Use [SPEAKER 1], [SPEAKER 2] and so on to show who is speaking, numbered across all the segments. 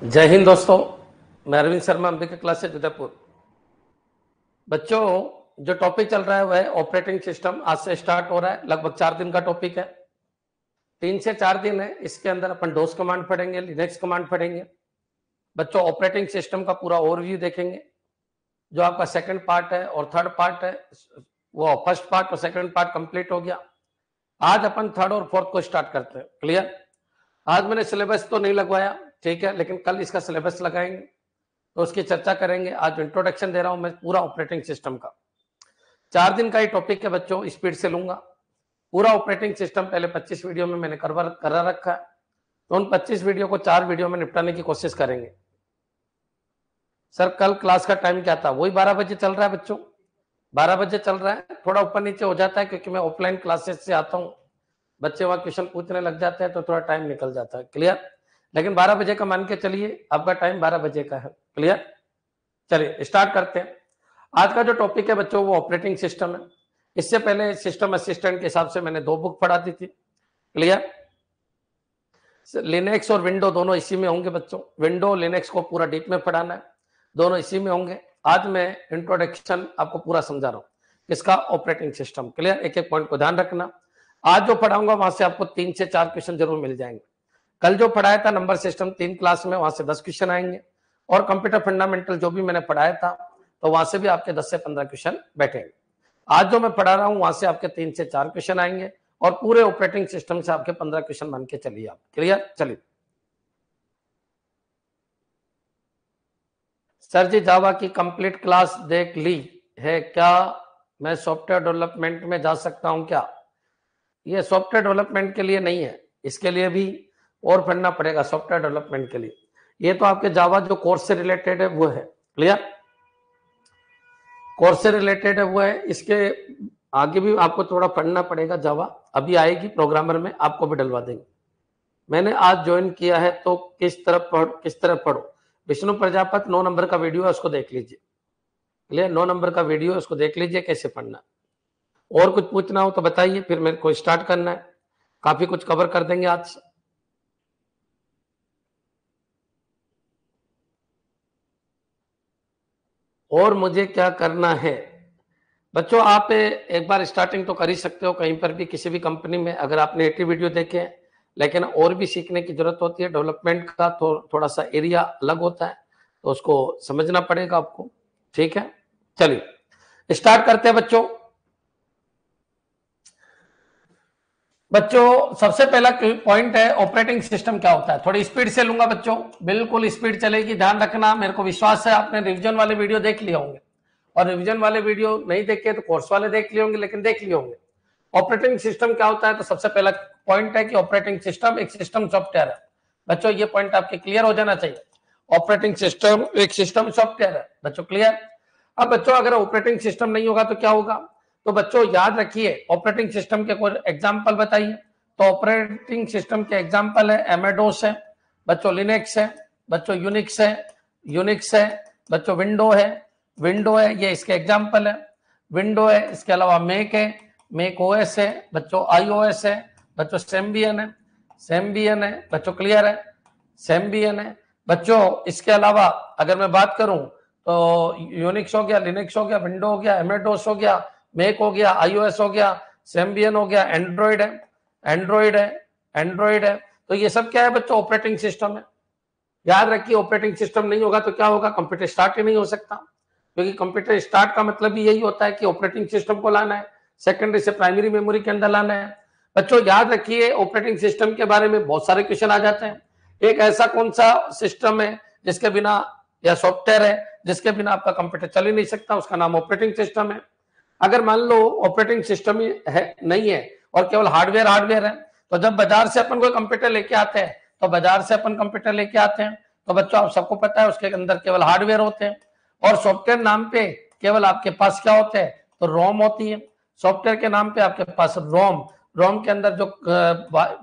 [SPEAKER 1] जय हिंद दोस्तों, मैं अरविंद शर्मा, अंबिका क्लासेस उदयपुर। बच्चों, जो टॉपिक चल रहा है वह ऑपरेटिंग सिस्टम आज से स्टार्ट हो रहा है। लगभग 4 दिन का टॉपिक है, 3 से 4 दिन है। इसके अंदर अपन डोस कमांड पढ़ेंगे, लिनक्स कमांड पढ़ेंगे। बच्चों, ऑपरेटिंग सिस्टम का पूरा ओवरव्यू देखेंगे। जो आपका सेकंड पार्ट है और थर्ड पार्ट है, वो फर्स्ट पार्ट और सेकंड पार्ट कंप्लीट हो गया। आज अपन थर्ड और फोर्थ को स्टार्ट करते हैं। क्लियर? आज मैंने सिलेबस तो नहीं लगवाया, ठीक है, लेकिन कल इसका सिलेबस लगाएंगे तो उसकी चर्चा करेंगे। आज इंट्रोडक्शन दे रहा हूं मैं पूरा ऑपरेटिंग सिस्टम का। 4 दिन का ही टॉपिक है बच्चों, स्पीड से लूंगा। पूरा ऑपरेटिंग सिस्टम पहले 25 वीडियो में मैंने करा रखा है, तो उन 25 वीडियो को 4 वीडियो में निपटाने की कोशिश करेंगे। सर, कल क्लास का टाइम क्या था? वही 12 बजे चल रहा है बच्चों, 12 बजे चल रहा है। थोड़ा ऊपर नीचे हो जाता है क्योंकि मैं ऑफलाइन क्लासेस से आता हूँ, बच्चे वहां क्वेश्चन पूछने लग जाते हैं तो थोड़ा टाइम निकल जाता है। क्लियर? लेकिन 12 बजे का मान के चलिए, आपका टाइम 12 बजे का है। क्लियर? चलिए स्टार्ट करते हैं। आज का जो टॉपिक है बच्चों वो ऑपरेटिंग सिस्टम है। इससे पहले सिस्टम असिस्टेंट के हिसाब से मैंने 2 बुक पढ़ा दी थी। क्लियर? लिनक्स और विंडो दोनों इसी में होंगे बच्चों। विंडो लिनक्स को पूरा डीप में पढ़ाना है, दोनों इसी में होंगे। आज मैं इंट्रोडक्शन आपको पूरा समझा रहा हूँ इसका ऑपरेटिंग सिस्टम। क्लियर? एक एक पॉइंट को ध्यान रखना। आज जो पढ़ाऊंगा वहां से आपको 3 से 4 क्वेश्चन जरूर मिल जाएंगे। कल जो पढ़ाया था नंबर सिस्टम 3 क्लास में, वहां से 10 क्वेश्चन आएंगे, और कंप्यूटर फंडामेंटल जो भी मैंने पढ़ाया था तो वहां से भी आपके 10 से 15 क्वेश्चन बैठेंगे। आज जो मैं पढ़ा रहा हूं वहां से आपके 3 से 4 क्वेश्चन आएंगे, और पूरे ऑपरेटिंग सिस्टम से आपके 15 क्वेश्चन मान के चलिए आप। क्लियर? चलिए सर जी, जावा की कंप्लीट क्लास देख ली है क्या? मैं सॉफ्टवेयर डेवलपमेंट में जा सकता हूं क्या? ये सॉफ्टवेयर डेवलपमेंट के लिए नहीं है, इसके लिए भी और पढ़ना पड़ेगा। सॉफ्टवेयर डेवलपमेंट के लिए ये तो आपके जावा जो कोर्स से रिलेटेड है वो है। क्लियर? कोर्स से रिलेटेड है वो है। इसके आगे भी आपको थोड़ा पढ़ना पड़ेगा। जावा अभी आएगी, प्रोग्रामर में आपको भी डलवा देंगे। मैंने आज ज्वाइन किया है तो किस तरह पढ़ो? विष्णु प्रजापत 9 नंबर का वीडियो है, उसको देख लीजिए। क्लियर? 9 नंबर का वीडियो है, उसको देख लीजिए कैसे पढ़ना। और कुछ पूछना हो तो बताइए, फिर मेरे को स्टार्ट करना है। काफी कुछ कवर कर देंगे आज। और मुझे क्या करना है? बच्चों, आप एक बार स्टार्टिंग तो कर ही सकते हो कहीं पर भी, किसी भी कंपनी में। अगर आपने 80 वीडियो देखे हैं, लेकिन और भी सीखने की जरूरत होती है। डेवलपमेंट का तो थोड़ा सा एरिया अलग होता है, तो उसको समझना पड़ेगा आपको। ठीक है, चलिए स्टार्ट करते हैं बच्चों। बच्चों, सबसे पहला पॉइंट है ऑपरेटिंग सिस्टम क्या होता है। थोड़ी स्पीड से लूंगा बच्चों, बिल्कुल स्पीड चलेगी, ध्यान रखना। मेरे को विश्वास है आपने रिवीजन वाले वीडियो देख लिए होंगे, और रिवीजन वाले वीडियो नहीं देखे तो कोर्स वाले देख लिए होंगे, लेकिन देख लिए होंगे। ऑपरेटिंग सिस्टम क्या होता है? तो सबसे पहला पॉइंट है कि ऑपरेटिंग सिस्टम एक सिस्टम सॉफ्टवेयर है। बच्चों, ये पॉइंट आपके क्लियर हो जाना चाहिए। ऑपरेटिंग सिस्टम एक सिस्टम सॉफ्टवेयर है बच्चों। क्लियर? अब बच्चों, अगर ऑपरेटिंग सिस्टम नहीं होगा तो क्या होगा? तो बच्चों याद रखिए, ऑपरेटिंग सिस्टम के कोई एग्जाम्पल बताइए। तो ऑपरेटिंग सिस्टम के एग्जाम्पल है एमेडोस है बच्चों, लिनक्स है बच्चों, यूनिक्स है बच्चों, विंडो है, ये इसके एग्जाम्पल है। विंडो है, इसके अलावा मेक है, मेक ओएस है बच्चों, आईओएस है बच्चों, सेम्बियन है बच्चों। क्लियर है? सेम्बियन है बच्चों। इसके अलावा अगर मैं बात करूं तो यूनिक्स हो गया, लिनक्स हो गया, विंडो हो गया, एमेडोस हो गया, मेक हो गया, आईओएस हो गया, सेम्बियन हो गया, एंड्रॉइड है। तो ये सब क्या है बच्चों? ऑपरेटिंग सिस्टम है। याद रखिए, ऑपरेटिंग सिस्टम नहीं होगा तो क्या होगा? कंप्यूटर स्टार्ट ही नहीं हो सकता, क्योंकि कंप्यूटर स्टार्ट का मतलब भी यही होता है कि ऑपरेटिंग सिस्टम को लाना है, सेकेंडरी से प्राइमरी मेमोरी के अंदर लाना है। बच्चों याद रखिए, ऑपरेटिंग सिस्टम के बारे में बहुत सारे क्वेश्चन आ जाते हैं। एक ऐसा कौन सा सिस्टम है जिसके बिना, या सॉफ्टवेयर है जिसके बिना आपका कंप्यूटर चल ही नहीं सकता, उसका नाम ऑपरेटिंग सिस्टम है। अगर मान लो ऑपरेटिंग सिस्टम ही है नहीं है और केवल हार्डवेयर है, तो जब बाजार से अपन कोई कंप्यूटर लेके आते हैं, तो बच्चों आप सबको पता है उसके अंदर केवल हार्डवेयर होते हैं, और सॉफ्टवेयर नाम पे केवल आपके पास क्या होते हैं? तो रोम होती है। सॉफ्टवेयर के नाम पे आपके पास रोम के अंदर जो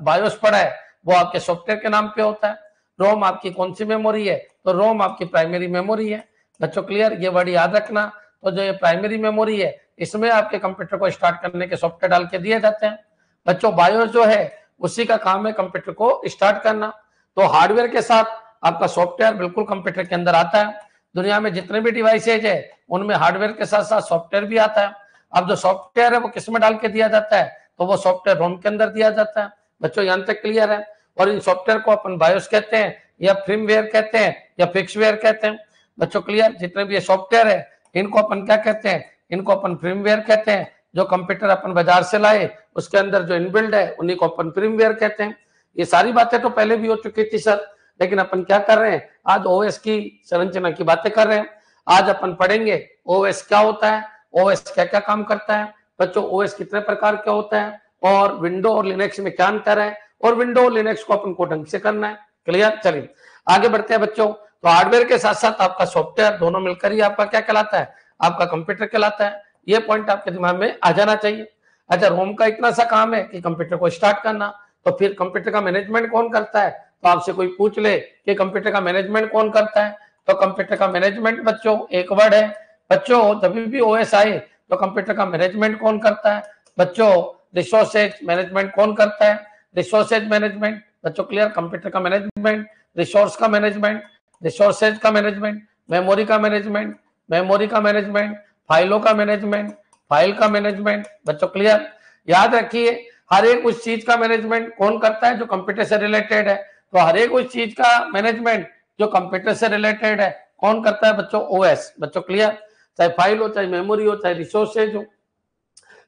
[SPEAKER 1] बायोस पड़ा है वो आपके सॉफ्टवेयर के नाम पे होता है। रोम आपकी कौन सी मेमोरी है? तो रोम आपकी प्राइमरी मेमोरी है बच्चों। क्लियर? ये वर्ड याद रखना। तो जो ये प्राइमरी मेमोरी है, इसमें आपके कंप्यूटर को स्टार्ट करने के सॉफ्टवेयर डाल के दिए जाते हैं बच्चों। बायोस जो है उसी का काम है कंप्यूटर को स्टार्ट करना। तो हार्डवेयर के साथ आपका सॉफ्टवेयर बिल्कुल कंप्यूटर के अंदर आता है। दुनिया में जितने भी डिवाइसेज है उनमें हार्डवेयर के साथ साथ सॉफ्टवेयर भी आता है। अब जो सॉफ्टवेयर है वो किस में डाल के दिया जाता है, तो वो सॉफ्टवेयर रोम के अंदर दिया जाता है। बच्चों यहाँ तक क्लियर है। और इन सॉफ्टवेयर को अपन बायोस कहते हैं या फ्रीमवेयर कहते हैं या फिक्सवेयर कहते हैं। बच्चों क्लियर, जितने भी ये सॉफ्टवेयर है इनको अपन क्या कहते हैं, इनको अपन फ्रीमवेयर कहते हैं। जो कंप्यूटर अपन बाजार से लाए उसके अंदर जो इनबिल्ड है उन्हीं को अपन फ्रीमवेयर कहते हैं। ये सारी बातें तो पहले भी हो चुकी थी सर, लेकिन अपन क्या कर रहे हैं, आज ओएस की संरचना की बातें कर रहे हैं। आज अपन पढ़ेंगे ओएस क्या होता है, ओएस क्या क्या काम करता है, बच्चों ओएस कितने प्रकार के होता है, और विंडो और लिनक्स में क्या अंतर है, और विंडो और लिनक्स को अपन को ढंग से करना है। क्लियर, चलिए आगे बढ़ते हैं बच्चों। तो हार्डवेयर के साथ साथ आपका सॉफ्टवेयर दोनों मिलकर ही आपका क्या कहलाता है, आपका कंप्यूटर कहलाता है। ये पॉइंट आपके दिमाग में आ जाना चाहिए। अच्छा, रोम का इतना सा काम है कि कंप्यूटर को स्टार्ट करना, तो फिर कंप्यूटर का मैनेजमेंट कौन करता है, तो आपसे कोई पूछ ले कि कंप्यूटर का मैनेजमेंट कौन करता है, तो कंप्यूटर का मैनेजमेंट बच्चों एक वर्ड है। बच्चों जब भी ओएस आए तो कंप्यूटर का मैनेजमेंट कौन करता है, बच्चों रिसोर्सेज मैनेजमेंट कौन करता है, रिसोर्सेज मैनेजमेंट। बच्चों क्लियर, कंप्यूटर का मैनेजमेंट, रिसोर्स का मैनेजमेंट, रिसोर्सेज का मैनेजमेंट, मेमोरी का मैनेजमेंट, मेमोरी का मैनेजमेंट, फाइलों का मैनेजमेंट, फाइल का मैनेजमेंट। बच्चों क्लियर, याद रखिए हर एक उस चीज का मैनेजमेंट कौन करता है जो कंप्यूटर से रिलेटेड है। तो हर एक उस चीज का मैनेजमेंट जो कंप्यूटर से रिलेटेड है कौन करता है, बच्चों ओएस। बच्चों क्लियर, चाहे फाइल हो, चाहे मेमोरी हो, चाहे रिसोर्सेज हो,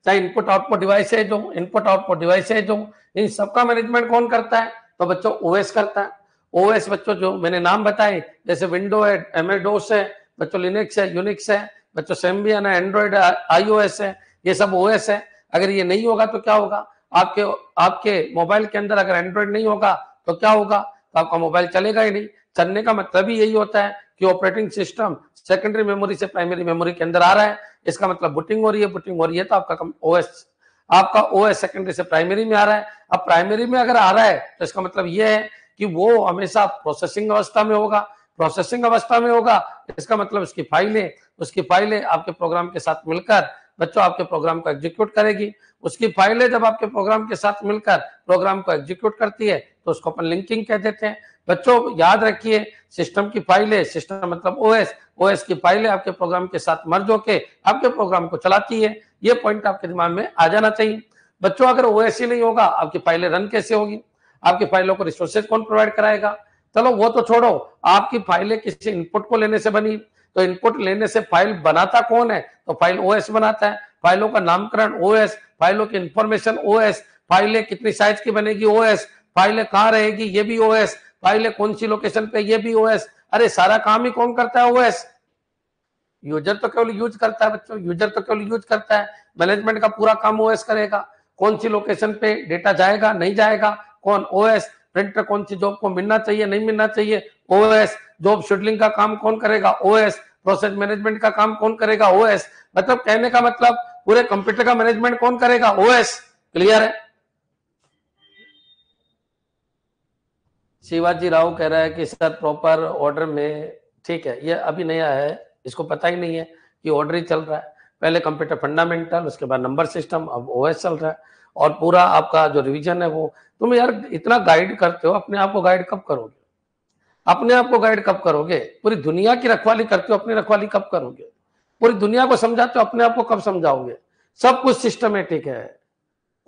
[SPEAKER 1] चाहे इनपुट आउटपुट डिवाइसेज हो, इनपुट आउटपुट डिवाइसेज हो, इन सबका मैनेजमेंट कौन करता है, तो बच्चों ओएस करता है। ओएस बच्चों जो मैंने नाम बताए, जैसे विंडो है, एमएस डोस है, बच्चों लिनक्स है, यूनिक्स है, बच्चों सेम्बियन है, एंड्रॉइड है, आईओएस है, ये सब ओएस है। अगर ये नहीं होगा तो क्या होगा, आपके आपके मोबाइल के अंदर अगर एंड्रॉइड नहीं होगा तो क्या होगा, तो आपका मोबाइल चलेगा ही नहीं। चलने का मतलब ही यही होता है कि ऑपरेटिंग सिस्टम सेकेंडरी मेमोरी से प्राइमरी मेमोरी के अंदर आ रहा है, इसका मतलब बूटिंग हो रही है, बूटिंग हो रही है तो आपका ओएस सेकेंडरी से प्राइमरी में आ रहा है। अब प्राइमरी में अगर आ रहा है तो इसका मतलब ये है कि वो हमेशा प्रोसेसिंग अवस्था में होगा। प्रोसेसिंग अवस्था में होगा इसका मतलब उसकी फाइलें आपके प्रोग्राम के साथ मिलकर बच्चों आपके प्रोग्राम को एग्जीक्यूट करेगी। उसकी फाइलें जब आपके प्रोग्राम के साथ मिलकर प्रोग्राम को एग्जीक्यूट करती है तो उसको अपन लिंकिंग कह देते हैं। बच्चों याद रखिए, सिस्टम की फाइलें, सिस्टम मतलब ओएस, ओएस की फाइलें आपके प्रोग्राम के साथ मर्ज होकर आपके प्रोग्राम को चलाती है। ये पॉइंट आपके दिमाग में आ जाना चाहिए। बच्चों अगर ओएस ही नहीं होगा आपकी फाइलें रन कैसे होगी, आपकी फाइलों को रिसोर्सेज कौन प्रोवाइड कराएगा। चलो वो तो छोड़ो, आपकी फाइलें किसी इनपुट को लेने से बनी, तो इनपुट लेने से फाइल बनाता कौन है, तो फाइल ओएस बनाता है। फाइलों का नामकरण ओएस, फाइलों की इंफॉर्मेशन ओएस, फाइलें कितनी साइज की बनेगी ओएस, फाइलें कहाँ रहेगी ये भी ओएस, फाइलें कौन सी लोकेशन पे ये भी ओएस। अरे सारा काम ही कौन करता है, ओएस। यूजर तो केवल यूज करता है बच्चों, यूजर तो केवल यूज करता है। मैनेजमेंट का पूरा काम ओएस करेगा। कौन सी लोकेशन पे डेटा जाएगा नहीं जाएगा, कौन, ओएस। प्रिंटर कौन सी जॉब को मिलना चाहिए नहीं मिलना चाहिए, ओएस। जॉब शेड्यूलिंग का काम कौन करेगा, ओएस। प्रोसेस मैनेजमेंट का काम कौन करेगा, ओएस। मतलब कहने का मतलब पूरे कंप्यूटर का मैनेजमेंट कौन करेगा, ओएस। क्लियर है। शिवाजी राव कह रहा है कि सर प्रॉपर ऑर्डर में, ठीक है, ये अभी नया है, इसको पता ही नहीं है कि ऑर्डर ही चल रहा है। पहले कंप्यूटर फंडामेंटल, उसके बाद नंबर सिस्टम, अब ओएस चल रहा है। और पूरा आपका जो रिवीजन है वो, तुम यार इतना गाइड करते हो, अपने आप को गाइड कब करोगे, अपने आप को गाइड कब करोगे। पूरी दुनिया की रखवाली करते हो, अपनी रखवाली कब करोगे। पूरी दुनिया को समझाते हो, अपने आप को कब समझाओगे। सब कुछ सिस्टमेटिक है।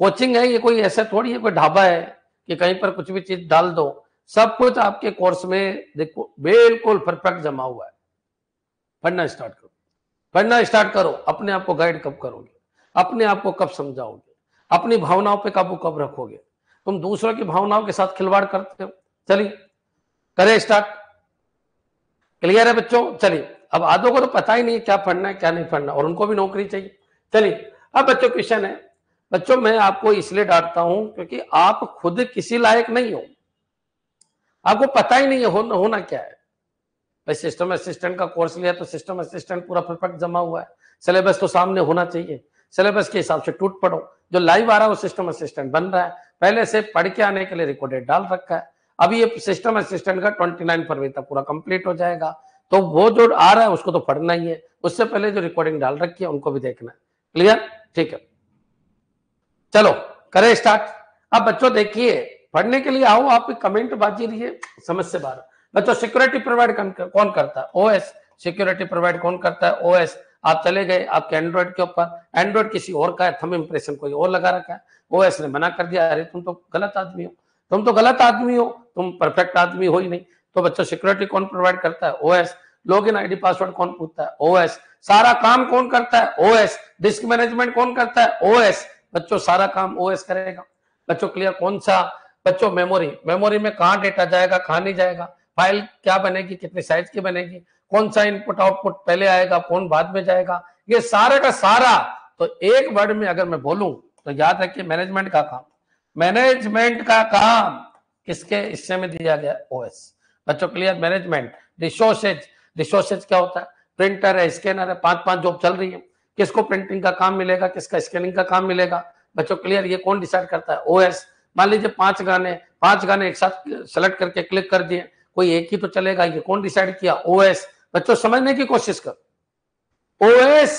[SPEAKER 1] कोचिंग है ये, कोई ऐसा थोड़ी है कोई ढाबा है कि कहीं पर कुछ भी चीज डाल दो। सब कुछ आपके कोर्स में देखो बिल्कुल परफेक्ट जमा हुआ है। पढ़ना स्टार्ट करो, पढ़ना स्टार्ट करो। अपने आप को गाइड कब करोगे, अपने आप को कब समझाओगे, अपनी भावनाओं पे काबू कब रखोगे। तुम दूसरों की भावनाओं के साथ खिलवाड़ करते हो। चलिए करें स्टार्ट। क्लियर है बच्चों। चलिए, अब आधों को तो पता ही नहीं है क्या पढ़ना है क्या नहीं पढ़ना, और उनको भी नौकरी चाहिए। चलिए अब बच्चों क्वेश्चन है। बच्चों मैं आपको इसलिए डांटता हूं क्योंकि आप खुद किसी लायक नहीं हो, आपको पता ही नहीं है होना क्या है। भाई सिस्टम असिस्टेंट का कोर्स लिया तो सिस्टम असिस्टेंट पूरा परफेक्ट जमा हुआ है, सिलेबस तो सामने होना चाहिए, सिलेबस के हिसाब से टूट पड़ो। जो लाइव आ रहा है वो सिस्टम असिस्टेंट बन रहा है, पहले से पढ़ के आने के लिए रिकॉर्डेड डाल रखा है। अभी ये सिस्टम असिस्टेंट का 29 फरवरी तक पूरा कंप्लीट हो जाएगा, तो वो जो आ रहा है उसको तो पढ़ना ही है, उससे पहले जो रिकॉर्डिंग डाल रखी है उनको भी देखना है। क्लियर, ठीक है। चलो करें स्टार्ट। अब बच्चों देखिए, पढ़ने के लिए आओ, आप कमेंट बाजी रहिए, समझ से बाहर। बच्चों सिक्योरिटी प्रोवाइड कौन करता है? ओएस। सिक्योरिटी प्रोवाइड कौन करता है? ओएस। आप चले गए आपके एंड्रॉइड के ऊपर, एंड्रॉइड किसी और का है, थंब इंप्रेशन कोई और लगा रखा है, ओएस ने मना कर दिया, अरे तुम तो गलत आदमी हो, तुम तो गलत आदमी हो, तुम परफेक्ट आदमी हो ही नहीं। तो बच्चों सिक्योरिटी कौन प्रोवाइड करता है? ओएस। लॉगिन आईडी पासवर्ड कौन पूछता है? ओएस। सारा काम कौन करता है? ओएस। डिस्क मैनेजमेंट कौन करता है? ओएस। बच्चों सारा काम ओएस करेगा। बच्चों क्लियर? कौन सा? बच्चों मेमोरी, मेमोरी में कहाँ डेटा जाएगा, कहाँ नहीं जाएगा, फाइल क्या बनेगी, कितने साइज की बनेगी, कौन सा इनपुट आउटपुट पहले आएगा, कौन बाद में जाएगा, ये सारा का सारा। तो एक वर्ड में अगर मैं बोलूं तो याद रखिए, मैनेजमेंट का काम, मैनेजमेंट का काम किसके हिस्से में दिया गया? ओएस। बच्चों क्लियर? मैनेजमेंट। रिसोर्सेज, रिसोर्सेज क्या होता है? प्रिंटर है, स्कैनर है, 5-5 जॉब चल रही है, किसको प्रिंटिंग का काम मिलेगा, किसका स्कैनिंग का काम मिलेगा? बच्चों क्लियर? ये कौन डिसाइड करता है? ओएस। मान लीजिए 5 गाने एक साथ सेलेक्ट करके क्लिक कर दिए, कोई एक ही तो चलेगा, ये कौन डिसाइड किया? ओएस। बच्चों समझने की कोशिश कर, ओएस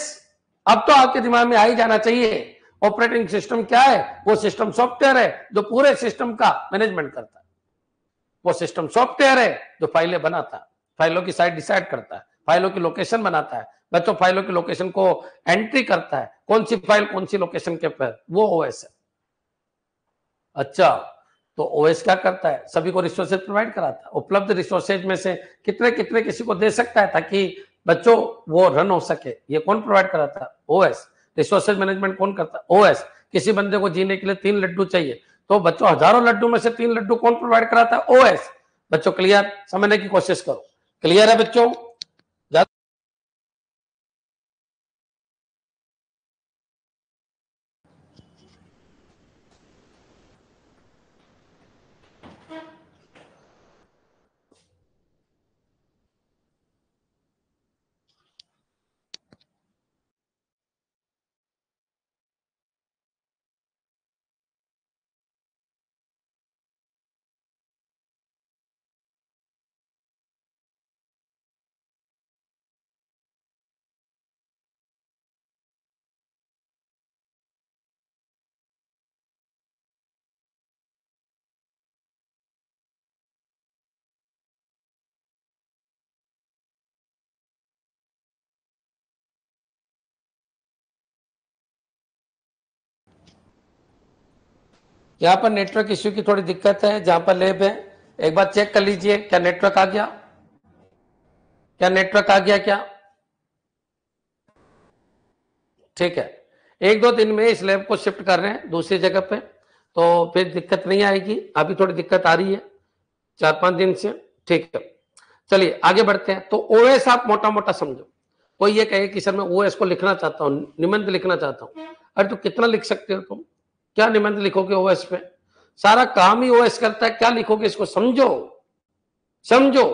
[SPEAKER 1] अब तो आपके दिमाग में आ ही जाना चाहिए। ऑपरेटिंग सिस्टम क्या है? वो सिस्टम सॉफ्टवेयर है जो पूरे सिस्टम का मैनेजमेंट करता है। वो सिस्टम सॉफ्टवेयर है जो फाइलें बनाता है, फाइलों की साइज डिसाइड करता है, फाइलों की लोकेशन बनाता है, बच्चों फाइलों की लोकेशन को एंट्री करता है, कौन सी फाइल कौन सी लोकेशन के पर, वो ओएस है। अच्छा, तो ओएस क्या करता है? सभी को रिसोर्सेज प्रोवाइड कराता है, उपलब्ध रिसोर्सेज में से कितने कितने किसी को दे सकता है ताकि बच्चों वो रन हो सके, ये कौन प्रोवाइड कराता है? ओएस। रिसोर्सेज मैनेजमेंट कौन करता है? ओएस। किसी बंदे को जीने के लिए 3 लड्डू चाहिए, तो बच्चों हजारों लड्डू में से 3 लड्डू कौन प्रोवाइड कराता है? ओएस। बच्चों क्लियर? समझने की कोशिश करो। क्लियर है बच्चों? यहाँ पर नेटवर्क इश्यू की थोड़ी दिक्कत है, जहां पर लैब है एक बार चेक कर लीजिए, क्या नेटवर्क आ गया? क्या नेटवर्क आ गया क्या? ठीक है, 1-2 दिन में इस लैब को शिफ्ट कर रहे हैं दूसरी जगह पे, तो फिर दिक्कत नहीं आएगी। अभी थोड़ी दिक्कत आ रही है 4-5 दिन से। ठीक है, चलिए आगे बढ़ते हैं। तो ओएस आप मोटा मोटा समझो। कोई ये कहे कि सर मैं ओएस को लिखना चाहता हूँ, निबंध लिखना चाहता हूँ, अरे तो कितना लिख सकते हो तुम? क्या निबंध लिखोगे ओएस पे? सारा काम ही ओएस करता है, क्या लिखोगे? इसको समझो, समझो।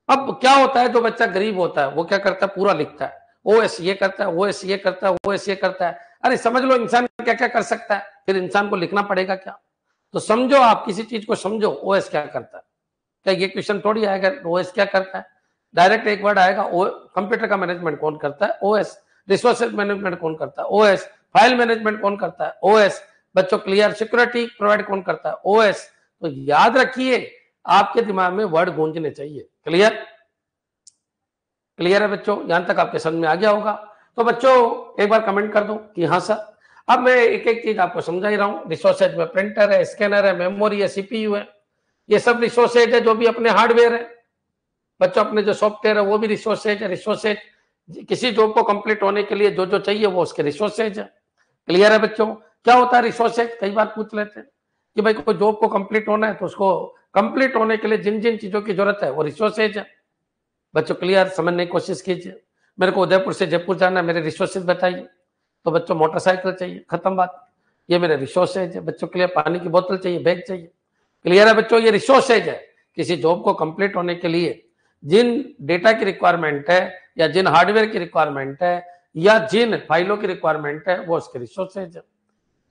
[SPEAKER 1] अब क्या होता है, जो बच्चा गरीब होता है वो क्या करता है? पूरा लिखता है, ओएस ये करता है, ओएस ये करता है, ओएस ये करता है। अरे समझ लो इंसान क्या क्या कर सकता है, फिर इंसान को लिखना पड़ेगा क्या? तो समझो, आप किसी चीज को समझो, ओएस क्या करता है। क्या ये क्वेश्चन थोड़ी आएगा ओएस क्या करता है? डायरेक्ट एक वर्ड आएगा, कंप्यूटर का मैनेजमेंट कौन करता है? ओएस। रिसोर्सेज मैनेजमेंट कौन करता है? ओएस। फाइल मैनेजमेंट कौन करता है? ओएस। बच्चों क्लियर? सिक्योरिटी प्रोवाइड कौन करता है? ओएस। तो याद रखिए, आपके दिमाग में वर्ड गूंजने चाहिए। क्लियर? क्लियर है बच्चों? यहां तक आपके समझ में आ गया होगा? तो बच्चों एक बार कमेंट कर दो कि हाँ सर। अब मैं एक एक चीज आपको समझा ही रहा हूं। रिसोर्सेज में प्रिंटर है, स्कैनर है, मेमोरी है, सीपीयू है, ये सब रिसोर्सेज है जो भी अपने हार्डवेयर है। बच्चों अपने जो सॉफ्टवेयर है वो भी रिसोर्सेज है। रिसोर्सेज किसी जॉब को कंप्लीट होने के लिए जो जो चाहिए वो उसके रिसोर्सेज है। क्लियर है बच्चों? क्या होता है रिसोर्सेज? कई बार पूछ लेते हैं कि भाई कोई जॉब को कंप्लीट होना है तो उसको कंप्लीट होने के लिए जिन जिन चीजों की जरूरत है वो रिसोर्सेज है। बच्चों क्लियर? समझने की कोशिश कीजिए। मेरे को उदयपुर से जयपुर जाना है, मेरे रिसोर्सेज बताइए। तो बच्चों मोटरसाइकिल चाहिए, खत्म बात, ये मेरे रिसोर्सेज है। बच्चों क्लियर? पानी की बोतल चाहिए, बैग चाहिए। क्लियर है बच्चों? ये रिसोर्सेज है। किसी जॉब को कंप्लीट होने के लिए जिन डेटा की रिक्वायरमेंट है, या जिन हार्डवेयर की रिक्वायरमेंट है, या जिन फाइलों की रिक्वायरमेंट है, वो उसके रिसोर्सेज है।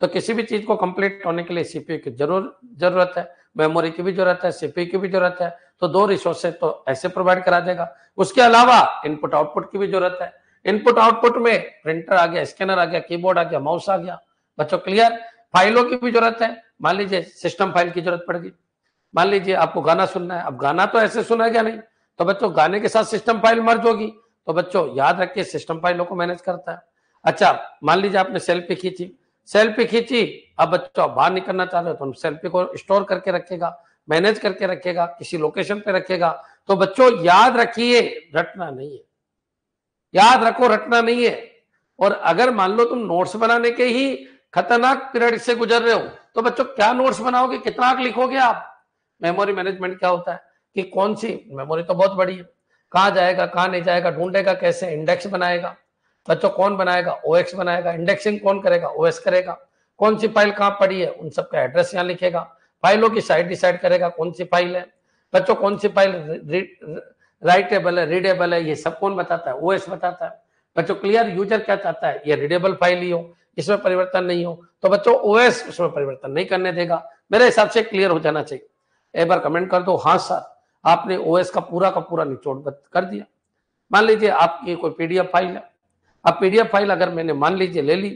[SPEAKER 1] तो किसी भी चीज को कंप्लीट होने के लिए सीपीयू की जरूरत है, मेमोरी की भी जरूरत है, सीपीयू की भी जरूरत है। तो 2 रिसोर्सेज तो ऐसे प्रोवाइड करा देगा। उसके अलावा इनपुट आउटपुट की भी जरूरत है। इनपुट आउटपुट में प्रिंटर आ गया, स्कैनर आ गया, कीबोर्ड आ गया, माउस आ गया। बच्चों क्लियर? फाइलों की भी जरूरत है। मान लीजिए सिस्टम फाइल की जरूरत पड़ गई, मान लीजिए आपको गाना सुनना है, अब गाना तो ऐसे सुना गया नहीं, तो बच्चों गाने के साथ सिस्टम फाइल मर्ज होगी, तो बच्चों याद रखिए सिस्टम फाइलों को मैनेज करता है। अच्छा, मान लीजिए आपने सेल्फी खींची, अब बच्चों बाहर निकलना चाह रहे हो तो सेल्फी को स्टोर करके रखेगा, मैनेज करके रखेगा, किसी लोकेशन पे रखेगा। तो बच्चों याद रखिए, रटना नहीं है, याद रखो, रटना नहीं है। और अगर मान लो तुम नोट्स बनाने के ही खतरनाक पीरियड से गुजर रहे हो, तो बच्चों क्या नोट्स बनाओगे, कितना लिखोगे आप? मेमोरी मैनेजमेंट क्या होता है कि कौन सी मेमोरी तो बहुत बड़ी है, कहाँ जाएगा कहाँ नहीं जाएगा, ढूंढेगा कैसे, इंडेक्स बनाएगा। बच्चों कौन बनाएगा? ओएक्स बनाएगा। इंडेक्सिंग कौन करेगा? ओएस करेगा। कौन सी फाइल कहाँ पड़ी है, उन सबका एड्रेस यहाँ लिखेगा। फाइलों की साइज डिसाइड करेगा कौन सी फाइल है। बच्चों कौन सी फाइल राइटेबल है, रीडेबल है, ये सब कौन बताता है? ओएस बताता है। बच्चों क्लियर? यूजर क्या चाहता है? ये रीडेबल फाइल ही हो, इसमें परिवर्तन नहीं हो, तो बच्चों ओएस उसमें परिवर्तन नहीं करने देगा। मेरे हिसाब से क्लियर हो जाना चाहिए। एक बार कमेंट कर दो हाँ सर, आपने ओएस का पूरा निचोड़ कर दिया। मान लीजिए आपकी कोई पीडीएफ फाइल है, अब पीडीएफ फाइल अगर मैंने मान लीजिए ले ली,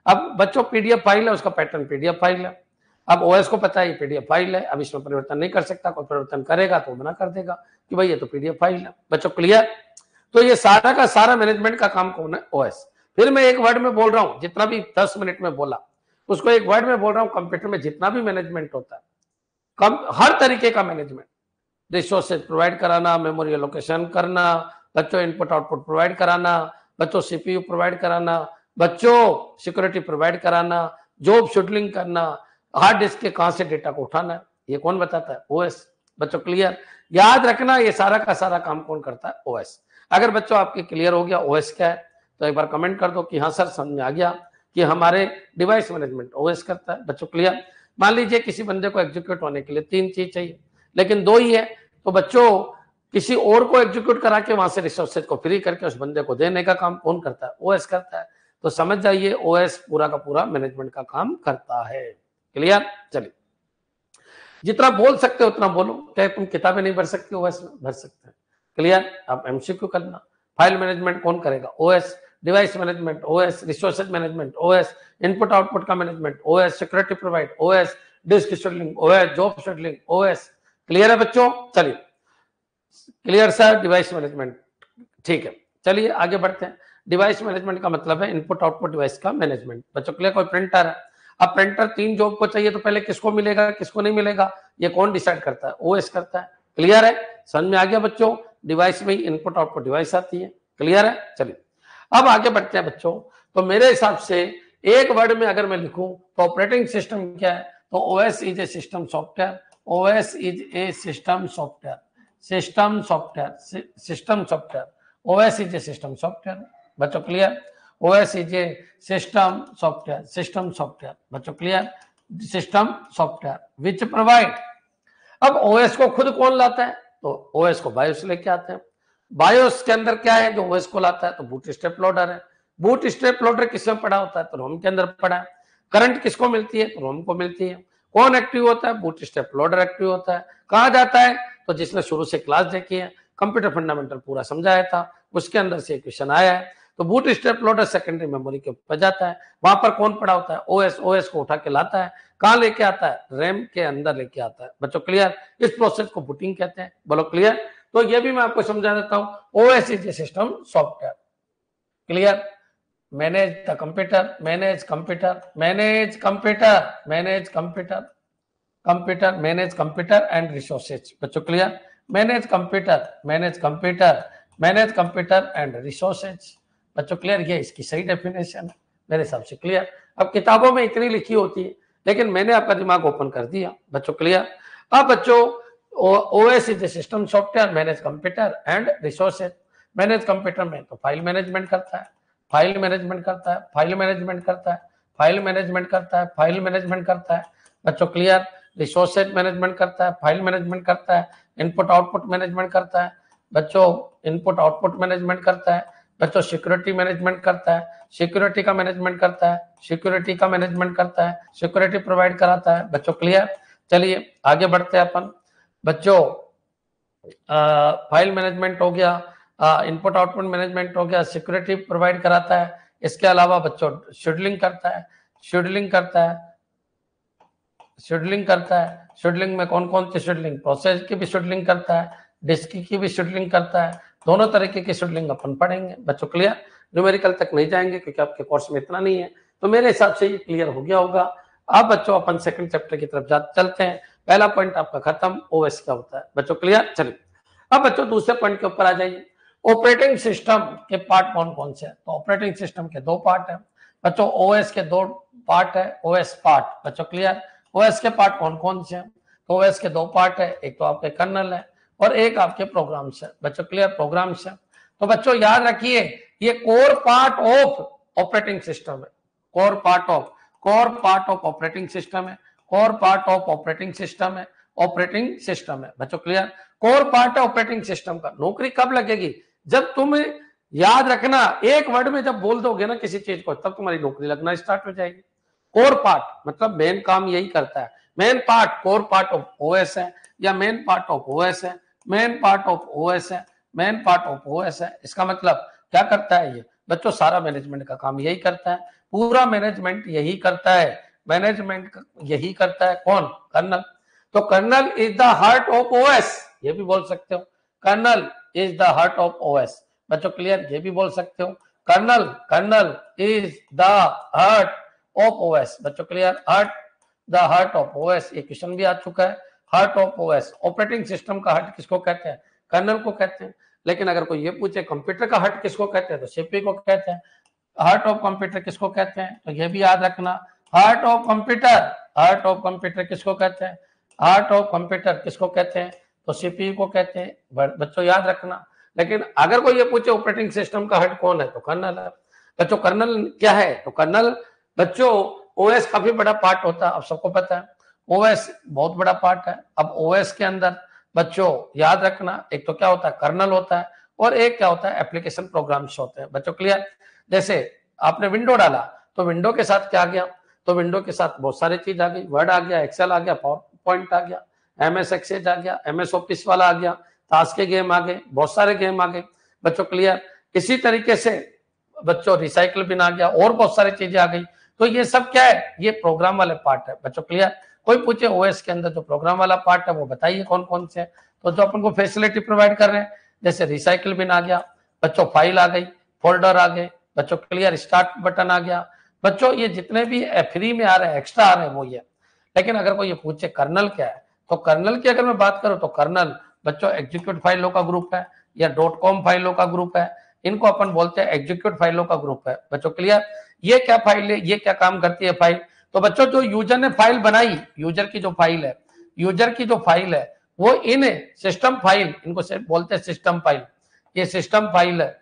[SPEAKER 1] अब बच्चों पीडीएफ फाइल है, उसका पैटर्न पीडीएफ फाइल है। अब ओएस को पता है ये पीडीएफ फाइल है, अब इसमें परिवर्तन नहीं कर सकता, कोई परिवर्तन करेगा तो मना कर देगा कि भाई ये तो पीडीएफ फाइल है। बच्चों क्लियर? तो ये सारा का सारा मैनेजमेंट का काम कौन है? ओएस। फिर मैं एक वर्ड में बोल रहा हूं, जितना भी 10 मिनट में बोला उसको एक वर्ड में बोल रहा हूं। कंप्यूटर में जितना भी मैनेजमेंट होता है, हर तरीके का मैनेजमेंट, रिसोर्सेज प्रोवाइड कराना, मेमोरी एलोकेशन करना, बच्चों इनपुट आउटपुट प्रोवाइड कराना, बच्चों सीपीयू प्रोवाइड कराना, बच्चों सिक्योरिटी प्रोवाइड कराना, जॉब शेड्यूलिंग करना, हार्ड डिस्क के कहां से डेटा को उठाना है, ये कौन बताता है? ओएस। बच्चों क्लियर? याद रखना ये सारा का सारा काम कौन करता है? ओएस। अगर बच्चों आपके क्लियर हो गया ओएस क्या है, तो एक बार कमेंट कर दो कि हाँ सर समझ में आ गया कि हमारे डिवाइस मैनेजमेंट ओएस करता है। बच्चों क्लियर? मान लीजिए किसी बंदे को एग्जीक्यूट होने के लिए 3 चीज चाहिए, लेकिन 2 ही है, तो बच्चों किसी और को एग्जीक्यूट करा के वहां से रिसोर्सेज को फ्री करके उस बंदे को देने का काम कौन करता है? ओएस करता है। तो समझ जाइए ओएस पूरा का पूरा मैनेजमेंट का काम करता है। क्लियर? चलिए, जितना बोल सकते हो उतना बोलो, क्या तुम किताबें नहीं भर सकते? ओएस भर सकते हैं। क्लियर? आप एमसीक्यू करना। फाइल मैनेजमेंट कौन करेगा? OS. Device management OS, resources management OS, input output का management OS, security provide OS, disk scheduling OS, job scheduling OS. Clear है बच्चों? चलिए, क्लियर सर? डिवाइस मैनेजमेंट ठीक है। चलिए आगे बढ़ते हैं। डिवाइस मैनेजमेंट का मतलब है इनपुट आउटपुट डिवाइस का मैनेजमेंट। बच्चों क्लियर? कोई प्रिंटर है, अब प्रिंटर 3 जॉब को चाहिए तो पहले किसको मिलेगा किसको नहीं मिलेगा, ये कौन डिसाइड करता है? ओएस करता है। क्लियर है? समझ में आ गया बच्चों? डिवाइस में इनपुट आउटपुट डिवाइस आती है। क्लियर है? चलिए अब आगे बढ़ते हैं बच्चों। तो मेरे हिसाब से एक वर्ड में अगर मैं लिखूं तो ऑपरेटिंग सिस्टम क्या है? तो OS is a system software. OS is a system software. System software, system software. OS is a system software. बच्चों clear? OS is a system software, system software. बच्चों clear? System software which provide. अब OS को खुद कौन लाता है? तो OS को बायोस लेके आते हैं। बायोस के अंदर क्या है जो ओएस को लाता है? तो बूट स्ट्रैप लोडर है। बूट स्ट्रैप लोडर किसमें पड़ा होता है? तो रोम के अंदर पड़ा है। करंट किसको मिलती है? तो रोम को मिलती है। कौन एक्टिव होता है? बूट स्ट्रैप लोडर एक्टिव होता है। कहां जाता है? तो जिसने शुरू से क्लास देखी है, कंप्यूटर फंडामेंटल पूरा समझाया था, उसके अंदर से क्वेश्चन आया है। तो boot strap loader secondary memory के ऊपर जाता है। वहां पर कौन पड़ा होता है? ओएस। ओएस को उठा के लाता है। कहां लेके आता है? रैम के अंदर लेके आता है। बच्चों क्लियर? इस प्रोसेस को बूटिंग कहते हैं। बोलो क्लियर? तो ये भी मैं आपको समझा देता हूं। OS is a system software. Clear? Manage the computer, manage computer, manage computer, manage computer, computer, manage computer and resources. बच्चों clear? Manage computer, manage computer, manage computer and resources. बच्चों क्लियर? ये इसकी सही डेफिनेशन है मेरे हिसाब से। Clear? अब किताबों में इतनी लिखी होती है, लेकिन मैंने आपका दिमाग ओपन कर दिया। बच्चों क्लियर? अब बच्चों OS is a system software, manage computer and resources. Manage computer में तो फाइल मैनेजमेंट करता है, फाइल मैनेजमेंट करता है, फाइल मैनेजमेंट करता है, फाइल मैनेजमेंट करता है, फाइल मैनेजमेंट करता है। बच्चों क्लियर? रिसोर्सेज मैनेजमेंट करता है, फाइल मैनेजमेंट करता है, इनपुट आउटपुट मैनेजमेंट करता है। बच्चों इनपुट आउटपुट मैनेजमेंट करता है। बच्चों सिक्योरिटी मैनेजमेंट करता है, सिक्योरिटी का मैनेजमेंट करता है, सिक्योरिटी का मैनेजमेंट करता है, सिक्योरिटी प्रोवाइड कराता है। बच्चों क्लियर? चलिए आगे बढ़ते हैं अपन। बच्चों फाइल मैनेजमेंट हो गया, इनपुट आउटपुट मैनेजमेंट हो गया, सिक्योरिटी प्रोवाइड कराता है। इसके अलावा बच्चों शेड्यूलिंग करता है, शेड्यूलिंग करता है, शेड्यूलिंग करता है। शेड्यूलिंग में कौन कौन सी शेड्यूलिंग, प्रोसेस की भी शेड्यूलिंग करता है, डिस्क की भी शेड्यूलिंग करता है। दोनों तरीके की शेड्यूलिंग अपन पढ़ेंगे बच्चों। क्लियर? न्यूमेरिकल तक नहीं जाएंगे क्योंकि आपके कोर्स में इतना नहीं है, तो मेरे हिसाब से ये क्लियर हो गया होगा। अब बच्चों अपन सेकंड चैप्टर की तरफ चलते हैं। पहला पॉइंट आपका खत्म, ओएस क्या होता है बच्चों। क्लियर? चलिए अब बच्चों दूसरे पॉइंट के ऊपर आ जाइए। ऑपरेटिंग सिस्टम के पार्ट कौन कौन से हैं? तो ऑपरेटिंग सिस्टम के दो पार्ट हैं बच्चों। ओएस के दो पार्ट है, ओएस पार्ट बच्चों। क्लियर? ओएस के पार्ट कौन कौन से हैं? तो ओएस के दो पार्ट है, एक तो आपके कर्नल है और एक आपके प्रोग्राम्स है बच्चों। क्लियर? प्रोग्राम्स है। तो बच्चों याद रखिए ये core part of operating system है। Core part of operating system है। Core part of operating system है। ऑपरेटिंग सिस्टम है बच्चों। क्लियर? कोर पार्ट है ऑपरेटिंग सिस्टम का। नौकरी कब लगेगी? जब तुम याद रखना एक वर्ड में जब बोल दोगे ना किसी चीज को, तब तुम्हारी नौकरी लगना स्टार्ट हो जाएगी। कोर पार्ट मतलब मेन काम यही करता है। Main part core part of OS है या मेन पार्ट ऑफ ओएस है, मेन पार्ट ऑफ ओएस है, मेन पार्ट ऑफ ओएस है। इसका मतलब क्या करता है ये बच्चों? सारा मैनेजमेंट का काम यही करता है, पूरा मैनेजमेंट यही करता है। मैनेजमेंट यही करता है कौन? कर्नल। तो kernel is the heart of OS, ये भी बोल सकते हो। Kernel is the heart of OS बच्चों। क्लियर? ये भी बोल सकते हो kernel is the heart of OS बच्चों। Clear? The heart of OS, ये क्वेश्चन भी आ चुका है। Heart of OS, operating system का हार्ट किसको कहते हैं? कर्नल को कहते हैं। लेकिन अगर कोई ये पूछे कंप्यूटर का हार्ट किसको कहते हैं, तो सीपीयू को कहते हैं। हार्ट ऑफ कंप्यूटर किसको कहते हैं? तो ये भी याद रखना, हार्ट ऑफ कंप्यूटर किसको कहते हैं? हार्ट ऑफ कंप्यूटर किसको कहते हैं? तो सीपीयू को कहते हैं बच्चों, याद रखना। लेकिन अगर कोई ये पूछे ऑपरेटिंग सिस्टम का हेड कौन है, तो कर्नल है बच्चों। कर्नल क्या है? तो कर्नल बच्चों ओएस काफी बड़ा पार्ट होता है, अब सबको पता है ओएस बहुत बड़ा पार्ट है। अब ओएस के अंदर बच्चों याद रखना, एक तो क्या होता है? कर्नल होता है और एक क्या होता है? एप्लीकेशन प्रोग्राम्स होते हैं बच्चों। क्लियर? जैसे आपने विंडो डाला तो विंडो के साथ क्या आ गया? तो विंडो के साथ बहुत सारी चीज आ गई, वर्ड आ गया, एक्सेल आ गया, पावर पॉइंट आ गया, एमएस एक्सेल आ गया, एमएस ऑफिस वाला आ गया, ताश के गेम आ गए, बहुत सारे गेम आ गए बच्चों। क्लियर? इसी तरीके से बच्चों रिसाइकल बिन आ गया और बहुत सारी चीजें आ गई। तो ये सब क्या है? ये प्रोग्राम वाले पार्ट है बच्चों। क्लियर? कोई पूछे ओएस के अंदर जो प्रोग्राम वाला पार्ट है वो बताइए कौन कौन से है। तो जो अपन को फैसिलिटी प्रोवाइड कर रहे हैं, जैसे रिसाइकल बिन आ गया बच्चों, फाइल आ गई, फोल्डर आ गए बच्चों। क्लियर? स्टार्ट बटन आ गया बच्चों। ये जितने भी फ्री में आ रहे हैं, एक्स्ट्रा आ रहे हैं, वो ये। लेकिन अगर कोई ये पूछे कर्नल क्या है, तो कर्नल की अगर मैं बात करूं तो कर्नल बच्चों एग्जीक्यूट फाइलों का ग्रुप है या .com फाइलों का ग्रुप है। इनको अपन बोलते हैं एग्जीक्यूट फाइलों का ग्रुप है बच्चों। क्लियर? ये क्या फाइल है, ये क्या काम करती है फाइल? तो बच्चों जो यूजर ने फाइल बनाई, यूजर की जो फाइल है, वो इन सिस्टम फाइल, इनको बोलते हैं सिस्टम फाइल। ये सिस्टम फाइल है,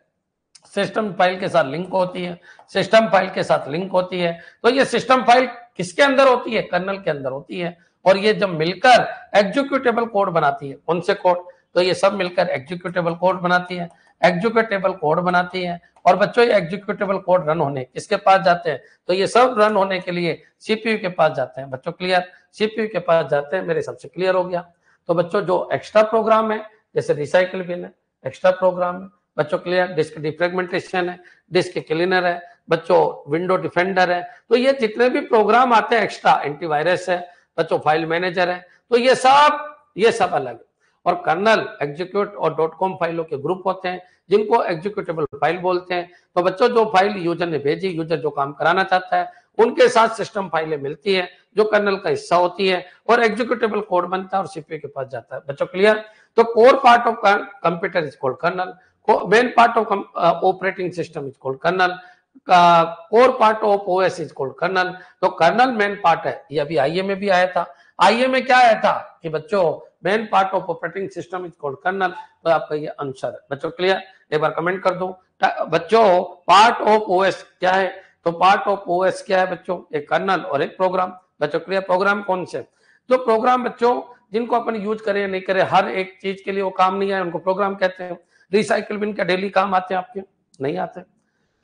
[SPEAKER 1] सिस्टम फाइल के साथ लिंक होती है, सिस्टम फाइल के साथ लिंक होती है। तो ये सिस्टम फाइल किसके अंदर होती है? कर्नल के अंदर होती है। और ये जब मिलकर एग्जीक्यूटेबल कोड बनाती है, कौन से कोड? तो ये सब मिलकर एग्जीक्यूटेबल कोड बनाती है, एग्जीक्यूटेबल कोड बनाती है। और बच्चों ये एग्जीक्यूटेबल कोड रन होने किसके पास जाते हैं? तो ये सब रन होने के लिए सीपीयू के पास जाते हैं बच्चों। क्लियर? सीपीयू के पास जाते हैं। मेरे सबसे क्लियर हो गया। तो बच्चों जो एक्स्ट्रा प्रोग्राम है, जैसे रिसाइकल बिन है, एक्स्ट्रा प्रोग्राम है बच्चों। क्लियर? डिस्क डिफ्रेगमेंटेशन है, डिस्क क्लीनर है बच्चों, विंडो डिफेंडर है। तो ये जितने भी प्रोग्राम आते हैं एक्स्ट्रा, एंटीवायरस है बच्चों, फाइल मैनेजर है, तो ये सब अलग है। और कर्नल, एग्जीक्यूट और .com फाइलों के ग्रुप होते हैं जिनको एग्जीक्यूटेबल फाइल बोलते हैं। तो बच्चों जो फाइल यूजर ने भेजी, यूजर जो काम कराना चाहता है, उनके साथ सिस्टम फाइलें मिलती है जो कर्नल का हिस्सा होती है और एग्जीक्यूटेबल कोड बनता है और सीपीयू के पास जाता है बच्चों। क्लियर? तो core part of computer is called kernel, main part of operating system is called kernel, core part of OS is called kernel। तो कर्नल मेन पार्ट है। ये अभी आईए में भी आया था। आईए में क्या आया था कि बच्चों main part of operating system is called kernel. तो आपका ये आंसर है बच्चों। क्लियर? एक बार कमेंट कर दो बच्चों, पार्ट ऑफ ओएस क्या है? तो पार्ट ऑफ ओएस क्या है बच्चों? एक कर्नल और एक प्रोग्राम बच्चों। क्लियर? प्रोग्राम कौन से? जो प्रोग्राम बच्चों जिनको अपन यूज करें या नहीं करें, हर एक चीज के लिए वो काम नहीं आए, उनको प्रोग्राम कहते हैं। रिसाइकल बिन का डेली काम आते हैं आपके? नहीं आते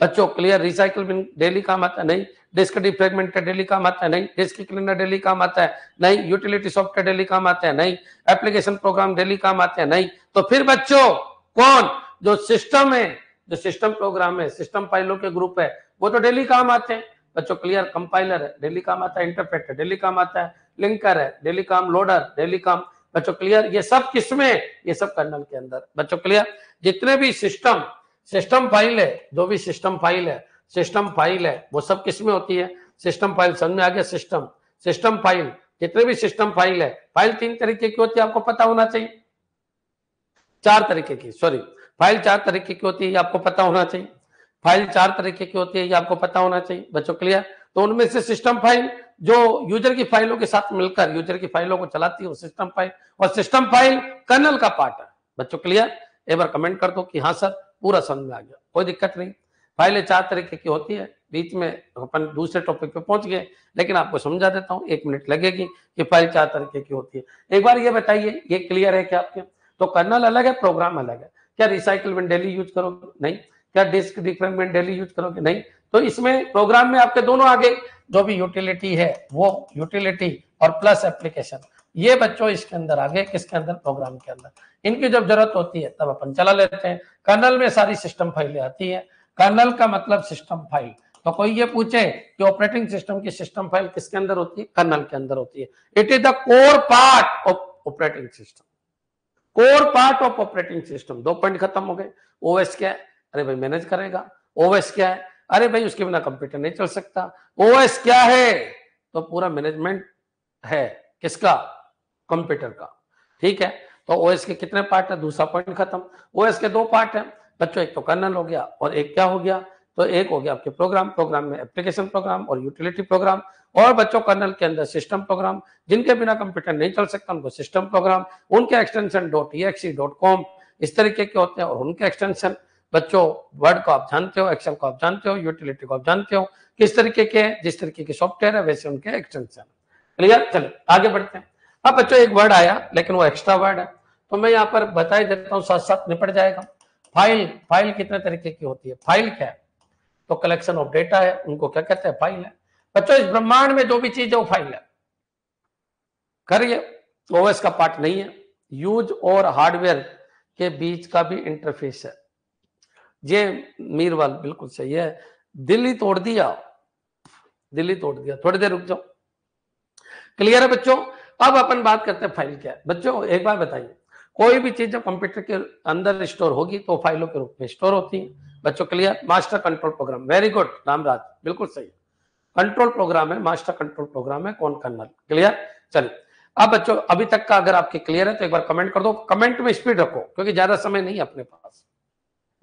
[SPEAKER 1] बच्चों। क्लियर? रिसाइकल बिन डेली काम आता है? नहीं। डिस्क डिफ्रेगमेंट का डेली काम आता है? नहीं। डिस्क क्लीनर डेली काम आता है? नहीं। यूटिलिटी सॉफ्टवेयर डेली काम आते हैं? नहीं। एप्लीकेशन प्रोग्राम डेली काम आते हैं? नहीं। तो फिर बच्चों कौन? जो सिस्टम है, जो सिस्टम प्रोग्राम है, सिस्टम फाइलों के ग्रुप है, वो तो डेली काम आते हैं बच्चों। क्लियर? कंपाइलर है, डेली काम आता है। इंटरप्रेटर डेली काम आता है। लिंकर है, डेली काम लोडर, डेली काम। बच्चों क्लियर? ये सब किसमें? ये सब कर्नल के अंदर। बच्चों क्लियर? जितने भी सिस्टम फाइल है, जो भी सिस्टम फाइल है वो सब किसमें होती है? System file. समझ में आ गया? सिस्टम फाइल, जितने भी सिस्टम फाइल है, फाइल 3 तरीके की होती है, आपको पता होना चाहिए। 4 तरीके की, सॉरी, फाइल 4 तरीके की होती है, आपको पता होना चाहिए। फाइल 4 तरीके की होती है, ये आपको पता होना चाहिए। बच्चों क्लियर? तो उनमें से सिस्टम फाइल जो यूजर की फाइलों के साथ मिलकर यूजर की फाइलों को चलाती है वो सिस्टम फाइल, और सिस्टम फाइल कर्नल का पार्ट है। बच्चों क्लियर? एक बार कमेंट कर दो कि हाँ सर पूरा समझ में आ गया, कोई दिक्कत नहीं। फाइलें 4 तरीके की होती है। बीच में अपन दूसरे टॉपिक पे पहुंच गए, लेकिन आपको समझा देता हूँ, 1 मिनट लगेगी कि फाइल 4 तरीके की होती है। एक बार ये बताइए, ये क्लियर है क्या आपके? तो कर्नल अलग है, प्रोग्राम अलग है। क्या रिसाइकल बिन डेली यूज करोगे? नहीं। क्या डिस्क डिफरेंट बिन डेली यूज करोगे? नहीं। तो इसमें प्रोग्राम में आपके दोनों आगे, जो भी यूटिलिटी है वो यूटिलिटी और प्लस एप्लीकेशन, ये बच्चों इसके अंदर आगे, किसके अंदर? प्रोग्राम के अंदर। इनकी जब जरूरत होती है तब अपन चला लेते हैं। कर्नल में सारी सिस्टम फाइलें आती है। कर्नल का मतलब सिस्टम फाइल। तो कोई ये पूछे कि ऑपरेटिंग सिस्टम की सिस्टम फाइल किसके अंदर होती है? कर्नल के अंदर होती है। It is the core part of operating system. Core part of operating system. 2 point खत्म हो गए। ओएस क्या है? अरे भाई मैनेज करेगा। ओएस क्या है? अरे भाई उसके बिना कंप्यूटर नहीं चल सकता। ओएस क्या है? तो पूरा मैनेजमेंट है, किसका? कंप्यूटर का। ठीक है, तो ओएस के कितने पार्ट है? दूसरा पॉइंट खत्म। ओएस के 2 पार्ट है बच्चों, एक तो कर्नल हो गया और एक क्या हो गया? तो एक हो गया आपके प्रोग्राम में एप्लीकेशन प्रोग्राम और यूटिलिटी प्रोग्राम, और बच्चों कर्नल के अंदर सिस्टम प्रोग्राम, जिनके बिना कंप्यूटर नहीं चल सकता उनको सिस्टम प्रोग्राम, उनके एक्सटेंशन .exe.com इस तरीके के होते हैं, और उनके एक्सटेंशन बच्चों वर्ड को आप जानते हो, एक्सेल को आप जानते हो, यूटिलिटी को आप जानते हो किस तरीके के, जिस तरीके के सॉफ्टवेयर है वैसे उनके एक्सटेंशन। क्लियर? चलो आगे बढ़ते हैं। अब बच्चों एक वर्ड आया लेकिन वो एक्स्ट्रा वर्ड है, तो मैं यहाँ पर बता ही देता हूँ, साथ साथ निपट जाएगा। फाइल कितने तरीके की होती है? फाइल क्या है? तो कलेक्शन ऑफ डेटा है, उनको क्या कहते हैं? फाइल है। बच्चों इस ब्रह्मांड में जो भी चीज है वो फाइल है। करिए, ओएस का पार्ट नहीं है। यूज और हार्डवेयर के बीच का भी इंटरफेस है। ये मीरवाल बिल्कुल सही है। दिल्ली तोड़ दिया, थोड़ी देर रुक जाओ। क्लियर है बच्चों? अब अपन बात करते हैं फाइल क्या है। बच्चों एक बार बताइए, कोई भी चीज जब कंप्यूटर के अंदर स्टोर होगी तो फाइलों के रूप में स्टोर होती है। बच्चों clear? Master control program, very good Ramraj, बिल्कुल सही। कंट्रोल प्रोग्राम है, मास्टर कंट्रोल प्रोग्राम है, कौन? कर्नल। क्लियर? चलिए अब बच्चों अभी तक का अगर आपके क्लियर है तो एक बार कमेंट कर दो। कमेंट में स्पीड रखो क्योंकि ज्यादा समय नहीं है अपने पास,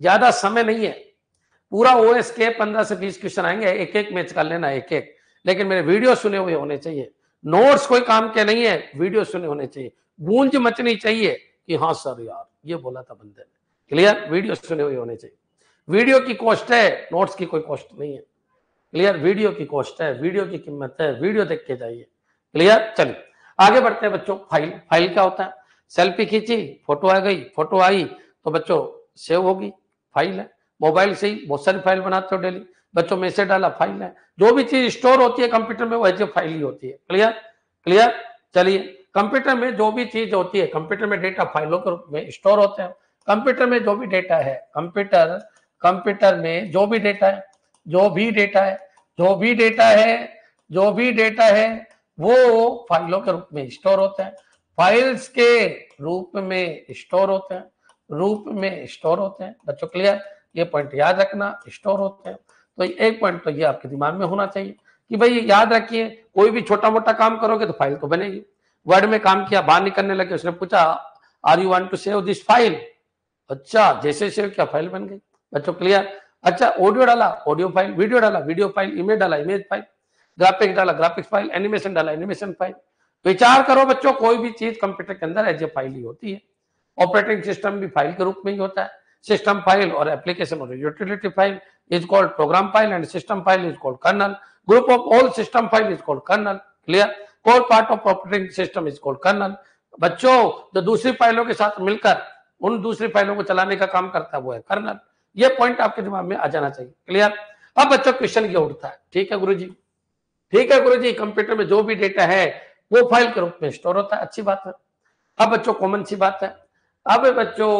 [SPEAKER 1] ज्यादा समय नहीं है। पूरा ओएस के 15 से 20 क्वेश्चन आएंगे, एक एक मैच कर लेना, एक एक, लेकिन मेरे वीडियो सुने हुए होने चाहिए। नोट्स कोई काम के नहीं है, वीडियो सुने होने चाहिए। गूंज मचनी चाहिए कि हाँ सर यार ये बोला था बंदे ने। क्लियर? वीडियो सुने हुए होने चाहिए। वीडियो की कॉस्ट है, नोट्स की कोई कॉस्ट नहीं है। क्लियर? वीडियो की कॉस्ट है, वीडियो की कीमत है, वीडियो देख के जाइए। क्लियर? चलिए आगे बढ़ते हैं बच्चों। फाइल क्या होता है? सेल्फी खींची, फोटो आ गई, फोटो आई तो बच्चों सेव होगी, फाइल है। मोबाइल से ही बहुत सारी फाइल बनाते हो डेली, बच्चों मैसेज डाला, फाइल है। जो भी चीज स्टोर होती है कंप्यूटर में वो एज ए फाइल ही होती है। क्लियर? चलिए, कंप्यूटर में जो भी चीज होती है, कंप्यूटर में डेटा फाइलों के रूप में स्टोर होते हैं। कंप्यूटर में जो भी डेटा है, कंप्यूटर में जो भी डेटा है, वो फाइलों के रूप में स्टोर होते हैं। फाइल्स के रूप में स्टोर होते हैं। बच्चों क्लियर? ये पॉइंट याद रखना, स्टोर होते हैं। तो एक पॉइंट तो ये आपके दिमाग में होना चाहिए कि भाई याद रखिए, कोई भी छोटा मोटा काम करोगे तो फाइल तो बनेगी। वर्ड में काम किया, बाहर निकलने लगे, उसने पूछा are you want to save this file? अच्छा, जैसे सेव किया फाइल बन गई। बच्चों क्लियर? अच्छा, ऑडियो डाला, ऑडियो फाइल, वीडियो डाला, वीडियो फाइल, इमेज डाला, इमेज फाइल, ग्राफिक्स डाला, ग्राफिक्स फाइल, एनिमेशन डाला, एनिमेशन फाइल। विचार करो बच्चों, कोई भी चीज कंप्यूटर के अंदर एज ए फाइल ही होती है। ऑपरेटिंग सिस्टम भी फाइल के रूप में ही होता है। सिस्टम फाइल और एप्लीकेशन और utility file is called program file and system file is called kernel. Group of all system file is called kernel. Clear? Core part of operating system is called kernel. बच्चों जो दूसरी फाइलों के साथ मिलकर उन दूसरी फाइलों को चलाने का काम करता है वो है कर्नल। ये पॉइंट आपके दिमाग में आ जाना चाहिए। क्लियर? अब बच्चों क्वेश्चन ये उठता है, ठीक है गुरुजी, कंप्यूटर में जो भी डेटा है वो फाइल के रूप में स्टोर होता है, अच्छी बात है। अब बच्चों कॉमन सी बात है, अब बच्चों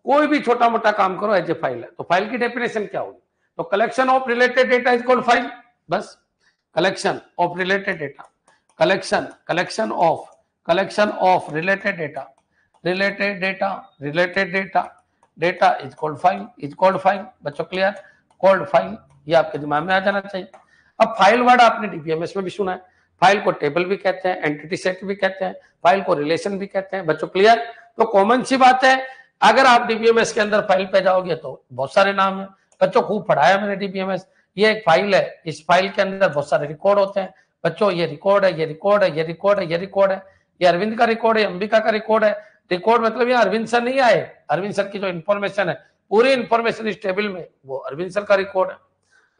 [SPEAKER 1] कोई भी छोटा मोटा काम करो एज ए फाइल है, तो फाइल की डेफिनेशन क्या होगी? तो collection of related data is called file. बस collection of related data, collection of related data data is called file बच्चों क्लियर, कॉल्ड फाइल, ये आपके दिमाग में आ जाना चाहिए। अब फाइल वर्ड आपने डीबीएमएस में भी सुना है, फाइल को टेबल भी कहते हैं, एंटिटी सेट भी कहते हैं, फाइल को रिलेशन भी कहते हैं बच्चों क्लियर। तो कॉमन सी बात है, अगर आप डीबीएमएस के अंदर फाइल पे जाओगे तो बहुत सारे नाम है बच्चों, खूब पढ़ाया मैंने डीबीएमएस। ये एक फाइल है, इस फाइल के अंदर बहुत सारे रिकॉर्ड होते हैं बच्चों, ये रिकॉर्ड है, ये रिकॉर्ड है, ये रिकॉर्ड है, ये रिकॉर्ड है, ये अरविंद का रिकॉर्ड है, अंबिका का रिकॉर्ड है। रिकॉर्ड मतलब ये अरविंद सर नहीं आए, अरविंद सर की जो इन्फॉर्मेशन है पूरी इन्फॉर्मेशन इस टेबल में, वो अरविंद सर का रिकॉर्ड है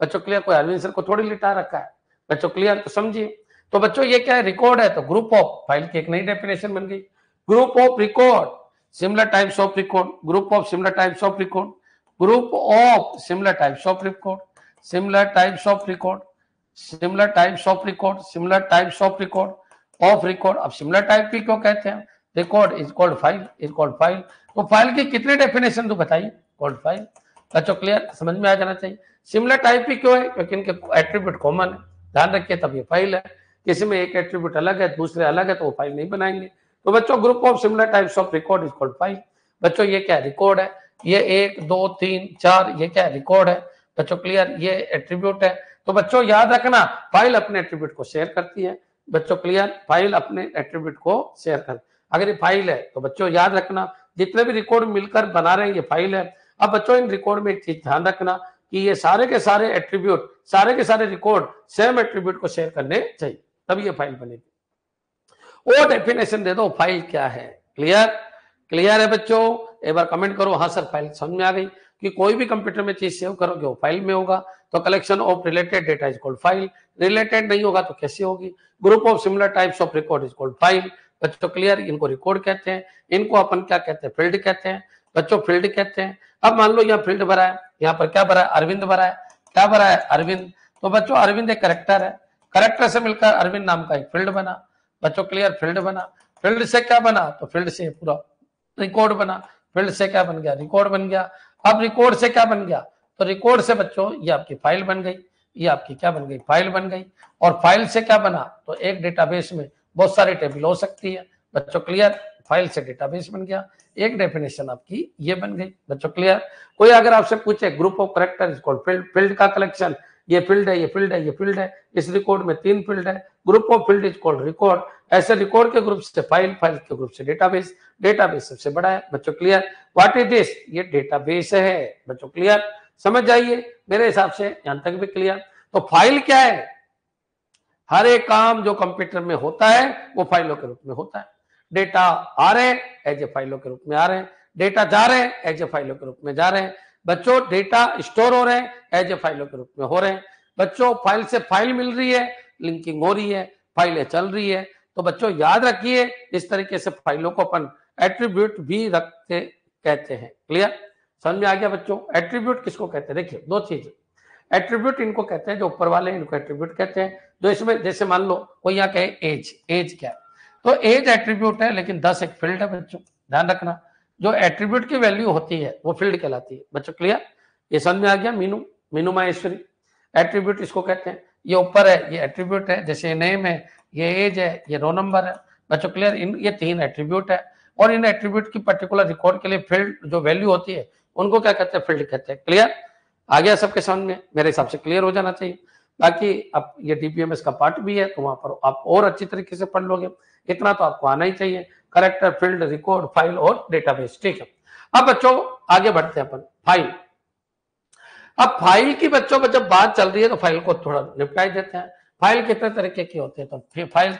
[SPEAKER 1] बच्चों क्लियर। कोई अरविंद सर को थोड़ी लिटा रखा है बच्चों क्लियर, तो समझिए। तो बच्चों ये क्या है, रिकॉर्ड है, तो ग्रुप ऑफ, फाइल की एक नई डेफिनेशन बन गई, group of record similar types of record, group of similar types of record, group of similar types of record, similar types of record, similar types of record, similar types of record, of record. अब similar type की क्यों कहते हैं, record is called file, is called file. तो file की कितने definition तो बताइए, कॉल्ड फाइल बच्चों क्लियर, समझ में आ जाना चाहिए। सिमिलर टाइप की क्यों है, क्योंकि इनके एट्रीब्यूट कॉमन है, ध्यान रखिए, तब ये फाइल है। किसी में एक एट्रीब्यूट अलग है, दूसरे अलग है, तो वो फाइल नहीं बनाएंगे। तो बच्चों group of similar types of record is called file. बच्चों ये क्या है, रिकॉर्ड है, ये 1 2 3 4 ये क्या है, रिकॉर्ड है बच्चों क्लियर, ये एट्रीब्यूट है। तो बच्चों याद रखना, फाइल अपने एट्रीब्यूट को शेयर करती है बच्चों क्लियर, फाइल अपने एट्रीब्यूट को शेयर कर, अगर ये फाइल है तो बच्चों याद रखना जितने भी रिकॉर्ड मिलकर बना रहे हैं ये फाइल है। अब बच्चों इन रिकॉर्ड में एक चीज ध्यान रखना कि ये सारे के सारे एट्रीब्यूट, सारे के सारे रिकॉर्ड सेम एट्रीब्यूट को शेयर करने चाहिए, तब ये फाइल बनेगी। वो डेफिनेशन दे दो फाइल क्या है, क्लियर, क्लियर है बच्चों, एक बार कमेंट करो हाँ सर फाइल समझ में आ गई। कि कोई भी कंप्यूटर में चीज सेव करोगे वो फाइल में होगा, तो collection of related data is called file, related नहीं होगा तो कैसे होगी, group of similar types of record is called file बच्चों क्लियर। इनको रिकॉर्ड कहते हैं, इनको अपन क्या कहते हैं, फील्ड कहते हैं बच्चों, फील्ड कहते हैं। अब मान लो यहाँ फील्ड भरा है, यहाँ पर क्या भरा है, अरविंद भरा है, क्या भरा है, अरविंद। तो बच्चों अरविंद एक करेक्टर है, करेक्टर से मिलकर अरविंद नाम का एक फील्ड बना बच्चों क्लियर, फील्ड बना। फील्ड से क्या बना, तो फील्ड से पूरा रिकॉर्ड बना, फील्ड से क्या बन गया, रिकॉर्ड बन गया। अब रिकॉर्ड से क्या बन गया, तो रिकॉर्ड से बच्चों ये आपकी फाइल बन गई, ये आपकी क्या बन गई, फाइल बन गई। और फाइल से क्या बना, तो एक डेटाबेस में बहुत सारी टेबल हो सकती है बच्चों क्लियर, फाइल से डेटाबेस बन गया, एक डेफिनेशन आपकी ये बन गई बच्चों क्लियर। कोई अगर आपसे पूछे group of character is called field, field का कलेक्शन, ये फील्ड है, ये फील्ड है, ये फील्ड है, इस रिकॉर्ड में 3 फील्ड है, group of field is called record. ऐसे रिकॉर्ड के ग्रुप से फाइल, फाइल के ग्रुप से डेटाबेस, डेटाबेस सबसे बड़ा है बच्चों क्लियर। व्हाट इज दिस, ये डेटाबेस है बच्चों क्लियर, समझ जाइए मेरे हिसाब से यहां तक भी क्लियर। तो फाइल क्या है, हर एक काम जो कंप्यूटर में होता है वो फाइलों के रूप में होता है। डेटा आ रहे हैं एज ए फाइलों के रूप में आ रहे हैं, डेटा जा रहे हैं एज ए फाइलों के रूप में जा रहे हैं बच्चों, डेटा स्टोर हो रहे हैं एज ए फाइलों के रूप में हो रहे हैं बच्चों। फाइल से फाइल मिल रही है, लिंकिंग हो रही है, फाइलें चल रही है। तो बच्चों याद रखिए इस तरीके से फाइलों को अपन एट्रीब्यूट भी रखते कहते हैं, क्लियर, समझ में आ गया बच्चों। एट्रीब्यूट किसको कहते हैं, देखिए दो चीज, एट्रीब्यूट इनको कहते हैं जो ऊपर वाले इनको एट्रीब्यूट कहते हैं। जो इसमें जैसे मान लो कोई यहाँ कहे एज, एज क्या है, तो एज एट्रीब्यूट है लेकिन 10 एक फील्ड है बच्चों, ध्यान रखना। जो एट्रीब्यूट की वैल्यू होती है वो फील्ड कहलाती है बच्चों क्लियर, ये समझ में आ गया। मीनू, मीनू माहेश्वरी एट्रीब्यूट इसको कहते हैं। ये ऊपर है ये एट्रीब्यूट है, जैसे नेम है, ये एज है, ये रोल नंबर है बच्चों क्लियर। इन ये 3 एट्रीब्यूट है और इन एट्रीब्यूट की पर्टिकुलर रिकॉर्ड के लिए फील्ड जो वैल्यू होती है उनको क्या कहते हैं, फील्ड कहते हैं, क्लियर आ गया सबके समझ में, मेरे हिसाब से क्लियर हो जाना चाहिए। बाकी अब ये डीबीएमएस का पार्ट भी है तो वहां पर आप और अच्छी तरीके से पढ़ लोगे, इतना तो आपको आना ही चाहिए, करेक्टर, फील्ड, रिकॉर्ड, फाइल और डेटाबेस, ठीक है। अब बच्चों आगे बढ़ते हैं अपन, फाइल। अब फाइल की बच्चों पर जब बात चल रही है तो फाइल को थोड़ा निपटाई देते हैं। फाइल कितने तरीके की होती है, तो फाइल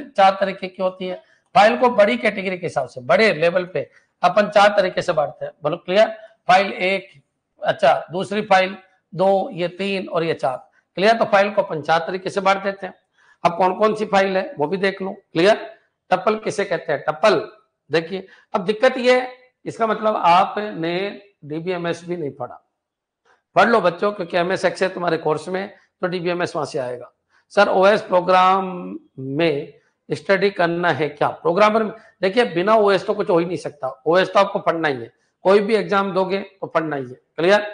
[SPEAKER 1] 4 तरीके की होती है। फाइल को बड़ी कैटेगरी के हिसाब से, बड़े लेवल पे अपन 4 तरीके से बांटते हैं, बोलो क्लियर। फाइल 1, अच्छा दूसरी फाइल 2, ये 3 और ये 4, क्लियर। तो फाइल को अपन 4 तरीके से बांट देते हैं। अब कौन कौन सी फाइल है वो भी देख लो, क्लियर। टप्पल किसे कहते हैं, टप्पल, देखिए अब दिक्कत ये है, इसका मतलब आपने डीबीएमएस भी नहीं पढ़ा, पढ़ लो बच्चों, क्योंकि एमएस एक्सेल तुम्हारे कोर्स में तो डीबीएमएस वहां से आएगा। सर ओएस प्रोग्राम में स्टडी करना है क्या, प्रोग्रामर में देखिए बिना ओएस तो कुछ हो ही नहीं सकता, ओएस तो आपको पढ़ना ही है, कोई भी एग्जाम दोगे तो पढ़ना ही है, क्लियर।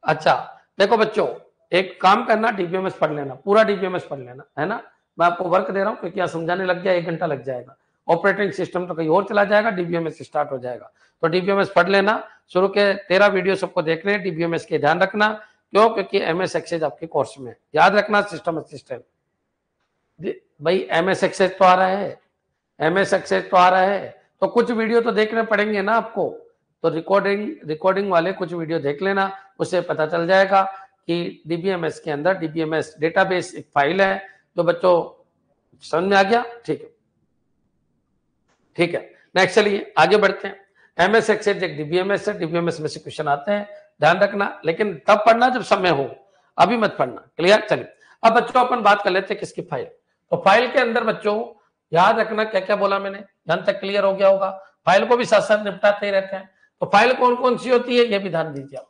[SPEAKER 1] अच्छा देखो बच्चों, एक काम करना, डीबीएमएस पढ़ लेना, पूरा डीबीएमएस पढ़ लेना, है ना। मैं आपको वर्क दे रहा हूँ क्योंकि यहाँ समझाने लग गया 1 घंटा लग जाएगा। ऑपरेटिंग सिस्टम तो कहीं और चला जाएगा, डीबीएमएस स्टार्ट हो जाएगा। तो डीबीएमएस पढ़ लेना, शुरू के 13 वीडियो सबको देखने हैं, डीबीएमएस के ध्यान रखना। क्यों? क्योंकि एमएस एक्सेस आपके कोर्स में याद रखना। सिस्टम असिस्टेंट भाई एमएस एक्सेस तो आ रहा है, एमएस एक्सेस तो आ रहा है, तो कुछ वीडियो तो देखने पड़ेंगे ना आपको। तो रिकॉर्डिंग वाले कुछ वीडियो देख लेना, उससे पता चल जाएगा कि डीबीएमएस के अंदर डीबीएमएस डेटाबेस एक फाइल है। जो बच्चों समझ में आ गया? ठीक है, ठीक है। नेक्स्ट चलिए आगे बढ़ते हैं। एमएस एक्सेस एक डीबीएमएस है, डीबीएमएस में से क्वेश्चन आते हैं, ध्यान रखना, लेकिन तब पढ़ना जब समय हो, अभी मत पढ़ना। क्लियर? चलिए अब बच्चों अपन बात कर लेते हैं किसकी फाइल। तो फाइल के अंदर बच्चों याद रखना क्या क्या बोला मैंने, ध्यान तक क्लियर हो गया होगा। फाइल को भी साथ साथ निपटाते ही रहते हैं। तो फाइल कौन कौन सी होती है ये भी ध्यान दीजिए।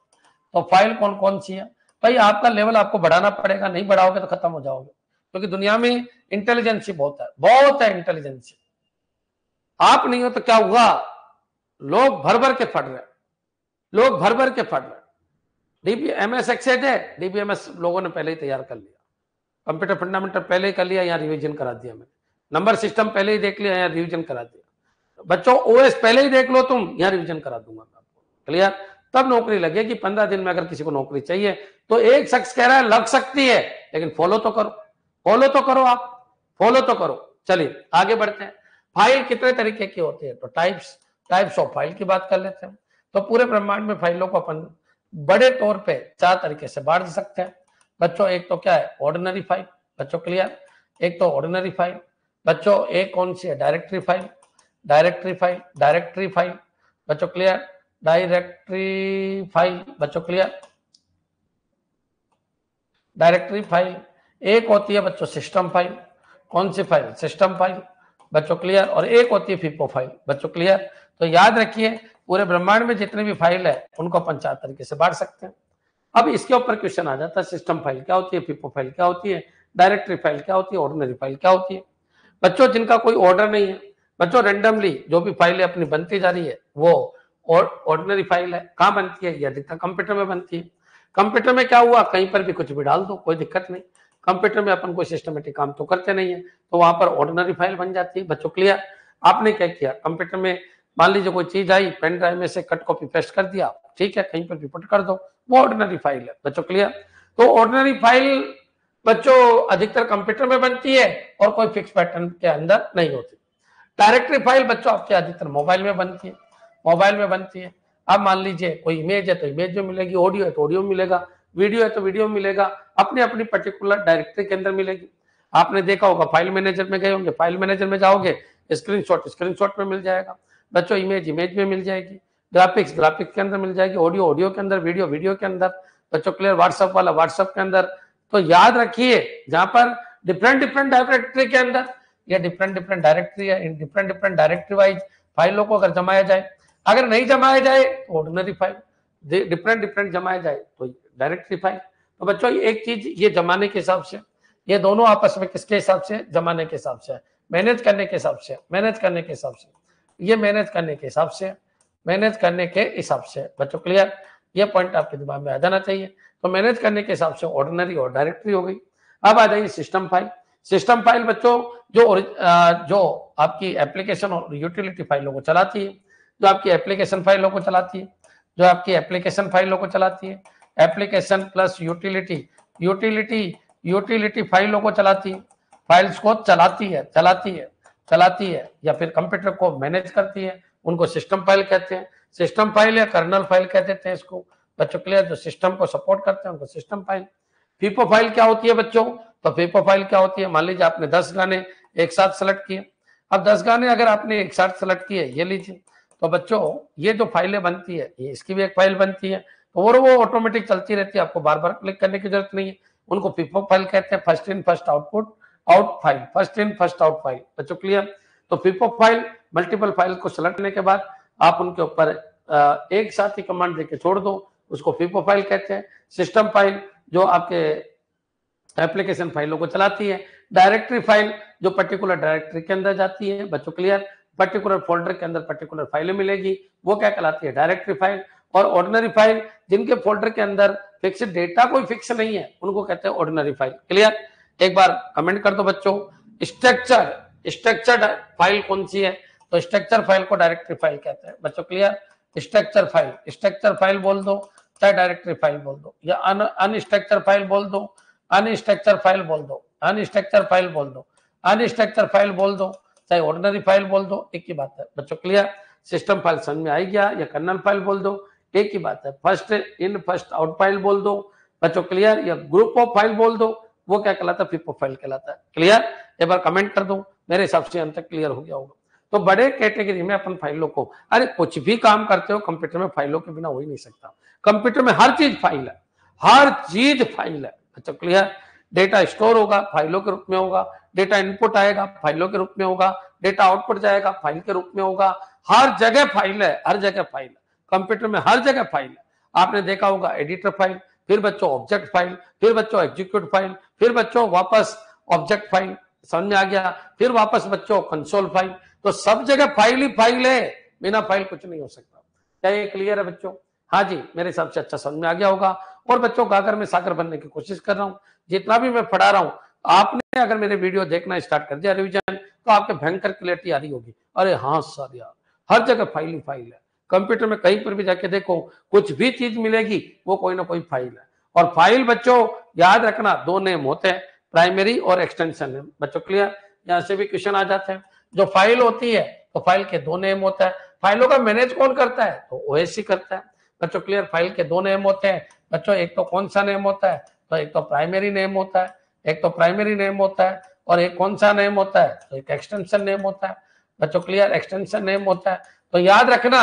[SPEAKER 1] तो फाइल कौन कौन सी है भाई, आपका लेवल आपको बढ़ाना पड़ेगा, नहीं बढ़ाओगे तो खत्म हो जाओगे, क्योंकि दुनिया में इंटेलिजेंसी बहुत है इंटेलिजेंसी। आप नहीं हो तो क्या हुआ, लोग भर भर के पढ़ रहे हैं, लोग भर भर के पढ़ रहे हैं। डीबीएमएस एक्सेस है, डीबीएमएस लोगों ने पहले ही तैयार कर लिया, कंप्यूटर फंडामेंटल पहले ही कर लिया, यहाँ रिवीजन करा दिया मैंने, नंबर सिस्टम पहले ही देख लिया, यहाँ रिवीजन करा दिया। बच्चों ओएस पहले ही देख लो तुम, यहाँ रिवीजन करा दूंगा मैं आपको। क्लियर? तब नौकरी लगेगी। 15 दिन में अगर किसी को नौकरी चाहिए तो एक शख्स कह रहा है लग सकती है, लेकिन फॉलो तो करो, फॉलो तो करो, आप फॉलो तो करो। चलिए आगे बढ़ते हैं। फाइल कितने तरीके की होती है, तो टाइप्स ऑफ फाइल की बात कर लेते हैं। तो पूरे ब्रह्मांड में फाइलों को अपन बड़े तौर पे 4 तरीके से बांट सकते हैं बच्चों। एक तो क्या है, ऑर्डिनरी फाइल। बच्चों क्लियर? एक तो ऑर्डिनरी फाइल। बच्चों एक कौन सी है, डायरेक्टरी फाइल। डायरेक्टरी फाइल बच्चों क्लियर? डायरेक्टरी फाइल बच्चों क्लियर? Directory file. एक होती है बच्चों सिस्टम फाइल। कौन सी फाइल? सिस्टम फाइल बच्चों क्लियर? और एक होती है फीफो फाइल बच्चों क्लियर? तो याद रखिए पूरे ब्रह्मांड में जितने भी फाइल है उनको अपन 4 तरीके से बांट सकते हैं। अब इसके ऊपर क्वेश्चन आ जाता है, सिस्टम फाइल क्या होती है, फीफो फाइल क्या होती है, डायरेक्टरी फाइल क्या होती है, ऑर्डिनरी फाइल क्या होती है। बच्चों जिनका कोई ऑर्डर नहीं है, बच्चों रेंडमली जो भी फाइलें अपनी बनती जा रही है वो ऑर्डिनरी फाइल है। कहाँ बनती है? ये अधिकतर कंप्यूटर में बनती है। कंप्यूटर में क्या हुआ, कहीं पर भी कुछ भी डाल दो, कोई दिक्कत नहीं। कंप्यूटर में अपन कोई सिस्टमेटिक काम तो करते नहीं है, तो वहां पर ऑर्डिनरी फाइल बन जाती है बच्चों क्लियर? आपने क्या किया, कंप्यूटर में मान लीजिए कोई चीज आई, पेन ड्राइव में से कट कॉपी पेस्ट कर दिया, ठीक है, कहीं पर भी पुट कर दो, वो ऑर्डिनरी फाइल है बच्चों क्लियर? तो ऑर्डिनरी फाइल बच्चों अधिकतर कंप्यूटर में बनती है और कोई फिक्स पैटर्न के अंदर नहीं होती। डायरेक्टरी फाइल बच्चों आपके अधिकतर मोबाइल में बनती है, मोबाइल में बनती है। अब मान लीजिए कोई इमेज है तो इमेज में मिलेगी, ऑडियो है तो ऑडियो में मिलेगा, वीडियो है तो वीडियो में मिलेगा, अपनी अपनी पर्टिकुलर डायरेक्टरी के अंदर मिलेगी। आपने देखा होगा फाइल मैनेजर में गए होंगे, फाइल मैनेजर में जाओगे स्क्रीनशॉट में मिल जाएगा बच्चों, इमेज में मिल जाएगी, ग्राफिक्स के अंदर मिल जाएगी, ऑडियो के अंदर, वीडियो के अंदर बच्चों क्लियर? व्हाट्सएप वाला व्हाट्सएप के अंदर। तो याद रखिए जहां पर डिफरेंट डायरेक्टरी के अंदर या डिफरेंट डायरेक्टरी है, इन डिफरेंट डायरेक्टरी वाइज फाइलों को अगर जमाया जाए, अगर नहीं जमाया जाए तो ऑर्डिनरी फाइल, डिफरेंट जमाया जाए तो डायरेक्टरी फाइल। तो बच्चों एक चीज ये जमाने के हिसाब से, ये दोनों आपस में किसके हिसाब से, जमाने के हिसाब से, मैनेज करने के हिसाब से, ये मैनेज करने के हिसाब से बच्चों क्लियर? ये पॉइंट आपके दिमाग में आ जाना चाहिए। तो मैनेज करने के हिसाब से ऑर्डिनरी और डायरेक्टरी हो गई। अब आ जाइए सिस्टम फाइल। सिस्टम फाइल बच्चों जो आपकी एप्लीकेशन और यूटिलिटी फाइलों को चलाती है, जो आपकी एप्लीकेशन फाइलों को चलाती है, एप्लीकेशन प्लस यूटिलिटी फाइलों को चलाती है, फाइल्स को चलाती है या फिर कंप्यूटर को मैनेज करती है, उनको सिस्टम फाइल कहते हैं। सिस्टम फाइल या कर्नल फाइल कह देते हैं इसको बच्चों क्लियर? जो सिस्टम को सपोर्ट करते हैं उनको सिस्टम फाइल। फीफो फाइल क्या होती है बच्चों? तो फीफो फाइल क्या होती है, मान लीजिए आपने 10 गाने एक साथ सेलेक्ट किए। अब 10 गाने अगर आपने एक साथ सेलेक्ट किए, ये लीजिए, तो बच्चों ये जो फाइलें बनती है, ये इसकी भी एक फाइल बनती है, तो वो ऑटोमेटिक चलती रहती है, आपको बार बार क्लिक करने की जरूरत नहीं है। उनको फीफो फाइल कहते हैं, first in first out file बच्चों क्लियर? तो फीफो फाइल मल्टीपल फाइल को सेलेक्ट करने के बाद आप उनके ऊपर एक साथ ही कमांड देके छोड़ दो, उसको फीफो फाइल कहते हैं। सिस्टम फाइल जो आपके एप्लीकेशन फाइलों को चलाती है। डायरेक्टरी फाइल जो पर्टिकुलर डायरेक्टरी के अंदर जाती है बच्चों क्लियर? पर्टिकुलर फोल्डर के अंदर पर्टिकुलर फाइलें मिलेगी, वो क्या कहलाती है, डायरेक्टरी फाइल। और ऑर्डिनरी फाइल जिनके फोल्डर के अंदर फिक्स डेटा कोई फिक्स नहीं है, उनको कहते हैं ऑर्डिनरी फाइल। क्लियर? एक बार कमेंट कर दो बच्चों, स्ट्रक्चर, स्ट्रक्चर्ड फाइल कौन सी है? तो स्ट्रक्चर फाइल को डायरेक्टरी फाइल कहते हैं बच्चों। Clear? Structure file, structure file बोल दो चाहे डायरेक्टरी फाइल बोल दो, या अनस्ट्रक्चर फाइल बोल दो, अनस्ट्रक्चर फाइल बोल दो, अनस्ट्रक्चर फाइल बोल दो, अनस्ट्रक्चर फाइल बोल दो, चाहे ऑर्डिनरी फाइल बोल दो, एक ही बात है बच्चों। क्लियर? सिस्टम फाइल समझ में आई गया? या कर्नल फाइल बोल दो, एक ही बात है। First in first out file बोल दो बच्चों। क्लियर? या ग्रुप ऑफ फाइल बोल दो, वो क्या कहलाता है? फिप ऑफ फाइल कहलाता है। क्लियर? एक बार कमेंट कर दो, मेरे हिसाब से अंत तक क्लियर हो गया होगा। तो बड़े कैटेगरी में अपन फाइलों को, अरे कुछ भी काम करते हो कंप्यूटर में, फाइलों के बिना हो ही नहीं सकता। कंप्यूटर में हर चीज फाइल है, हर चीज फाइल है बच्चों। क्लियर? डेटा स्टोर होगा फाइलों के रूप में होगा, डेटा इनपुट आएगा फाइलों के रूप में होगा, डेटा आउटपुट जाएगा फाइल के रूप में होगा। हर जगह फाइल है, हर जगह फाइल है कंप्यूटर में, हर जगह फाइल है। आपने देखा होगा एडिटर फाइल, फिर बच्चों ऑब्जेक्ट फाइल, फिर बच्चों एग्जीक्यूट फाइल, फिर बच्चों वापस ऑब्जेक्ट फाइल, समझ में आ गया? फिर वापस बच्चों कंसोल फाइल। तो सब जगह फाइल ही फाइल है, बिना फाइल कुछ नहीं हो सकता। क्या ये क्लियर है बच्चों? हाँ जी, मेरे हिसाब से अच्छा समझ में आ गया होगा। और बच्चों गागर में सागर बनने की कोशिश कर रहा हूँ, जितना भी मैं पढ़ा रहा हूँ, आपने अगर मेरे वीडियो देखना स्टार्ट कर दिया रिवीजन, तो आपके भयंकर क्लियरिटी आ रही होगी। अरे हाँ सर यार, हर जगह फाइल ही फाइल है। कंप्यूटर में कहीं पर भी जाके देखो, कुछ भी चीज मिलेगी वो कोई ना कोई फाइल है। और फाइल बच्चों याद रखना, दो नेम होते हैं, प्राइमरी और एक्सटेंशन नेम बच्चों। क्लियर? यहाँ से भी क्वेश्चन आ जाते हैं। जो फाइल होती है तो फाइल के दो नेम होता है। फाइलों का मैनेज कौन करता है? तो ओएससी करता है बच्चों। क्लियर? फाइल के दो नेम होते हैं बच्चों, एक तो कौन सा नेम होता है? तो एक तो प्राइमरी नेम होता है, एक तो प्राइमरी नेम होता है, और एक कौन सा नेम होता है? तो एक एक्सटेंशन नेम होता है बच्चों। क्लियर? एक्सटेंशन नेम होता है। तो याद रखना,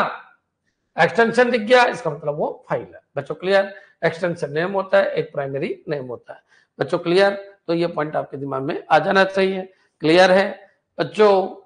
[SPEAKER 1] एक्सटेंशन दिख गया इसका मतलब वो फाइल है बच्चों। क्लियर? एक्सटेंशन नेम होता है, एक प्राइमरी नेम होता है बच्चों। क्लियर? तो ये पॉइंट आपके दिमाग में आ जाना चाहिए। क्लियर है बच्चों?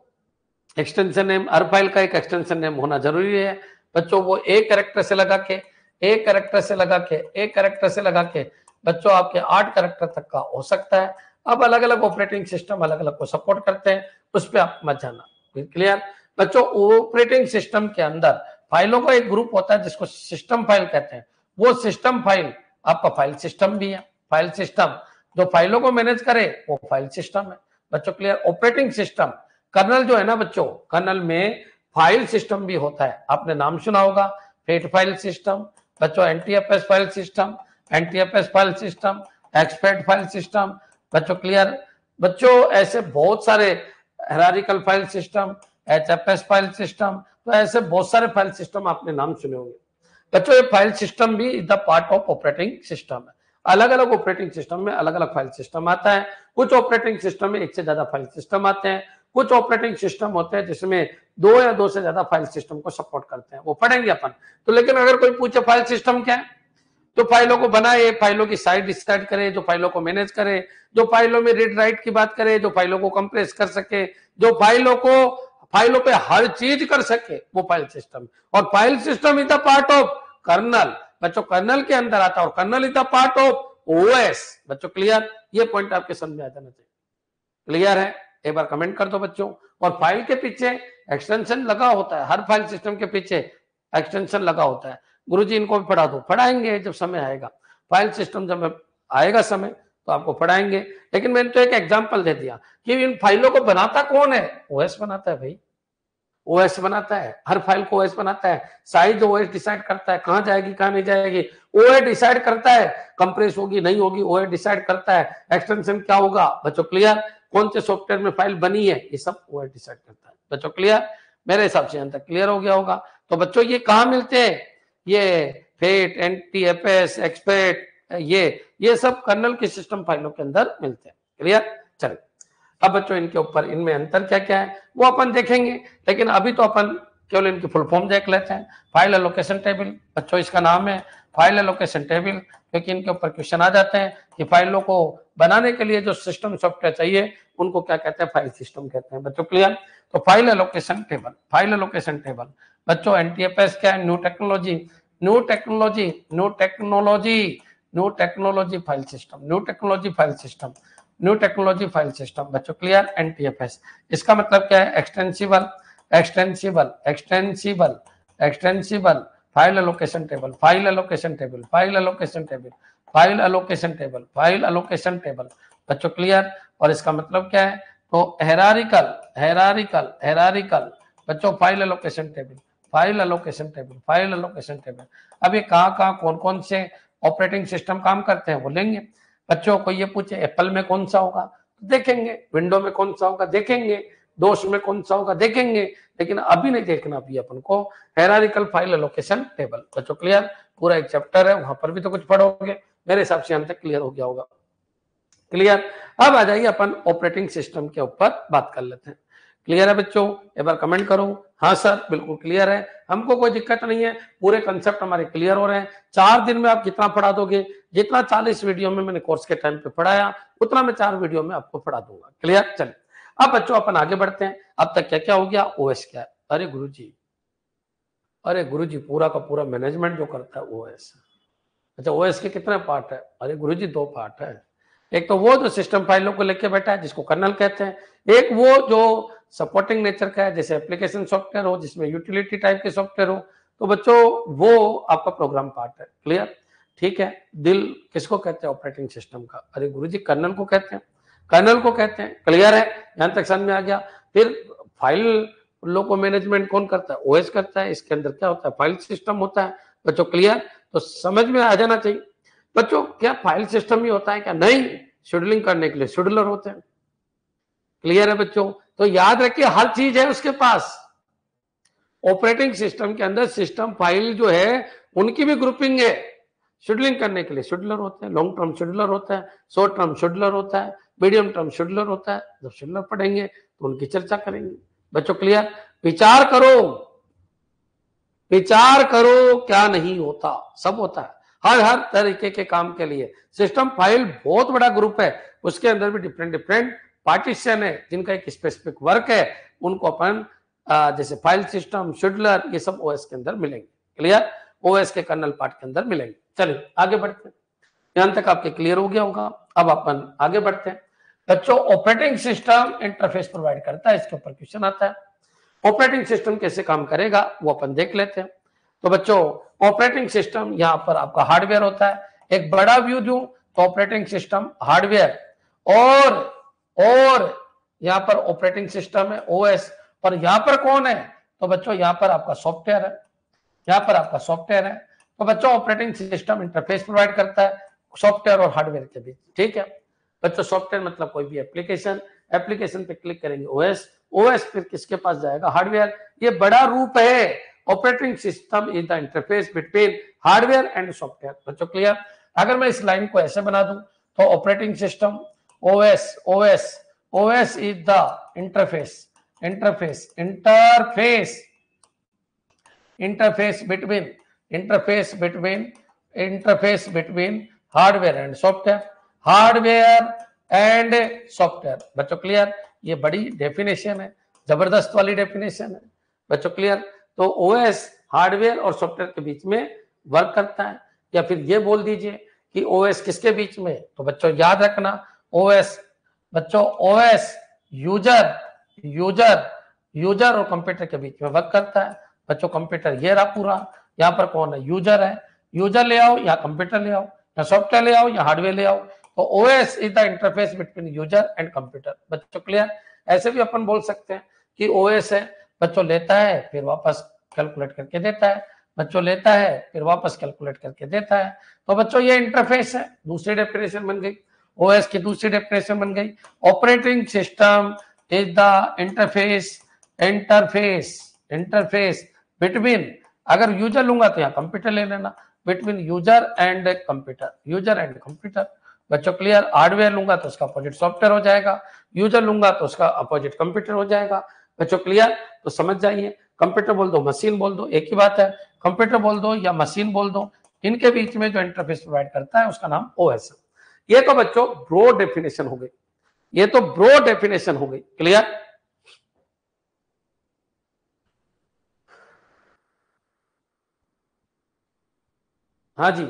[SPEAKER 1] एक्सटेंशन नेम, हर फाइल का एक एक्सटेंशन नेम होना जरूरी है बच्चों। वो एक कैरेक्टर से लगा के, एक कैरेक्टर से लगा के, एक कैरेक्टर से लगा के बच्चों आपके 8 कैरेक्टर तक का हो सकता है। अब अलग अलग ऑपरेटिंग सिस्टम अलग अलग को सपोर्ट करते हैं, उस पर आप मत जाना। क्लियर बच्चों? ऑपरेटिंग सिस्टम के अंदर फाइलों का एक ग्रुप होता है जिसको सिस्टम फाइल कहते हैं। वो सिस्टम फाइल आपका फाइल सिस्टम भी है। फाइल सिस्टम जो फाइलों को मैनेज करे वो फाइल सिस्टम है बच्चों। क्लियर? ऑपरेटिंग सिस्टम, कर्नल जो है ना बच्चों, कर्नल में फाइल सिस्टम भी होता है। आपने नाम सुना होगा, फेट फाइल सिस्टम बच्चों, NTFS file system, NTFS file system, expert file system बच्चों। क्लियर बच्चों? ऐसे बहुत सारे, hierarchical file system, HFS file system, तो ऐसे बहुत सारे फाइल सिस्टम आपने नाम सुने होंगे बच्चों। ये फाइल सिस्टम भी the part of operating system है। अलग अलग ऑपरेटिंग सिस्टम में अलग अलग फाइल सिस्टम आता है। कुछ ऑपरेटिंग सिस्टम में एक से ज्यादा फाइल सिस्टम आते हैं, कुछ ऑपरेटिंग सिस्टम होते हैं जिसमें 2 या 2 से ज्यादा फाइल सिस्टम को सपोर्ट करते हैं, वो पढ़ेंगे अपन। तो लेकिन अगर कोई पूछे फाइल सिस्टम क्या है, तो फाइलों को बनाए, फाइलों की साइज डिसाइड करे, जो फाइलों को मैनेज करे, जो फाइलों में रीड राइट की बात करे, जो फाइलों को कंप्रेस कर सके, जो फाइलों पे हर चीज कर सके, वो फाइल सिस्टम। और file system is the part of kernel बच्चों, कर्नल के अंदर आता है, और kernel is the part of OS बच्चों। क्लियर? ये पॉइंट आपके समझ में आ जाना चाहिए। क्लियर है? एक बार कमेंट कर दो बच्चों। और फाइल के पीछे एक्सटेंशन लगा होता है, हर फाइल सिस्टम के पीछे एक्सटेंशन लगा होता है। गुरुजी इनको भी पढ़ा दो, पढ़ाएंगे जब समय आएगा। फाइल सिस्टम जब आएगा समय तो आपको पढ़ाएंगे। लेकिन मैंने तो एक एग्जांपल दे दिया कि इन फाइलों को बनाता कौन है? ओएस बनाता है भाई, ओएस बनाता है। हर फाइल को ओएस बनाता है। साइज ओएस डिसाइड करता है, कहां जाएगी कहां नहीं जाएगी ओएस डिसाइड करता है। कंप्रेस होगी नहीं होगी ओएस डिसाइड करता है। एक्सटेंशन क्या होगा बच्चों? क्लियर? कौन से सॉफ्टवेयर में फाइल बनी है, ये सब ओएस डिसाइड करता है बच्चों। क्लियर? मेरे हिसाब से अंत तक क्लियर हो गया होगा। तो बच्चों ये कहां मिलते हैं? ये फेट, एनटीएफएस, एक्सपेट, ये सब कर्नल की सिस्टम फाइलों के अंदर मिलते हैं। क्लियर? चलिए अब बच्चों इनके ऊपर, इनमें अंतर क्या क्या है वो अपन देखेंगे। लेकिन अभी तो अपन केवल इनकी फुल फॉर्म देख लेते हैं। फाइल एलोकेशन टेबल बच्चों इसका नाम है, फाइल एलोकेशन टेबल, क्योंकि इनके ऊपर क्वेश्चन आ जाते हैं कि फाइलों को बनाने के लिए जो सिस्टम सॉफ्टवेयर चाहिए उनको क्या कहते हैं? फाइल सिस्टम कहते हैं बच्चों। क्लियर? तो file allocation table, file allocation table बच्चों, एनटीएफएस क्या है? New technology, new technology, new technology, new technology file system, new technology file system, new technology file system बच्चों। क्लियर? एनटीएफएस इसका मतलब क्या है? Extensible, extensible, extensible, extensible file allocation table, file allocation table, file allocation table, file allocation table, file allocation table बच्चों। Clear? और इसका मतलब क्या है? तो हेरारिकल बच्चों file allocation table, file allocation table, file allocation table. अब ये कहाँ कौन कौन से ऑपरेटिंग सिस्टम काम करते हैं वो लेंगे। बच्चों को ये पूछे एप्पल में कौन सा होगा तो देखेंगे, विंडो में कौन सा होगा देखेंगे, दोष में कौन सा होगा देखेंगे, लेकिन अभी नहीं देखना। अभी अपन को हेरारिकल फाइल एलोकेशन टेबल। बच्चों क्लियर? पूरा एक चैप्टर है, वहां पर भी तो कुछ पढ़ोगे, मेरे हिसाब से यहाँ तक क्लियर हो गया होगा। क्लियर? अब आ जाइए अपन ऑपरेटिंग सिस्टम के ऊपर बात कर लेते हैं। क्लियर है बच्चों? एक बार कमेंट करो हाँ सर बिल्कुल क्लियर है, हमको कोई दिक्कत नहीं है, पूरे कंसेप्ट हमारे क्लियर हो रहे हैं। 4 दिन में आप कितना पढ़ा दोगे? जितना 40 वीडियो में मैंने कोर्स के टाइम पे पढ़ाया उतना मैं 4 वीडियो में आपको पढ़ा दूंगा। क्लियर? चलिए अब बच्चों अपन आगे बढ़ते हैं। अब तक क्या क्या हो गया? ओएस क्या है? अरे गुरुजी पूरा का पूरा मैनेजमेंट जो करता है ओएस। अच्छा ओएस के कितने पार्ट है? अरे गुरुजी 2 पार्ट है। एक तो वो जो सिस्टम फाइलों को लेके बैठा है जिसको कर्नल कहते हैं, एक वो जो सपोर्टिंग नेचर का है जैसे एप्लीकेशन सॉफ्टवेयर हो, जिसमें यूटिलिटी टाइप के सॉफ्टवेयर हो। तो बच्चों वो आपका प्रोग्राम पार्ट है। क्लियर? ठीक है। दिल किसको कहते हैं ऑपरेटिंग सिस्टम का? अरे गुरुजी कर्नल को कहते हैं, कर्नल को कहते हैं। क्लियर है? यहां तक समझ में आ गया। फिर फाइल लोगों मैनेजमेंट कौन करता है? ओएस करता है। इसके अंदर क्या होता है? फाइल सिस्टम होता है। बच्चों क्लियर? तो समझ में आ जाना चाहिए। बच्चों क्या फाइल सिस्टम ही होता है क्या? नहीं, शेड्यूलिंग करने के लिए शेड्यूलर होते हैं। क्लियर है बच्चों? तो याद रखिए हर चीज है उसके पास। ऑपरेटिंग सिस्टम के अंदर सिस्टम फाइल जो है उनकी भी ग्रुपिंग है। शेड्यूलिंग करने के लिए शेड्यूलर होते हैं, लॉन्ग टर्म शेड्यूलर होता है, शॉर्ट टर्म शेड्यूलर होता है, मीडियम टर्म शेड्यूलर होता है। जब शेड्यूलर पढ़ेंगे तो उनकी चर्चा करेंगे। बच्चों क्लियर? विचार करो, विचार करो क्या नहीं होता, सब होता है हर तरीके के काम के लिए। सिस्टम फाइल बहुत बड़ा ग्रुप है, उसके अंदर भी डिफरेंट डिफरेंट पार्टीशन है जिनका एक स्पेसिफिक वर्क है। उनको अपन जैसे फाइल सिस्टम, शेड्यूलर, ये सब ओएस के अंदर मिलेंगे। क्लियर? ओएस के कर्नल पार्ट के अंदर मिलेंगे। चलिए आगे बढ़ते हैं। यहां तक आपके क्लियर हो गया होगा। अब अपन आगे बढ़ते हैं। बच्चों ऑपरेटिंग सिस्टम इंटरफेस प्रोवाइड करता है, इसके ऊपर क्वेश्चन आता है। ऑपरेटिंग सिस्टम कैसे काम करेगा वो अपन देख लेते हैं। तो बच्चों ऑपरेटिंग सिस्टम यहाँ पर आपका हार्डवेयर होता है। एक बड़ा व्यू दूं तो ऑपरेटिंग सिस्टम हार्डवेयर और यहाँ पर ऑपरेटिंग सिस्टम है ओएस, और यहाँ पर कौन है? तो बच्चों यहाँ पर आपका सॉफ्टवेयर है, यहाँ पर आपका सॉफ्टवेयर है। तो बच्चों ऑपरेटिंग सिस्टम इंटरफेस प्रोवाइड करता है सॉफ्टवेयर और हार्डवेयर के बीच। ठीक है बच्चों? सॉफ्टवेयर मतलब कोई भी एप्लीकेशन, एप्लीकेशन पे क्लिक करेंगे ओएस, ओएस फिर किसके पास जाएगा? हार्डवेयर। ये बड़ा रूप है। Operating system is the interface between hardware and software. बच्चों क्लियर? अगर मैं इस लाइन को ऐसे बना दूं तो operating system OS OS OS is the interface interface interface interface between interface between interface between hardware and software, hardware and software। बच्चों क्लियर? ये बड़ी डेफिनेशन है, जबरदस्त वाली डेफिनेशन है। बच्चों क्लियर? तो ओएस हार्डवेयर और सॉफ्टवेयर के बीच में वर्क करता है। या फिर ये बोल दीजिए कि ओएस किसके बीच में? तो बच्चों याद रखना ओएस, बच्चों ओएस यूजर यूजर यूजर और कंप्यूटर के बीच में वर्क करता है। बच्चों कंप्यूटर ये रहा पूरा, यहाँ पर कौन है? यूजर है। यूजर ले आओ या कंप्यूटर ले आओ या सॉफ्टवेयर ले आओ या हार्डवेयर ले आओ। तो OS is the interface between user and computer. बच्चों क्लियर? ऐसे भी अपन बोल सकते हैं कि ओएस है, बच्चों लेता है फिर वापस कैलकुलेट करके देता है, बच्चों लेता है फिर वापस कैलकुलेट करके देता है। तो बच्चों ये इंटरफेस है, दूसरी डेफिनेशन बन गई। ओएस की दूसरी डेफिनेशन बन गई operating system is the interface interface between, अगर यूजर लूंगा तो यहाँ कंप्यूटर ले लेना, between user and computer, user and computer. बच्चों क्लियर? हार्डवेयर लूंगा तो उसका अपोजिट सॉफ्टवेयर हो जाएगा, यूजर लूंगा तो उसका अपोजिट कंप्यूटर हो जाएगा। बच्चों क्लियर? तो समझ जाइए, कंप्यूटर बोल दो मशीन बोल दो एक ही बात है, कंप्यूटर बोल दो या मशीन बोल दो, इनके बीच में जो इंटरफेस प्रोवाइड करता है उसका नाम ओएस है। ये तो बच्चों ब्रॉड डेफिनेशन हो गई, ये तो ब्रॉड डेफिनेशन हो गई। क्लियर? हाँ जी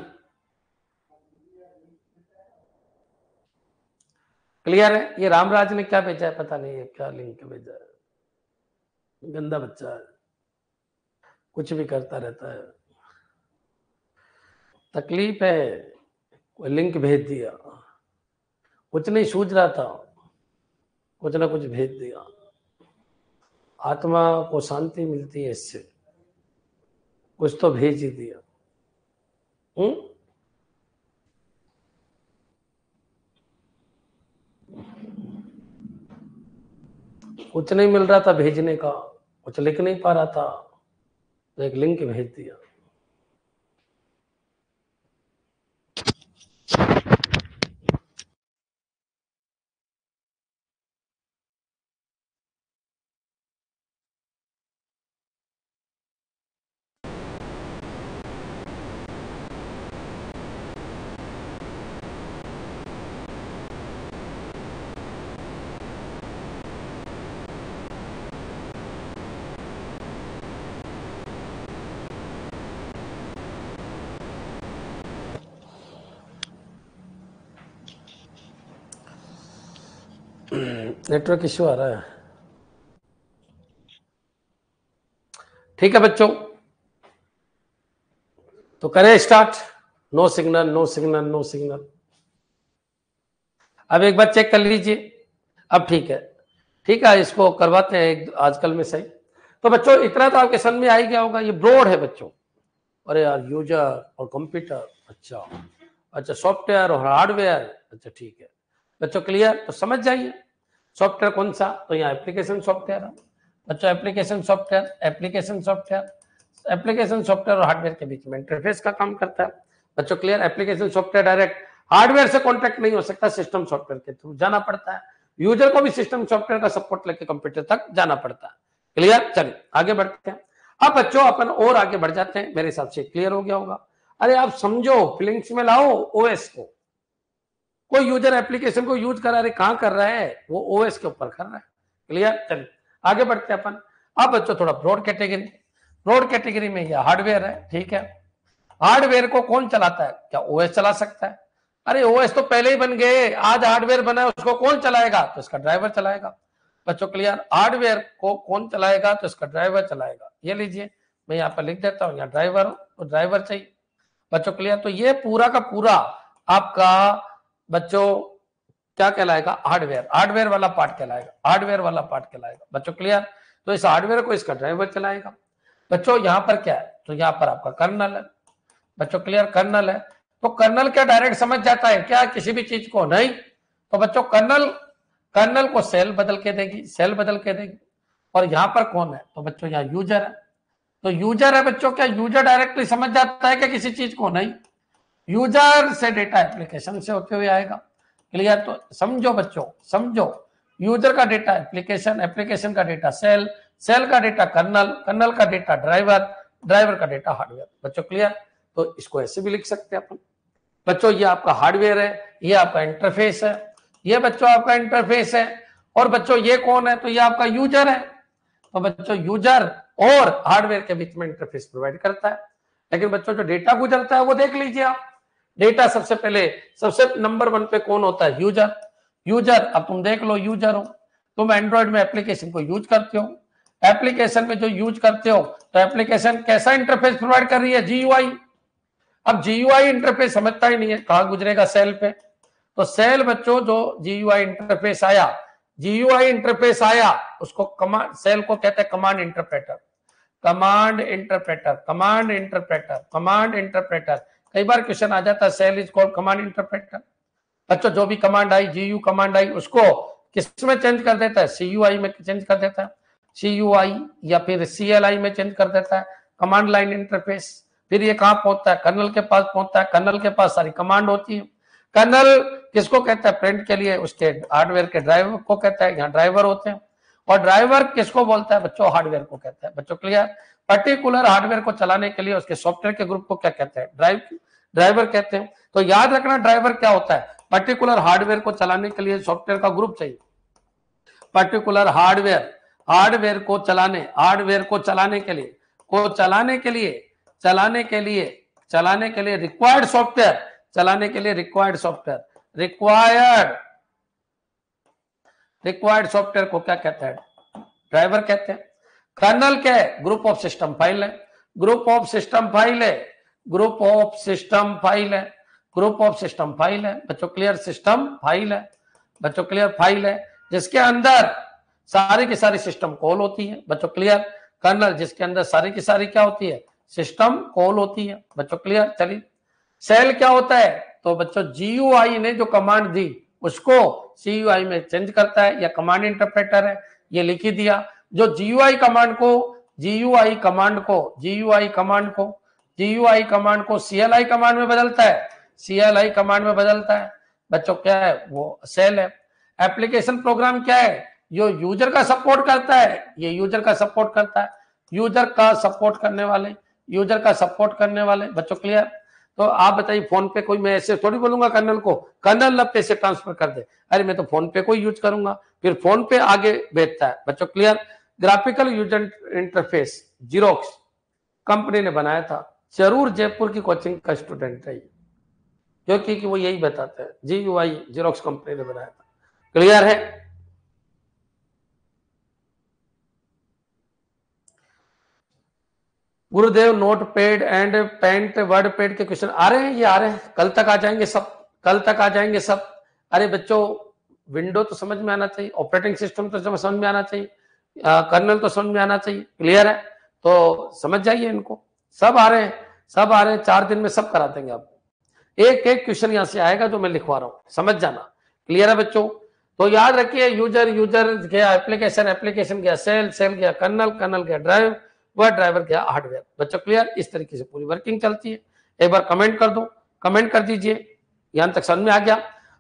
[SPEAKER 1] क्लियर है? ये रामराज ने क्या भेजा है पता नहीं है, क्या लिंक भेजा है, गंदा बच्चा है, कुछ भी करता रहता है, तकलीफ है, कोई लिंक भेज दिया, कुछ नहीं सूझ रहा था। कुछ ना कुछ भेज दिया। आत्मा को शांति मिलती है इससे, कुछ तो भेज ही दिया। कुछ नहीं मिल रहा था भेजने का, कुछ लिख नहीं पा रहा था, तो एक लिंक भेज दिया। नेटवर्क इश्यू आ रहा है। ठीक है बच्चों, तो करें start. No signal, no signal, no signal. अब एक बार चेक कर लीजिए। अब ठीक है, ठीक है, इसको करवाते हैं एक आजकल में सही। तो बच्चों इतना तो आपके समझ में आ ही गया होगा, ये ब्रॉड है बच्चों। अरे यार, यूजर और कंप्यूटर, अच्छा अच्छा, सॉफ्टवेयर और हार्डवेयर, अच्छा ठीक है बच्चों, क्लियर। तो समझ जाइए सॉफ्टवेयर कौन सा, तो यहाँ एप्लीकेशन सॉफ्टवेयर है बच्चों। Application software, application software, application software और हार्डवेयर के बीच में इंटरफेस का काम करता है बच्चों, clear. Application software direct hardware से कॉन्टेक्ट नहीं हो सकता, सिस्टम सॉफ्टवेयर के थ्रू जाना पड़ता है। यूजर को भी सिस्टम सॉफ्टवेयर का सपोर्ट लेके कंप्यूटर तक जाना पड़ता है, क्लियर। चलिए आगे बढ़ते हैं। अब बच्चों अपन और आगे बढ़ जाते हैं, मेरे हिसाब से क्लियर हो गया होगा। अरे आप समझो, फीलिंग्स में लाओ ओएस को। कोई यूजर एप्लीकेशन को यूज कर रहा है, कहां कर रहा है, वो ओएस के ऊपर कर रहा है, क्लियर। चलिए आगे बढ़ते हैं अपन। अब बच्चों थोड़ा ब्रॉड कैटेगरी, ब्रॉड कैटेगरी में यह हार्डवेयर है, ठीक है। हार्डवेयर को कौन चलाता है, क्या ओएस चला सकता है? अरे ओएस तो पहले ही बन गए, आज हार्डवेयर बना है, उसको कौन चलाएगा, तो इसका ड्राइवर चलाएगा बच्चों, क्लियर। हार्डवेयर को कौन चलाएगा, तो इसका ड्राइवर चलाएगा। ये लीजिए, मैं यहाँ पर लिख देता हूँ, यहाँ ड्राइवर हो तो ड्राइवर चाहिए बच्चों, क्लियर। तो ये पूरा का पूरा आपका बच्चों क्या कहलाएगा, हार्डवेयर, हार्डवेयर वाला पार्ट कहलाएगा, हार्डवेयर वाला पार्ट कहलाएगा बच्चों, क्लियर। तो इस हार्डवेयर को इसका ड्राइवर चलाएगा बच्चों। यहाँ पर क्या है, तो यहाँ पर आपका कर्नल है बच्चों, क्लियर। कर्नल है, तो कर्नल क्या डायरेक्ट समझ जाता है क्या किसी भी चीज को, नहीं। तो बच्चों कर्नल, कर्नल को सेल बदल के देगी, सेल बदल के देगी। और यहाँ पर कौन है, तो बच्चों यहाँ यूजर है। तो यूजर है बच्चों, क्या यूजर डायरेक्टली समझ जाता है क्या किसी चीज को, नहीं। यूजर से डेटा एप्लीकेशन से होते हुए आएगा, क्लियर। तो समझो बच्चों, समझो, यूजर का डेटा एप्लीकेशन, एप्लीकेशन का डेटा सेल, सेल का डेटा कर्नल, कर्नल का डेटा ड्राइवर, ड्राइवर का डेटा हार्डवेयर बच्चों, क्लियर। तो इसको ऐसे भी लिख सकते हैं अपन बच्चों, ये आपका हार्डवेयर है, ये आपका इंटरफेस है, ये बच्चों आपका इंटरफेस है। और बच्चों ये कौन है, तो ये आपका यूजर है। तो बच्चों यूजर और हार्डवेयर के बीच में इंटरफेस प्रोवाइड करता है। लेकिन बच्चों जो डेटा गुजरता है वो देख लीजिए आप। डेटा सबसे पहले, सबसे नंबर 1 पे कौन होता है, यूजर। यूजर, अब तुम देख लो, यूजर हो तुम, एंड्रॉइड में एप्लीकेशन को यूज करते हो, एप्लीकेशन में जो यूज करते हो, तो एप्लीकेशन कैसा इंटरफेस प्रोवाइड कर रही है, जीयूआई। अब जीयूआई इंटरफेस समझता ही नहीं है, कहां गुजरेगा, सेल पे। तो सेल बच्चों, जो जीयूआई इंटरफेस आया, जीयूआई इंटरफेस आया, उसको कमांड, सेल को कहते हैं command interpreter, command interpreter, command interpreter, command interpreter. कई बार क्वेश्चन आ जाता है, shell is called command interpreter. बच्चों जो भी कमांड आई, जीयू कमांड आई, उसको किस में चेंज कर देता है, सीयूआई में चेंज कर देता है, सीयूआई या फिर सीएलआई में चेंज कर देता है, कमांड लाइन इंटरफेस। फिर ये कहां पहुंचता है, कर्नल के पास पहुंचता है, कर्नल के पास सारी कमांड होती है। कर्नल किसको कहता है, प्रिंट के लिए उसके हार्डवेयर के ड्राइवर को कहता है, यहाँ ड्राइवर होते हैं। और ड्राइवर किसको बोलता है बच्चों, हार्डवेयर को कहता है बच्चों, क्लियर। पर्टिकुलर हार्डवेयर को चलाने के लिए उसके सॉफ्टवेयर के ग्रुप को क्या कहते हैं, ड्राइवर कहते हैं। तो याद रखना, ड्राइवर क्या होता है, पर्टिकुलर हार्डवेयर को चलाने के लिए सॉफ्टवेयर का ग्रुप चाहिए। पर्टिकुलर हार्डवेयर, हार्डवेयर को चलाने, हार्डवेयर को चलाने के लिए, को चलाने के लिए, चलाने के लिए, चलाने के लिए रिक्वायर्ड सॉफ्टवेयर, चलाने के लिए required software, required, required software को क्या कहते हैं, ड्राइवर कहते हैं। कर्नल क्या है, ग्रुप ऑफ सिस्टम फाइल है, ग्रुप ऑफ सिस्टम फाइल है, ग्रुप ऑफ सिस्टम फाइल है, ग्रुप ऑफ सिस्टम फाइल है बच्चों, क्लियर। सिस्टम फाइल है बच्चों, क्लियर, फाइल है। जिसके अंदर सारी की सारी सिस्टम कॉल होती है बच्चों, क्लियर। कर्नल जिसके अंदर सारी की सारी क्या होती है, सिस्टम कॉल होती है बच्चों, क्लियर। चलिए, सेल क्या होता है, तो बच्चों जीयूआई ने जो कमांड दी उसको सीयूआई में चेंज करता है, या कमांड इंटरप्रेटर है, ये लिख ही दिया। जो जीयूआई कमांड को सीएलआई कमांड में बदलता है, सीएलआई कमांड में बदलता है बच्चों, क्या है वो सेल है। एप्लीकेशन प्रोग्राम क्या है, जो यूजर का सपोर्ट करता है, ये यूजर का सपोर्ट करता है, यूजर का सपोर्ट करने वाले बच्चों, क्लियर। तो आप बताइए, फोन पे कोई, मैं ऐसे थोड़ी बोलूंगा कर्नल को, कर्नल अब पैसे ट्रांसफर कर दे, अरे मैं तो फोन पे को यूज करूंगा, फिर फोन पे आगे भेजता है बच्चों, clear. Graphical user interface xerox company ने बनाया था, जरूर जयपुर की कोचिंग का स्टूडेंट है, क्योंकि वो यही बताते हैं, जीयूआई जीरोक्स कंपनी ने बनाया था, क्लियर है। Gurudev, notepad and paint wordpad के क्वेश्चन आ रहे हैं, ये आ रहे हैं, कल तक आ जाएंगे सब, कल तक आ जाएंगे सब। अरे बच्चों, विंडो तो समझ में आना चाहिए, ऑपरेटिंग सिस्टम तो समझ में आना चाहिए, कर्नल तो समझ में आना चाहिए, क्लियर है। तो समझ जाइए इनको, सब आ रहे हैं, सब आ रहे हैं, 4 दिन में सब करा देंगे आपको। एक एक क्वेश्चन यहां से आएगा जो मैं लिखवा रहा हूं, समझ जाना, क्लियर है बच्चों। तो याद रखिए, यूजर गया एप्लीकेशन, एप्लीकेशन गया सेल, सेल गया कर्नल, कर्नल गया ड्राइव, वह ड्राइवर गया हार्डवेयर बच्चों, क्लियर। इस तरीके से पूरी वर्किंग चलती है। एक बार कमेंट कर दो, कमेंट कर दीजिए, यहां तक समझ में आ गया।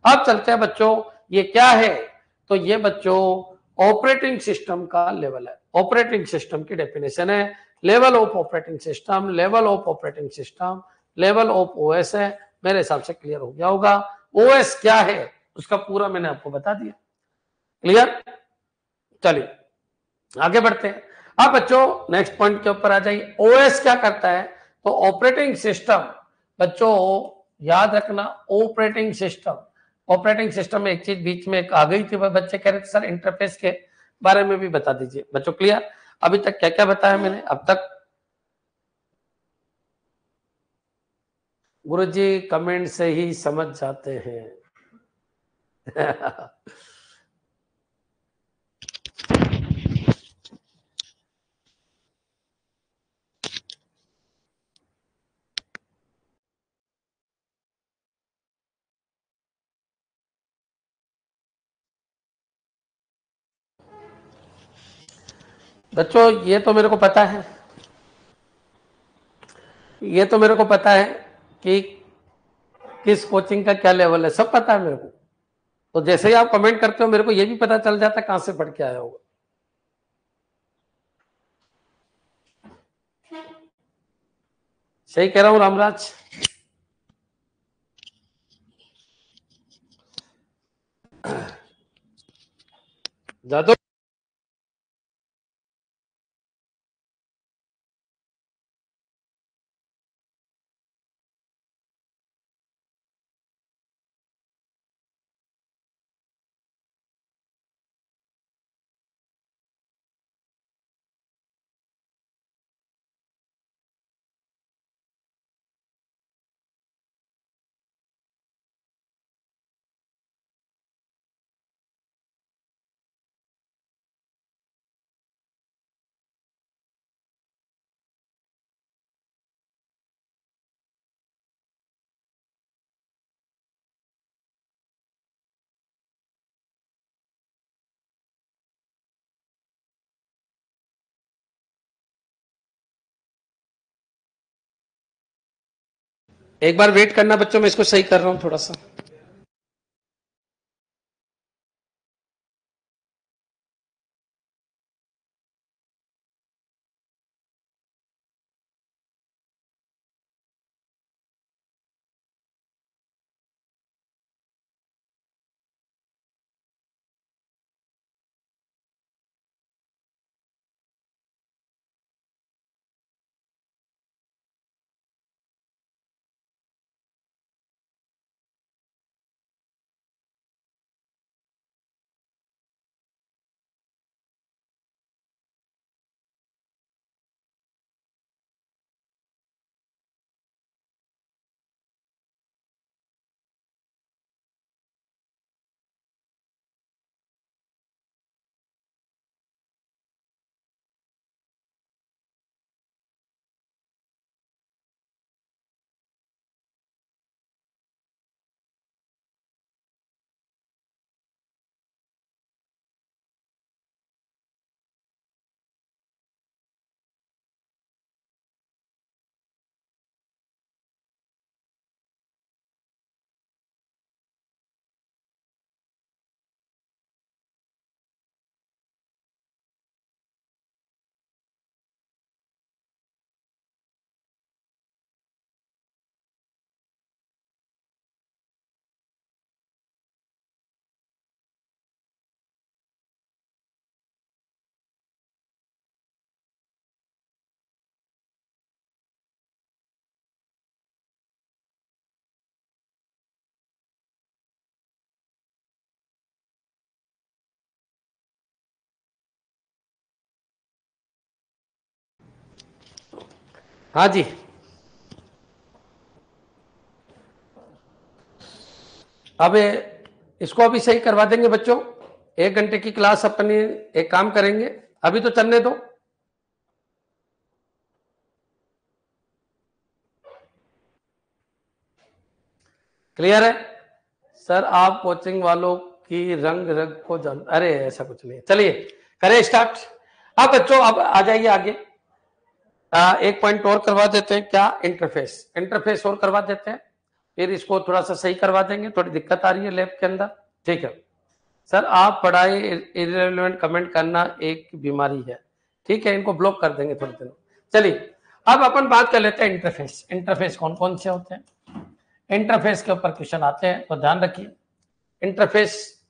[SPEAKER 1] अब चलते हैं बच्चों, ये क्या है, तो ये बच्चों ऑपरेटिंग सिस्टम का लेवल है, ऑपरेटिंग सिस्टम की डेफिनेशन है, level of operating system, level of operating system, level of OS है। मेरे हिसाब से क्लियर हो गया होगा। ओएस क्या है उसका पूरा मैंने आपको बता दिया, क्लियर। चलिए आगे बढ़ते हैं। अब बच्चों नेक्स्ट पॉइंट के ऊपर आ जाइए, ओएस क्या करता है, तो ऑपरेटिंग सिस्टम बच्चों याद रखना, ऑपरेटिंग सिस्टम में एक चीज बीच में आ गई थी, बच्चे कह रहे थे सर इंटरफेस के बारे में भी बता दीजिए बच्चों, क्लियर। अभी तक क्या क्या बताया मैंने अब तक, गुरुजी कमेंट से ही समझ जाते हैं। बच्चों ये तो मेरे को पता है, ये तो मेरे को पता है कि किस कोचिंग का क्या लेवल है, सब पता है मेरे को। तो जैसे ही आप कमेंट करते हो मेरे को ये भी पता चल जाता है कहां से पढ़ के आया होगा। सही कह रहा हूं रामराज, जादव। एक बार वेट करना बच्चों, मैं इसको सही कर रहा हूं थोड़ा सा। हाँ जी, अब इसको अभी सही करवा देंगे बच्चों। 1 घंटे की क्लास अपनी एक काम करेंगे, अभी तो चलने दो। क्लियर है सर? आप कोचिंग वालों की रंग रंग को जान, अरे ऐसा कुछ नहीं। चलिए करें स्टार्ट। अब बच्चों अब आ जाइए आगे। एक पॉइंट और करवा देते हैं, क्या? इंटरफेस। इंटरफेस और करवा देते हैं, फिर इसको थोड़ा सा सही करवा देंगे। थोड़ी दिक्कत आ रही है लैब के अंदर, ठीक है सर? आप पढ़ाई इररिलेवेंट कमेंट करना एक बीमारी है, ठीक है, इनको ब्लॉक कर देंगे थोड़े दिनों। चलिए अब अपन बात कर लेते हैं इंटरफेस। इंटरफेस कौन कौन से होते हैं? इंटरफेस के ऊपर क्वेश्चन आते हैं, तो ध्यान रखिए। इंटरफेस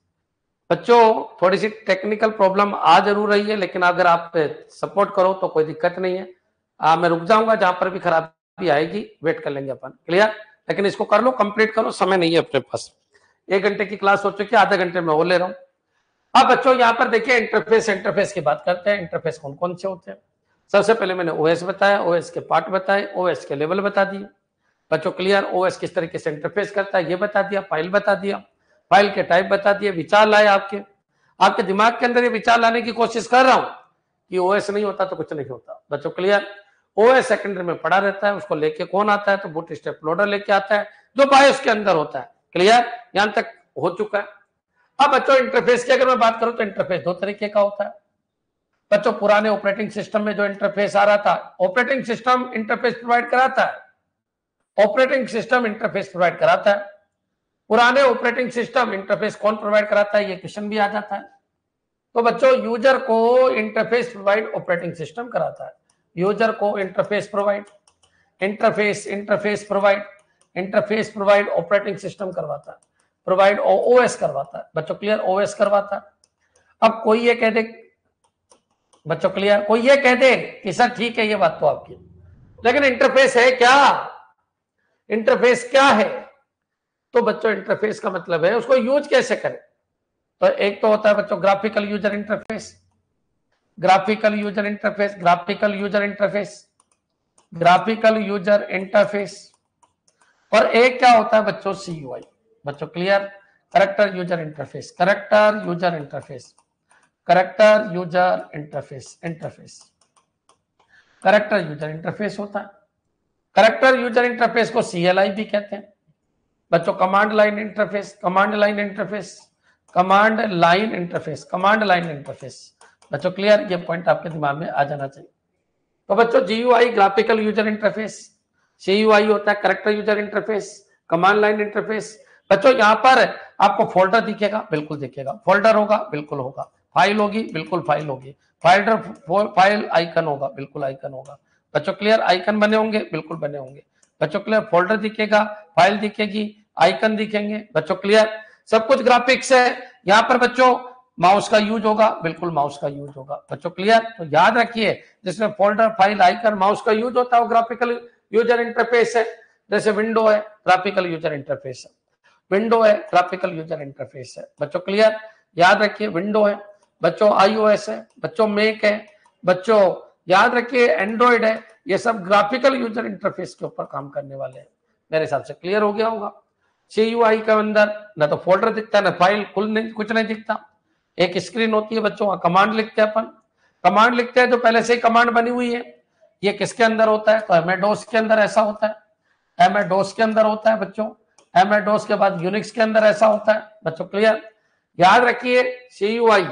[SPEAKER 1] बच्चों थोड़ी सी टेक्निकल प्रॉब्लम आ जरूर रही है, लेकिन अगर आप सपोर्ट करो तो कोई दिक्कत नहीं है। मैं रुक जाऊंगा जहां पर भी खराबी आएगी, वेट कर लेंगे अपन। क्लियर? लेकिन इसको कर लो, कंप्लीट करो, समय नहीं है अपने पास। 1 घंटे की क्लास हो चुकी है, आधे घंटे में वो ले रहा हूं। अब बच्चों यहां पर देखिए इंटरफेस। इंटरफेस की बात करते हैं। इंटरफेस कौन कौन से होते हैं? सबसे पहले मैंने ओएस बताया, ओएस के पार्ट बताए, ओएस के लेवल बता दिए बच्चों। क्लियर? ओएस किस तरीके से इंटरफेस करता है ये बता दिया, फाइल बता दिया, फाइल के टाइप बता दिए, विचार लाए आपके दिमाग के अंदर ये विचार लाने की कोशिश कर रहा हूं कि ओएस नहीं होता तो कुछ नहीं होता बच्चों। क्लियर? ओएस सेकेंडरी में पड़ा रहता है, उसको लेके कौन आता है? तो बूटस्ट्रैप लोडर लेके आता है, जो बायोस के अंदर होता है। क्लियर? यहां तक हो चुका है। अब बच्चों इंटरफेस की अगर मैं बात करूं तो इंटरफेस दो तरीके का होता है बच्चों। पुराने ऑपरेटिंग सिस्टम में जो इंटरफेस आ रहा था, ऑपरेटिंग सिस्टम इंटरफेस प्रोवाइड कराता है। ऑपरेटिंग सिस्टम इंटरफेस प्रोवाइड कराता है। पुराने ऑपरेटिंग सिस्टम इंटरफेस कौन प्रोवाइड कराता है, ये क्वेश्चन भी आ जाता है। तो बच्चों यूजर को इंटरफेस प्रोवाइड ऑपरेटिंग सिस्टम कराता है। यूजर को interface provide, interface provide operating system करवाता है, प्रोवाइड ओएस करवाता है बच्चों। क्लियर? ओएस करवाता है। अब कोई ये कह दे बच्चों, क्लियर, कोई ये कह दे कि सर ठीक है ये बात तो आपकी, लेकिन इंटरफेस है क्या? इंटरफेस क्या है? तो बच्चों इंटरफेस का मतलब है उसको यूज कैसे करें। तो एक तो होता है बच्चों graphical user interface, graphical user interface, graphical user interface, graphical user interface. और एक क्या होता है बच्चों? सीयूआई बच्चों। Clear? Character user interface, character user interface, character user interface, interface character user interface होता है। करेक्टर यूजर इंटरफेस को सीएलआई भी कहते हैं बच्चों। Command line interface, command line interface, command line interface, command line interface बच्चों। Clear? ये point आपके दिमाग में आ जाना चाहिए। तो बच्चों GUI graphical user interface, CUI होता है character user interface, command line interface बच्चों। यहां पर आपको फोल्डर दिखेगा, बिल्कुल दिखेगा। फोल्डर होगा, बिल्कुल होगा। फाइल होगी, बिल्कुल फाइल होगी। फाइल आइकन होगा, बिल्कुल आइकन होगा बच्चों। क्लियर? आइकन बने होंगे, बिल्कुल बने होंगे बच्चों। क्लियर? फोल्डर दिखेगा, फाइल दिखेगी, आइकन दिखेंगे बच्चों। क्लियर? सब कुछ ग्राफिक्स है। यहां पर बच्चों माउस का यूज होगा, बिल्कुल माउस का यूज होगा बच्चों। क्लियर? तो याद रखिए जिसमें फोल्डर, फाइल, आइकन, माउस का यूज होता है वो ग्राफिकल यूजर इंटरफेस है। जैसे विंडो है, ग्राफिकल यूजर इंटरफेस है। विंडो है, ग्राफिकल यूजर इंटरफेस है बच्चों। क्लियर? याद रखिए विंडो है बच्चों, आईओएस है बच्चों, मैक है बच्चों, याद रखिए एंड्रॉइड है। ये सब ग्राफिकल यूजर इंटरफेस के ऊपर काम करने वाले हैं। मेरे हिसाब से क्लियर हो गया होगा। सीयूआई के अंदर ना तो फोल्डर दिखता है, ना फाइल, कुछ नहीं दिखता। एक स्क्रीन होती है बच्चों, कमांड लिखते हैं अपन। कमांड लिखते हैं तो पहले से ही कमांड बनी हुई है। ये किसके अंदर होता है? तो एमएडोस के अंदर ऐसा होता है, एमएडोस के अंदर होता है बच्चों। एमएडोस के बाद यूनिक्स के अंदर ऐसा होता है बच्चों। क्लियर? याद रखिए सीयूआई,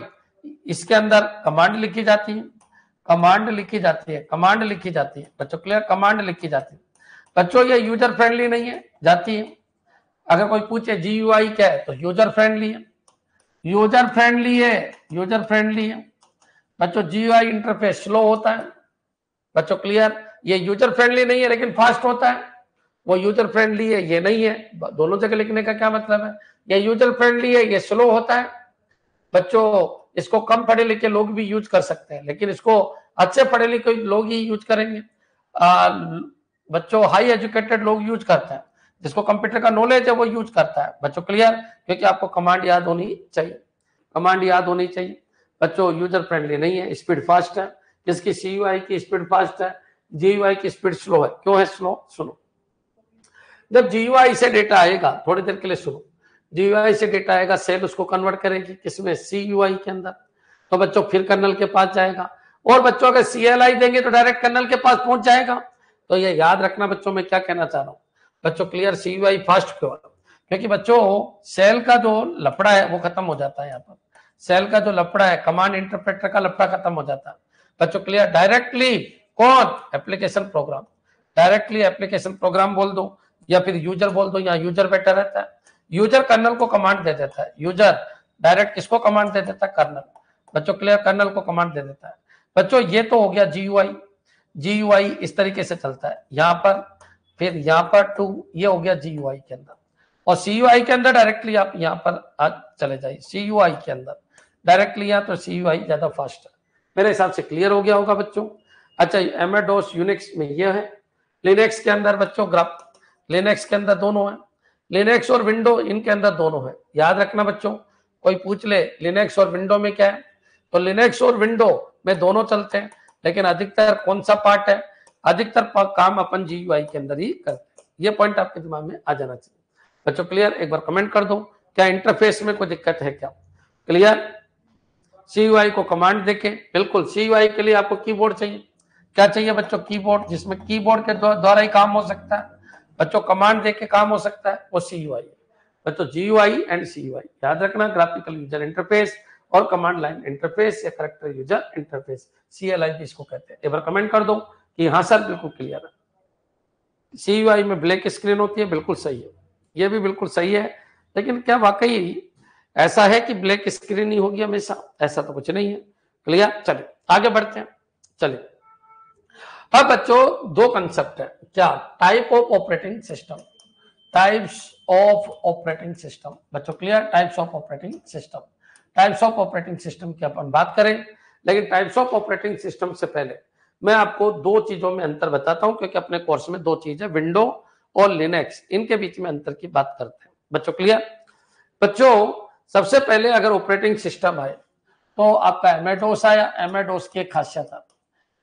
[SPEAKER 1] इसके अंदर कमांड लिखी जाती है, कमांड लिखी जाती है, कमांड लिखी जाती है बच्चों। क्लियर? कमांड लिखी जाती है बच्चों। ये यूजर फ्रेंडली नहीं है, जाती है। अगर कोई पूछे जीयूआई क्या है तो यूजर फ्रेंडली है, यूजर फ्रेंडली है, यूजर फ्रेंडली है बच्चों। जीयूआई इंटरफेस स्लो होता है बच्चों। क्लियर? ये यूजर फ्रेंडली नहीं है लेकिन फास्ट होता है। वो यूजर फ्रेंडली है, ये नहीं है। दोनों जगह लिखने का क्या मतलब है? ये यूजर फ्रेंडली है, ये स्लो होता है बच्चों। इसको कम पढ़े लिखे लोग भी यूज कर सकते हैं, लेकिन इसको अच्छे पढ़े लिखे लोग ही यूज करेंगे बच्चों। हाई एजुकेटेड लोग यूज करते हैं, जिसको कंप्यूटर का नॉलेज है वो यूज करता है बच्चों। क्लियर? क्योंकि आपको कमांड याद होनी चाहिए, कमांड याद होनी चाहिए बच्चों। यूजर फ्रेंडली नहीं है, स्पीड फास्ट है। जिसकी सीयूआई की स्पीड फास्ट है, GUI की स्पीड स्लो है। क्यों है स्लो? सुनो, जब GUI से डेटा आएगा, थोड़ी देर के लिए सुनो, GUI से डेटा आएगा, सेल उसको कन्वर्ट करेगी किसमें? CUI के अंदर। तो बच्चों फिर कर्नल के पास जाएगा, और बच्चों अगर CLI देंगे तो डायरेक्ट कर्नल के पास पहुंच जाएगा। तो ये याद रखना बच्चों, मैं क्या कहना चाह रहा हूँ बच्चों, क्लियर? CUI फास्ट क्यों? क्योंकि बच्चों सेल का जो लफड़ा है वो खत्म हो जाता है। यहाँ पर सेल का जो लफड़ा है, कमांड इंटरप्रेटर का लफड़ा खत्म हो जाता है बच्चों, क्लियर? डायरेक्टली कौन? Application program. Directly application program बोल दो, या फिर यूजर बोल दो, या यूजर बेटर रहता है। यूजर कर्नल को कमांड दे देता है, यूजर डायरेक्ट किसको कमांड दे देता है? कर्नल। बच्चों क्लियर? कर्नल को कमांड दे देता है। बच्चों ये तो हो गया GUI। GUI इस तरीके से चलता है यहाँ पर, फिर यहाँ पर टू, ये हो गया GUI के अंदर। और CUI के अंदर डायरेक्टली आप यहाँ पर आज चले जाइए, CUI के अंदर डायरेक्टली यहाँ, तो CUI ज्यादा फास्ट है। मेरे हिसाब से क्लियर हो गया होगा बच्चों। अच्छा, MS-DOS यूनिक्स में ये है। लिनक्स के अंदर बच्चों ग्राफ, लिनक्स के अंदर दोनों है, लिनक्स और विंडो इनके अंदर दोनों है। याद रखना बच्चों, कोई पूछ ले लिनक्स और विंडो में क्या है, तो लिनक्स और विंडो में दोनों चलते हैं, लेकिन अधिकतर कौन सा पार्ट है? अधिकतर काम अपन GUI के अंदर ही करते हैं। ये पॉइंट आपके दिमाग में आ जाना चाहिए बच्चों, क्लियर? एक बार कमेंट कर दो, क्या इंटरफेस में कोई दिक्कत है क्या? क्लियर? CUI को कमांड देके, बिल्कुल CUI के लिए आपको कीबोर्ड चाहिए। क्या चाहिए बच्चों? कीबोर्ड, जिसमें कीबोर्ड के द्वारा ही काम हो सकता है बच्चों, कमांड देके काम हो सकता है, वो CUI है बच्चों। GUI एंड CUI याद रखना, ग्राफिकल यूजर इंटरफेस और कमांड लाइन इंटरफेस या कैरेक्टर यूजर इंटरफेस, CLI भी इसको कहते हैं। एक बार कमेंट कर दो कि हाँ सर बिल्कुल क्लियर है। CUI में ब्लैक स्क्रीन होती है, बिल्कुल सही है, ये भी बिल्कुल सही है, लेकिन क्या वाकई ऐसा है कि ब्लैक स्क्रीन ही होगी हमेशा? ऐसा तो कुछ नहीं है। क्लियर? चलिए आगे बढ़ते हैं। चलिए अब बच्चों दो कंसेप्ट है, क्या? Type of operating system, types of operating system बच्चों, clear? Types of operating system, types of operating system की अपन बात करें, लेकिन टाइप्स ऑफ ऑपरेटिंग सिस्टम से पहले मैं आपको दो चीजों में अंतर बताता हूं, क्योंकि अपने कोर्स में दो चीज है, विंडो और लिनक्स, इनके बीच में अंतर की बात करते हैं बच्चों, क्लियर? बच्चों सबसे पहले अगर ऑपरेटिंग सिस्टम आए तो आपका MS-DOS आया, MS-DOS की एक खासियत है,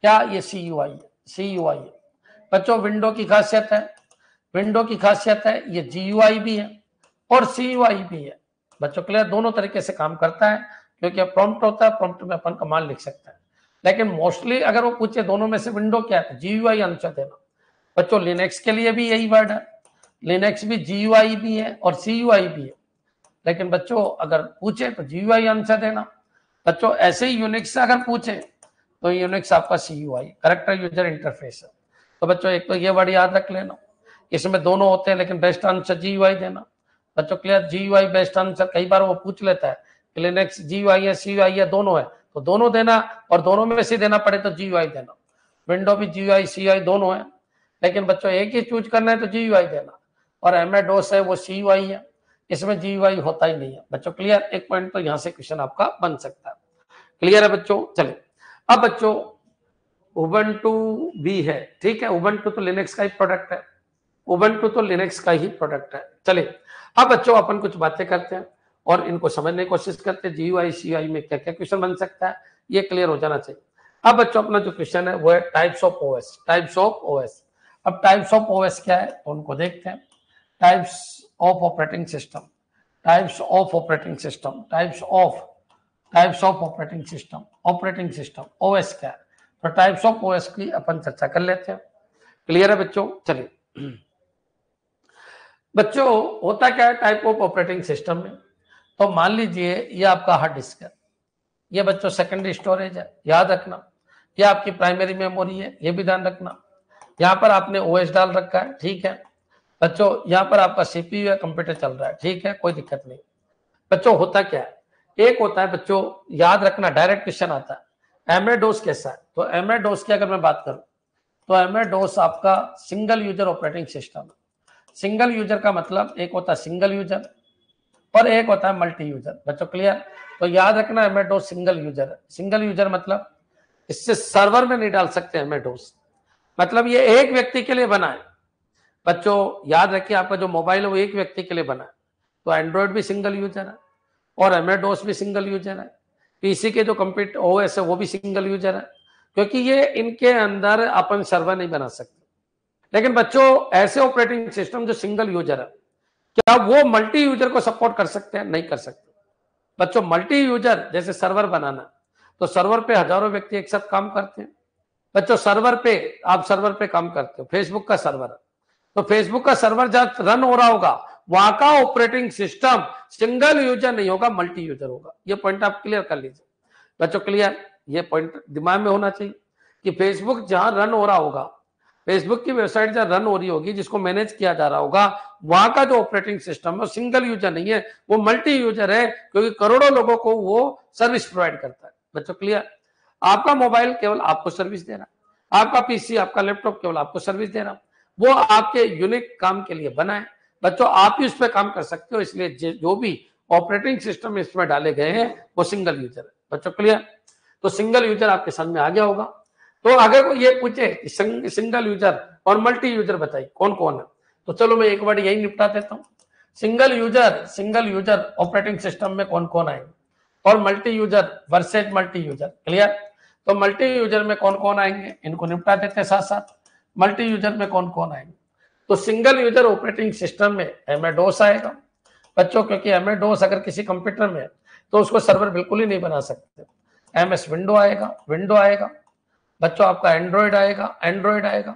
[SPEAKER 1] क्या? ये CUI है, CUI है बच्चों। विंडो की खासियत है, विंडो की खासियत है ये GUI भी है और CUI भी है बच्चों, क्लियर? दोनों तरीके से काम करता है, क्योंकि प्रॉम्प्ट होता है, प्रॉम्प्ट में अपन कमांड लिख सकते हैं, लेकिन मोस्टली अगर वो पूछे दोनों में से विंडो क्या है, तो GUI आंसर देना बच्चों। लिनक्स के लिए भी यही वर्ड है, लिनक्स भी GUI भी है और CUI भी है, लेकिन बच्चों अगर पूछे तो GUI आंसर देना बच्चों। ऐसे ही यूनिक्स से अगर पूछे तो यूनिक्स आपका CUI, कैरेक्टर यूजर इंटरफेस है। तो बच्चों एक तो ये वर्ड याद रख लेना, इसमें दोनों होते हैं, लेकिन बेस्ट आंसर GUI देना बच्चों, क्लियर? GUI best answer. कई बार वो पूछ लेता है कि लिनक्स GUI है CUI है दोनों है, तो दोनों देना, और दोनों में से देना पड़े तो GUI देना। विंडो भी GUI CUI दोनों है, लेकिन बच्चों एक ही चूज करना है तो GUI देना, और MS-DOS है वो CUI है, इसमें GUI होता ही नहीं है बच्चों, क्लियर? एक पॉइंट तो यहां से क्वेश्चन आपका बन सकता है, क्लियर है बच्चों? चलिए अब बच्चों उबंटू भी है, ठीक है? उबंटू तो लिनक्स का ही प्रोडक्ट है, उबंटू तो लिनक्स का ही प्रोडक्ट है। चलिए अब बच्चों अपन कुछ बातें करते हैं और इनको समझने की कोशिश करते हैं, GUI CUI में क्या क्या क्वेश्चन बन सकता है, ये क्लियर हो जाना चाहिए। अब बच्चों अपना जो क्वेश्चन है वो है types of OS, types of OS। अब टाइप्स ऑफ OS क्या है तो उनको देखते हैं। Types of operating system, types of operating system, types of operating system, operating system OS क्या है, तो टाइप्स ऑफ OS की अपन चर्चा कर लेते हैं, क्लियर है बच्चों? चलिए बच्चों होता क्या है टाइप ऑफ ऑपरेटिंग सिस्टम में, तो मान लीजिए ये आपका हार्ड डिस्क है, ये बच्चों सेकेंडरी स्टोरेज है, याद रखना। ये आपकी प्राइमरी मेमोरी है, ये भी ध्यान रखना। यहाँ पर आपने OS डाल रखा है, ठीक है बच्चों। यहाँ पर आपका CPU है, कंप्यूटर चल रहा है, ठीक है, कोई दिक्कत नहीं बच्चों। होता क्या है, एक होता है बच्चों, याद रखना, डायरेक्ट क्वेश्चन आता है MS-DOS कैसा है, तो MS-DOS की अगर मैं बात करूं तो MS-DOS आपका सिंगल यूजर ऑपरेटिंग सिस्टम है। सिंगल यूजर का मतलब एक होता है सिंगल यूजर और एक होता है मल्टी यूजर बच्चों, क्लियर? तो याद रखना MS-DOS सिंगल यूजर है। सिंगल यूजर मतलब इससे सर्वर में नहीं डाल सकते MS-DOS, मतलब ये एक व्यक्ति के लिए बना है बच्चों। याद रखिए आपका जो मोबाइल है वो एक व्यक्ति के लिए बना है, तो एंड्रॉइड भी सिंगल यूजर है और MS-DOS भी सिंगल यूजर है। PC के जो कंप्यूटर OS है वो भी सिंगल यूजर है, क्योंकि ये इनके अंदर अपन सर्वर नहीं बना सकते। लेकिन बच्चों ऐसे ऑपरेटिंग सिस्टम जो सिंगल यूजर है, क्या वो मल्टी यूजर को सपोर्ट कर सकते हैं? नहीं कर सकते बच्चों। मल्टी यूजर जैसे सर्वर बनाना, तो सर्वर पे हजारों व्यक्ति एक साथ काम करते हैं बच्चों। सर्वर पे आप सर्वर पे काम करते हो, फेसबुक का सर्वर है, तो फेसबुक का सर्वर जब रन हो रहा होगा, वहां का ऑपरेटिंग सिस्टम सिंगल यूजर नहीं होगा, मल्टी यूजर होगा। ये पॉइंट आप क्लियर कर लीजिए बच्चों। क्लियर? ये पॉइंट दिमाग में होना चाहिए कि फेसबुक जहां रन हो रहा होगा, फेसबुक की वेबसाइट जहां रन हो रही होगी, जिसको मैनेज किया जा रहा होगा, वहां का जो ऑपरेटिंग सिस्टम है सिंगल यूजर नहीं है, वो मल्टी यूजर है, क्योंकि करोड़ों लोगों को वो सर्विस प्रोवाइड करता है बच्चों। क्लियर? आपका मोबाइल केवल आपको सर्विस दे रहा है, आपका पीसी, आपका लैपटॉप केवल आपको सर्विस दे रहा है, वो आपके यूनिक काम के लिए बना है बच्चों। आप ही उस पर काम कर सकते हो, इसलिए जो भी ऑपरेटिंग सिस्टम इसमें डाले गए हैं वो सिंगल यूजर है बच्चों। क्लियर? तो सिंगल यूजर आपके समझ में आ गया होगा। तो अगर कोई ये पूछे सिंगल यूजर और मल्टी यूजर बताइए कौन कौन है, तो चलो मैं एक बार यही निपटा देता हूं। सिंगल यूजर ऑपरेटिंग सिस्टम में कौन कौन आएंगे, और multi user versus multi user. Clear? तो मल्टी यूजर में कौन कौन आएंगे, इनको निपटा देते हैं साथ साथ। मल्टी यूजर में कौन कौन आएंगे, तो सिंगल यूजर ऑपरेटिंग सिस्टम में MS-DOS आएगा बच्चों, क्योंकि MS-DOS अगर किसी कंप्यूटर में है तो उसको सर्वर बिल्कुल ही नहीं बना सकते। MS विंडो आएगा बच्चों। आपका एंड्रॉइड आएगा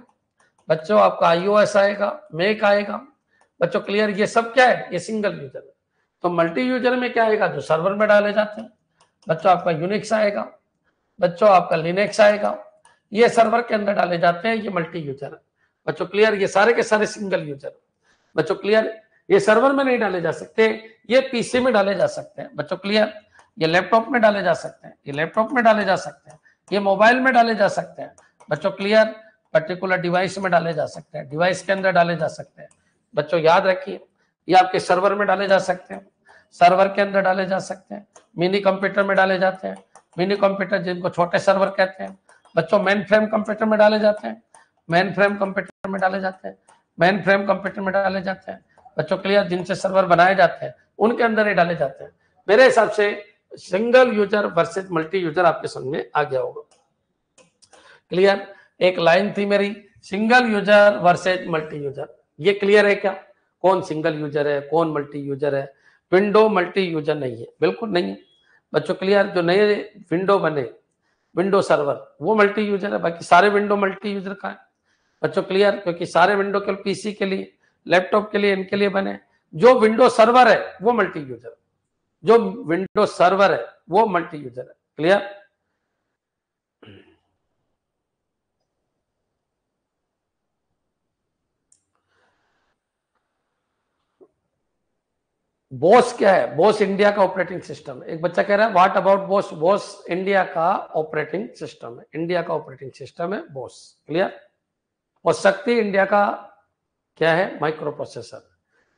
[SPEAKER 1] बच्चों। आपका iOS आएगा, मैक आएगा बच्चों। क्लियर? ये सब क्या है, ये सिंगल यूजर है। तो मल्टी यूजर में क्या आएगा, जो सर्वर में डाले जाते हैं बच्चों। आपका यूनिक्स आएगा बच्चों, आपका लिनक्स आएगा, ये सर्वर के अंदर डाले जाते हैं, ये मल्टी यूजर है बच्चों। क्लियर? ये सारे के सारे सिंगल यूजर बच्चों। क्लियर? ये सर्वर में नहीं डाले जा सकते, ये पीसी में डाले जा सकते हैं बच्चों। क्लियर? ये लैपटॉप में डाले जा सकते हैं, ये लैपटॉप में डाले जा सकते हैं, ये मोबाइल में डाले जा सकते हैं बच्चों। क्लियर? पर्टिकुलर डिवाइस में डाले जा सकते हैं, डिवाइस के अंदर डाले जा सकते हैं बच्चों। याद रखिए, ये आपके सर्वर में डाले जा सकते हैं, सर्वर के अंदर डाले जा सकते हैं, मिनी कंप्यूटर में डाले जाते हैं, मिनी कंप्यूटर जिनको छोटे सर्वर कहते हैं बच्चों। मेन फ्रेम कंप्यूटर में डाले जाते हैं, मेन फ्रेम कंप्यूटर में डाले जाते हैं, मेन फ्रेम कंप्यूटर में डाले जाते हैं बच्चों। क्लियर? जिनसे सर्वर बनाए जाते हैं उनके अंदर ही डाले जाते हैं। मेरे हिसाब से single user versus multi user आपके समझ में आ गया होगा। क्लियर? एक लाइन थी मेरी, single user versus multi user. ये क्लियर है क्या? कौन सिंगल यूजर है, कौन मल्टी यूजर है? विंडो मल्टी यूजर नहीं है, बिल्कुल नहीं है बच्चों। क्लियर? जो नए विंडो बने, विंडो सर्वर, वो मल्टी यूजर है, बाकी सारे विंडो मल्टी यूजर का है बच्चों। क्लियर? क्योंकि सारे विंडो केवल पीसी के लिए, लैपटॉप के लिए, इनके लिए बने। जो विंडो सर्वर है वो मल्टी यूजर, जो विंडो सर्वर है वो मल्टी यूजर है। क्लियर? बोस क्या है? बोस इंडिया का ऑपरेटिंग सिस्टम है। एक बच्चा कह रहा है what about Bose? Bose India का ऑपरेटिंग सिस्टम है, इंडिया का ऑपरेटिंग सिस्टम है बोस। क्लियर? और शक्ति इंडिया का क्या है? Micro processor,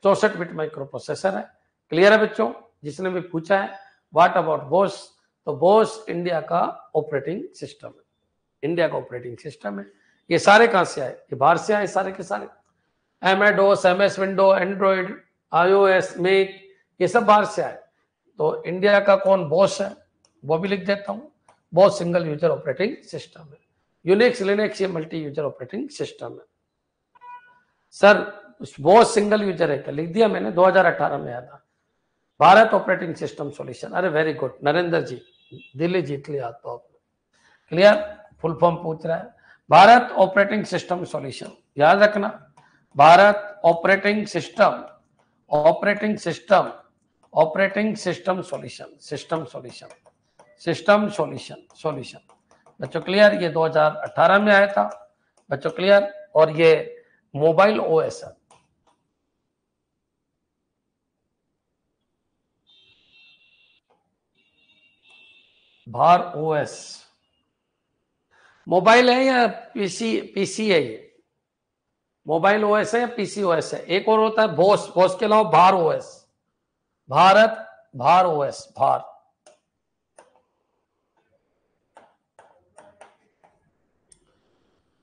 [SPEAKER 1] 64 bit micro processor है। क्लियर है बच्चों? जिसने भी पूछा है व्हाट अबाउट बोस, तो बोस इंडिया का ऑपरेटिंग सिस्टम है, इंडिया का ऑपरेटिंग सिस्टम है। ये सारे कहां से आए? ये बाहर से आए सारे के सारे। MS-DOS, MS window, Android, iOS, Mac, ये सब बाहर से आए। तो इंडिया का कौन बोस है वो भी लिख देता हूं। Bose single user operating system है। यूनिक्स, लिनक्स ये मल्टी यूजर ऑपरेटिंग सिस्टम है। सर बोस सिंगल यूजर है क्या? लिख दिया मैंने, 2018 में आया था। Bharat operating system solution. अरे वेरी गुड नरेंद्र जी, दिल्ली जीत लिया तो आपने। क्लियर? फुल फॉर्म पूछ रहा है, भारत ऑपरेटिंग सिस्टम सॉल्यूशन। याद रखना, Bharat operating system, operating system, operating system solution, system solution, system solution, solution बच्चों। क्लियर? ये 2018 में आया था बच्चों। क्लियर? और ये मोबाइल OS है। भार OS मोबाइल है या पीसी है? ये मोबाइल OS है या PC OS है? एक और होता है बोस, बोस के अलावा भार OS, भारत भार OS, भार।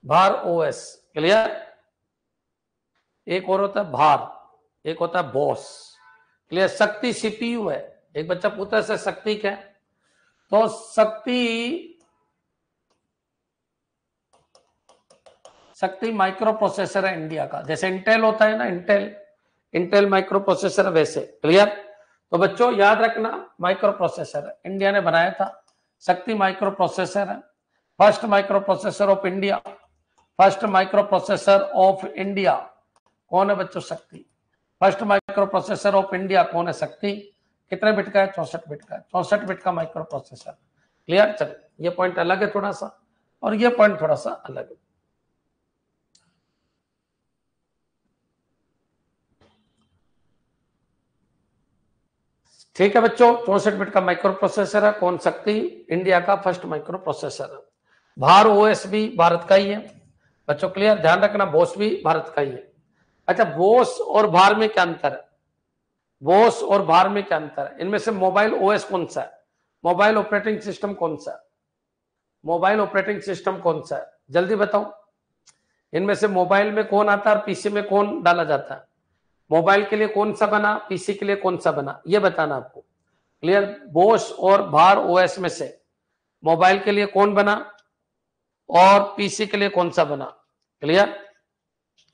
[SPEAKER 1] भार OS। क्लियर? एक और होता है भार, एक होता है बॉस। क्लियर? शक्ति CPU है। एक बच्चा पूछता है सर शक्ति क्या है, तो शक्ति शक्ति माइक्रो प्रोसेसर है इंडिया का, जैसे इंटेल होता है ना, इंटेल माइक्रो प्रोसेसर वैसे। क्लियर? तो बच्चों याद रखना, माइक्रो प्रोसेसर इंडिया ने बनाया था, शक्ति माइक्रो प्रोसेसर है, first micro processor of India. First micro processor of India कौन है बच्चों? शक्ति। First micro processor of India कौन है? शक्ति। कितने बिट का है? 64 बिट का है, 64 बिट का माइक्रो प्रोसेसर। क्लियर? चलिए, ये पॉइंट अलग है थोड़ा सा, और ये पॉइंट थोड़ा सा अलग है। ठीक है बच्चों, 64 बिट का माइक्रो प्रोसेसर है, कौन? शक्ति, इंडिया का फर्स्ट माइक्रो प्रोसेसर है। भार ओएस भी भारत का ही है बच्चों। क्लियर? ध्यान रखना, बोस भी भारत का ही है। अच्छा, बोस और भार में क्या अंतर है? बोस और भार में क्या अंतर है? इनमें से मोबाइल ओएस कौन सा है? मोबाइल ऑपरेटिंग सिस्टम कौन सा है? मोबाइल ऑपरेटिंग सिस्टम कौन सा है? जल्दी बताओ। इनमें से मोबाइल में कौन आता है और पीसी में कौन डाला जाता है? मोबाइल के लिए कौन सा बना, पीसी के लिए कौन सा बना, ये बताना आपको। क्लियर? बोस और भार ओएस में से मोबाइल के लिए कौन बना और पीसी के लिए कौन सा बना? क्लियर?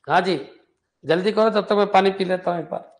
[SPEAKER 1] हाँ जी, जल्दी करो, तब तक मैं पानी पी लेता हूं एक बार।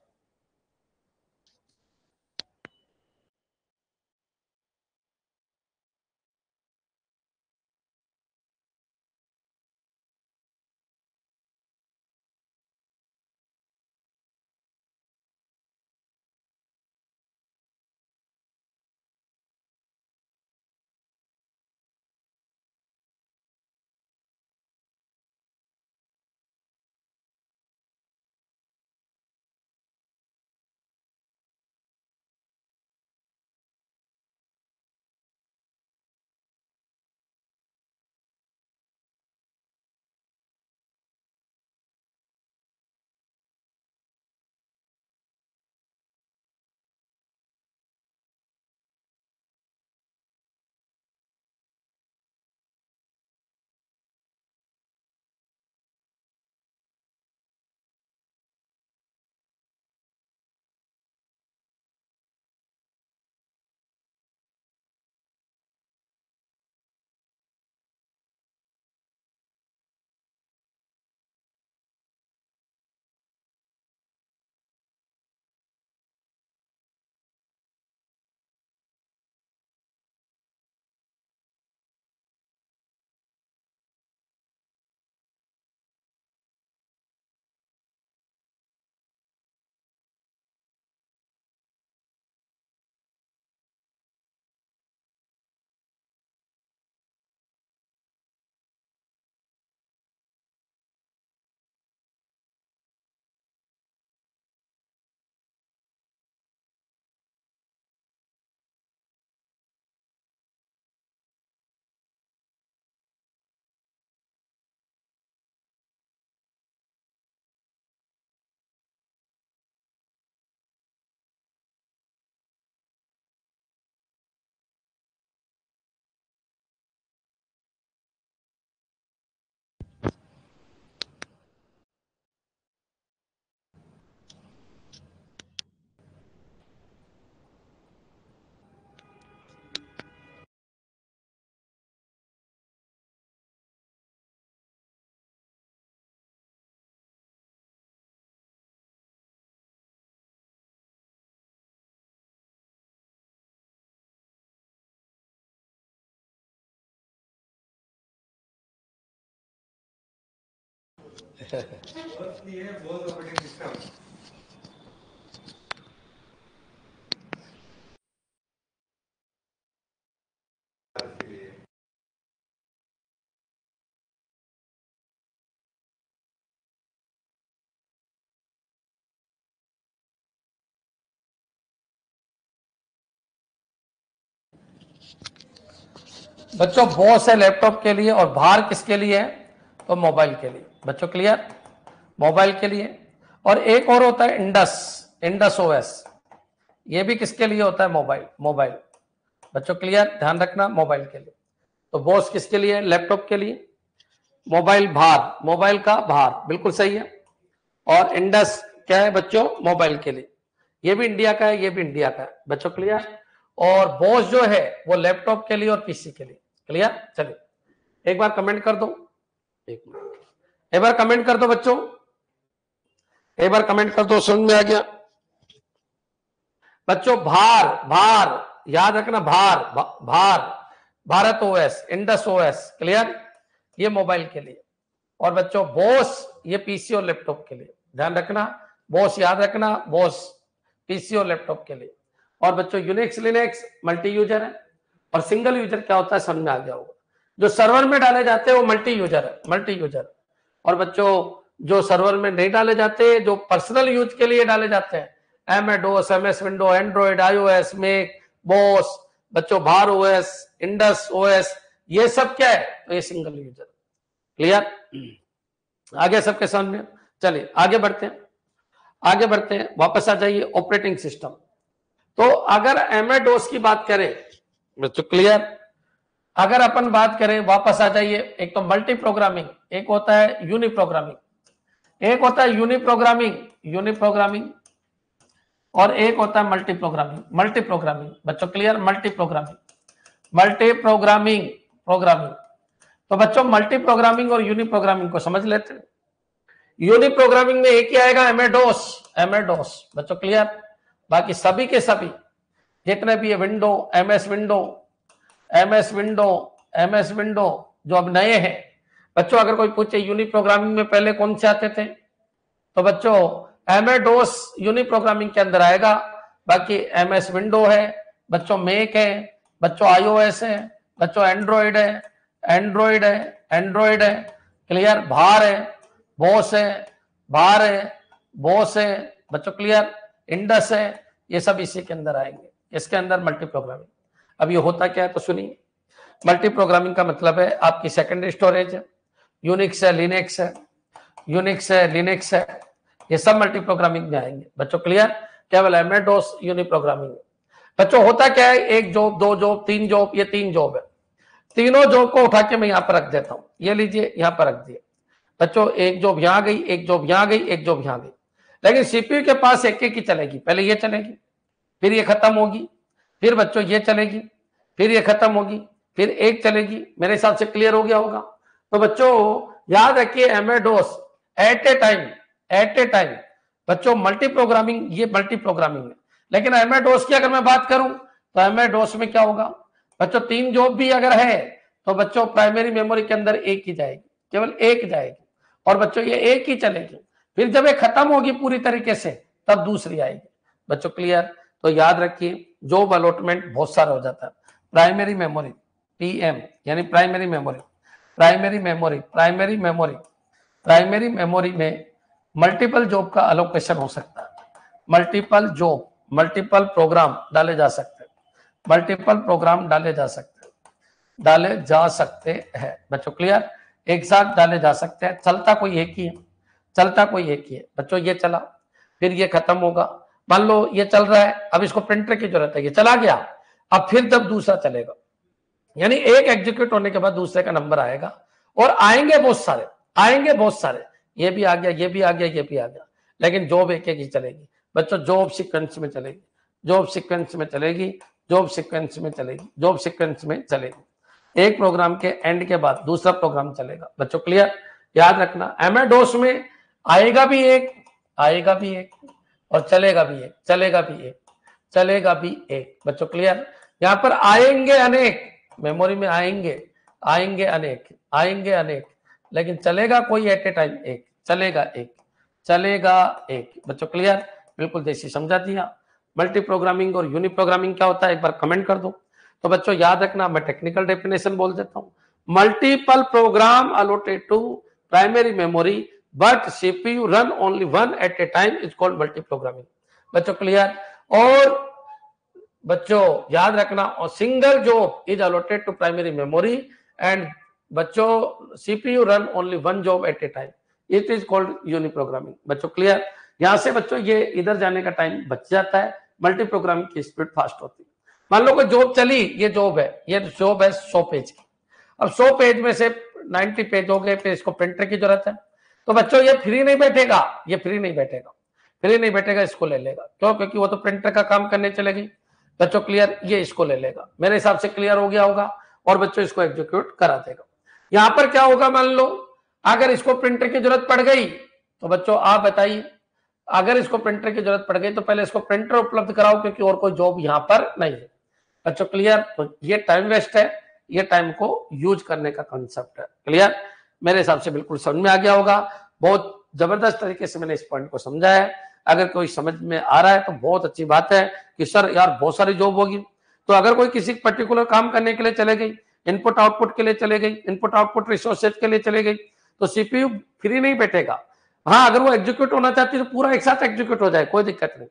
[SPEAKER 1] बच्चों बॉस है लैपटॉप के लिए, और भार किसके लिए है? तो मोबाइल के लिए। बच्चों क्लियर? मोबाइल के लिए। और एक और होता है इंडस ओएस, ये भी किसके लिए होता है? मोबाइल। बच्चों क्लियर? ध्यान रखना, मोबाइल के लिए। तो बॉस किसके लिए? लैपटॉप के लिए। मोबाइल भार, मोबाइल का भार, बिल्कुल सही है। और इंडस क्या है बच्चों? मोबाइल के लिए। ये भी इंडिया का है, ये भी इंडिया का है। बच्चों क्लियर? और बॉस जो है वो लैपटॉप के लिए और पीसी के लिए। क्लियर? चलिए एक बार कमेंट कर दो, एक मिनट, एक बार कमेंट कर दो बच्चों, एक बार कमेंट कर दो, समझ में आ गया बच्चों? भार, भार याद रखना, भार भार, Bharat OS, Indus OS, clear? ये मोबाइल के लिए। और बच्चों बोस, ये पीसी और लैपटॉप के लिए, ध्यान रखना। बोस याद रखना, बोस पीसी और लैपटॉप के लिए। और बच्चों यूनिक्स लिनक्स मल्टी यूजर है, और सिंगल यूजर क्या होता है समझ में आ गया होगा। जो सर्वर में डाले जाते हैं वो मल्टी यूजर है, मल्टी यूजर। और बच्चों जो सर्वर में नहीं डाले जाते, जो पर्सनल यूज के लिए डाले जाते हैं, MS-DOS, MS window, Android, iOS, make, Bose, बच्चों भार ओएस, इंडस ओएस, ये सब क्या है? तो ये सिंगल यूजर। क्लियर? आगे सबके सामने। चलिए आगे बढ़ते हैं, आगे बढ़ते हैं, वापस आ जाइए ऑपरेटिंग सिस्टम। तो अगर MS-DOS की बात करें बच्चों, क्लियर? अगर अपन बात करें, वापस आ जाइए, एक तो मल्टी प्रोग्रामिंग, एक होता है यूनि प्रोग्रामिंग, एक होता है यूनि प्रोग्रामिंग, और एक होता है मल्टी प्रोग्रामिंग। मल्टी प्रोग्रामिंग बच्चों, क्लियर? Multi programming. तो बच्चों मल्टी प्रोग्रामिंग और यूनि प्रोग्रामिंग को समझ लेते हैं। यूनि प्रोग्रामिंग में एक ही आएगा, MS-DOS बच्चों, क्लियर? बाकी सभी के सभी जितने भी विंडो, MS विंडो जो अब नए हैं बच्चों, अगर कोई पूछे यूनि प्रोग्रामिंग में पहले कौन से आते थे, तो बच्चों MS-DOS यूनि प्रोग्रामिंग के अंदर आएगा। बाकी MS विंडो है बच्चों, मेक है बच्चों, iOS है बच्चों, एंड्रॉइड है, क्लियर? भार है, बोस है बच्चों, क्लियर? इंडस है, ये सब इसी के अंदर आएंगे, इसके अंदर मल्टी प्रोग्रामिंग। अब ये होता क्या है तो सुनिए। मल्टी प्रोग्रामिंग का मतलब है आपकी सेकेंडरी स्टोरेज है, यूनिक्स है, लिनक्स है, ये सब मल्टी प्रोग्रामिंग में आएंगे बच्चों, क्लियर? केवल MS-DOS यूनि प्रोग्रामिंग बच्चों। होता क्या है, एक जॉब, दो जॉब, तीन जॉब, ये 3 जॉब है। तीनों जॉब को उठा के मैं यहां पर रख देता हूं, ये लीजिए यहां पर रख दिए बच्चों। एक जॉब यहां गई, एक जॉब यहां गई, एक जॉब यहां गई, लेकिन सीपीयू के पास एक एक ही चलेगी। पहले ये चलेगी, फिर ये खत्म होगी, फिर बच्चों ये चलेगी, फिर ये खत्म होगी, फिर एक चलेगी। मेरे हिसाब से क्लियर हो गया होगा। तो बच्चों याद रखिए, MS-DOS एट ए टाइम बच्चों मल्टी प्रोग्रामिंग, ये मल्टी प्रोग्रामिंग है। लेकिन MS-DOS की अगर मैं बात करूं तो MS-DOS में क्या होगा बच्चों, 3 जॉब भी अगर है तो बच्चों प्राइमरी मेमोरी के अंदर एक ही जाएगी, केवल एक जाएगी, और बच्चों ये एक ही चलेगी। फिर जब ये खत्म होगी पूरी तरीके से तब दूसरी आएगी बच्चों, क्लियर? तो याद रखिए जॉब अलॉटमेंट बहुत सारा हो जाता है। प्राइमरी मेमोरी PM यानी प्राइमरी मेमोरी में मल्टीपल जॉब का अलोकेशन हो सकता है। मल्टीपल जॉब, मल्टीपल प्रोग्राम डाले जा सकते हैं, डाले जा सकते हैं बच्चों, क्लियर? एक साथ डाले जा सकते हैं। चलता कोई एक ही है बच्चों। ये चला, फिर ये खत्म होगा। मान लो ये चल रहा है, अब इसको प्रिंटर की जरूरत है, ये चला गया, अब फिर जब दूसरा चलेगा, यानी एक एग्जीक्यूट होने के बाद दूसरे का नंबर आएगा, और आएंगे बहुत सारे, ये भी आ गया, ये भी आ गया, लेकिन जॉब एक एक ही चलेगी बच्चों। जॉब सीक्वेंस में चलेगी, एक प्रोग्राम के एंड के बाद दूसरा प्रोग्राम चलेगा बच्चों, क्लियर? याद रखना MS-DOS में आएगा भी एक और चलेगा भी एक बच्चों, क्लियर? यहां पर आएंगे अनेक, मेमोरी में आएंगे अनेक, लेकिन चलेगा कोई एट ए टाइम एक, चलेगा एक बच्चों, क्लियर? बिल्कुल जैसे समझा दिया। मल्टी प्रोग्रामिंग और यूनि प्रोग्रामिंग क्या होता है एक बार कमेंट कर दो। तो बच्चों याद रखना, मैं टेक्निकल डेफिनेशन बोल देता हूं। Multiple program allotted to primary memory but CPU run only one at a time is called multiprogramming बच्चों, क्लियर? और बच्चों याद रखना, और single job is allotted to primary memory and बच्चों CPU run only one job at a time, it is called uniprogramming बच्चों, clear? यहां से बच्चों ये इधर जाने का टाइम बच जाता है, मल्टी प्रोग्रामिंग की स्पीड फास्ट होती है। मान लो कोई जॉब चली, ये जॉब है 100 पेज की। अब 100 पेज में से 90 पेज हो गए, फिर इसको प्रिंटर की जरूरत है। तो बच्चों ये फ्री नहीं बैठेगा, इसको ले लेगा। क्यों? क्योंकि वो तो प्रिंटर का काम करने चलेगी बच्चों, क्लियर? ये इसको ले लेगा। मेरे हिसाब से क्लियर हो गया होगा, और बच्चों इसको एग्जीक्यूट करा देगा। यहां पर क्या होगा, मान लो अगर इसको प्रिंटर की जरूरत पड़ गई तो बच्चों आप बताइए, अगर इसको प्रिंटर की जरूरत पड़ गई तो पहले इसको प्रिंटर उपलब्ध कराओ, क्योंकि और कोई जॉब यहाँ पर नहीं है। बच्चों क्लियर? तो ये टाइम वेस्ट है, ये टाइम को यूज करने का कॉन्सेप्ट है। क्लियर? मेरे हिसाब से बिल्कुल समझ में आ गया होगा। बहुत जबरदस्त तरीके से मैंने इस पॉइंट को समझा है। अगर कोई समझ में आ रहा है तो बहुत अच्छी बात है कि सर यार बहुत सारी जॉब होगी। तो अगर कोई किसी पर्टिकुलर काम करने के लिए चले गई, इनपुट आउटपुट के लिए चले गई, इनपुट आउटपुट रिसोर्सेज के लिए चले गई, तो सीपीयू फ्री नहीं बैठेगा। हाँ, अगर वो एग्जीक्यूट होना चाहती है तो पूरा एक साथ एग्जीक्यूट हो जाए, कोई दिक्कत नहीं।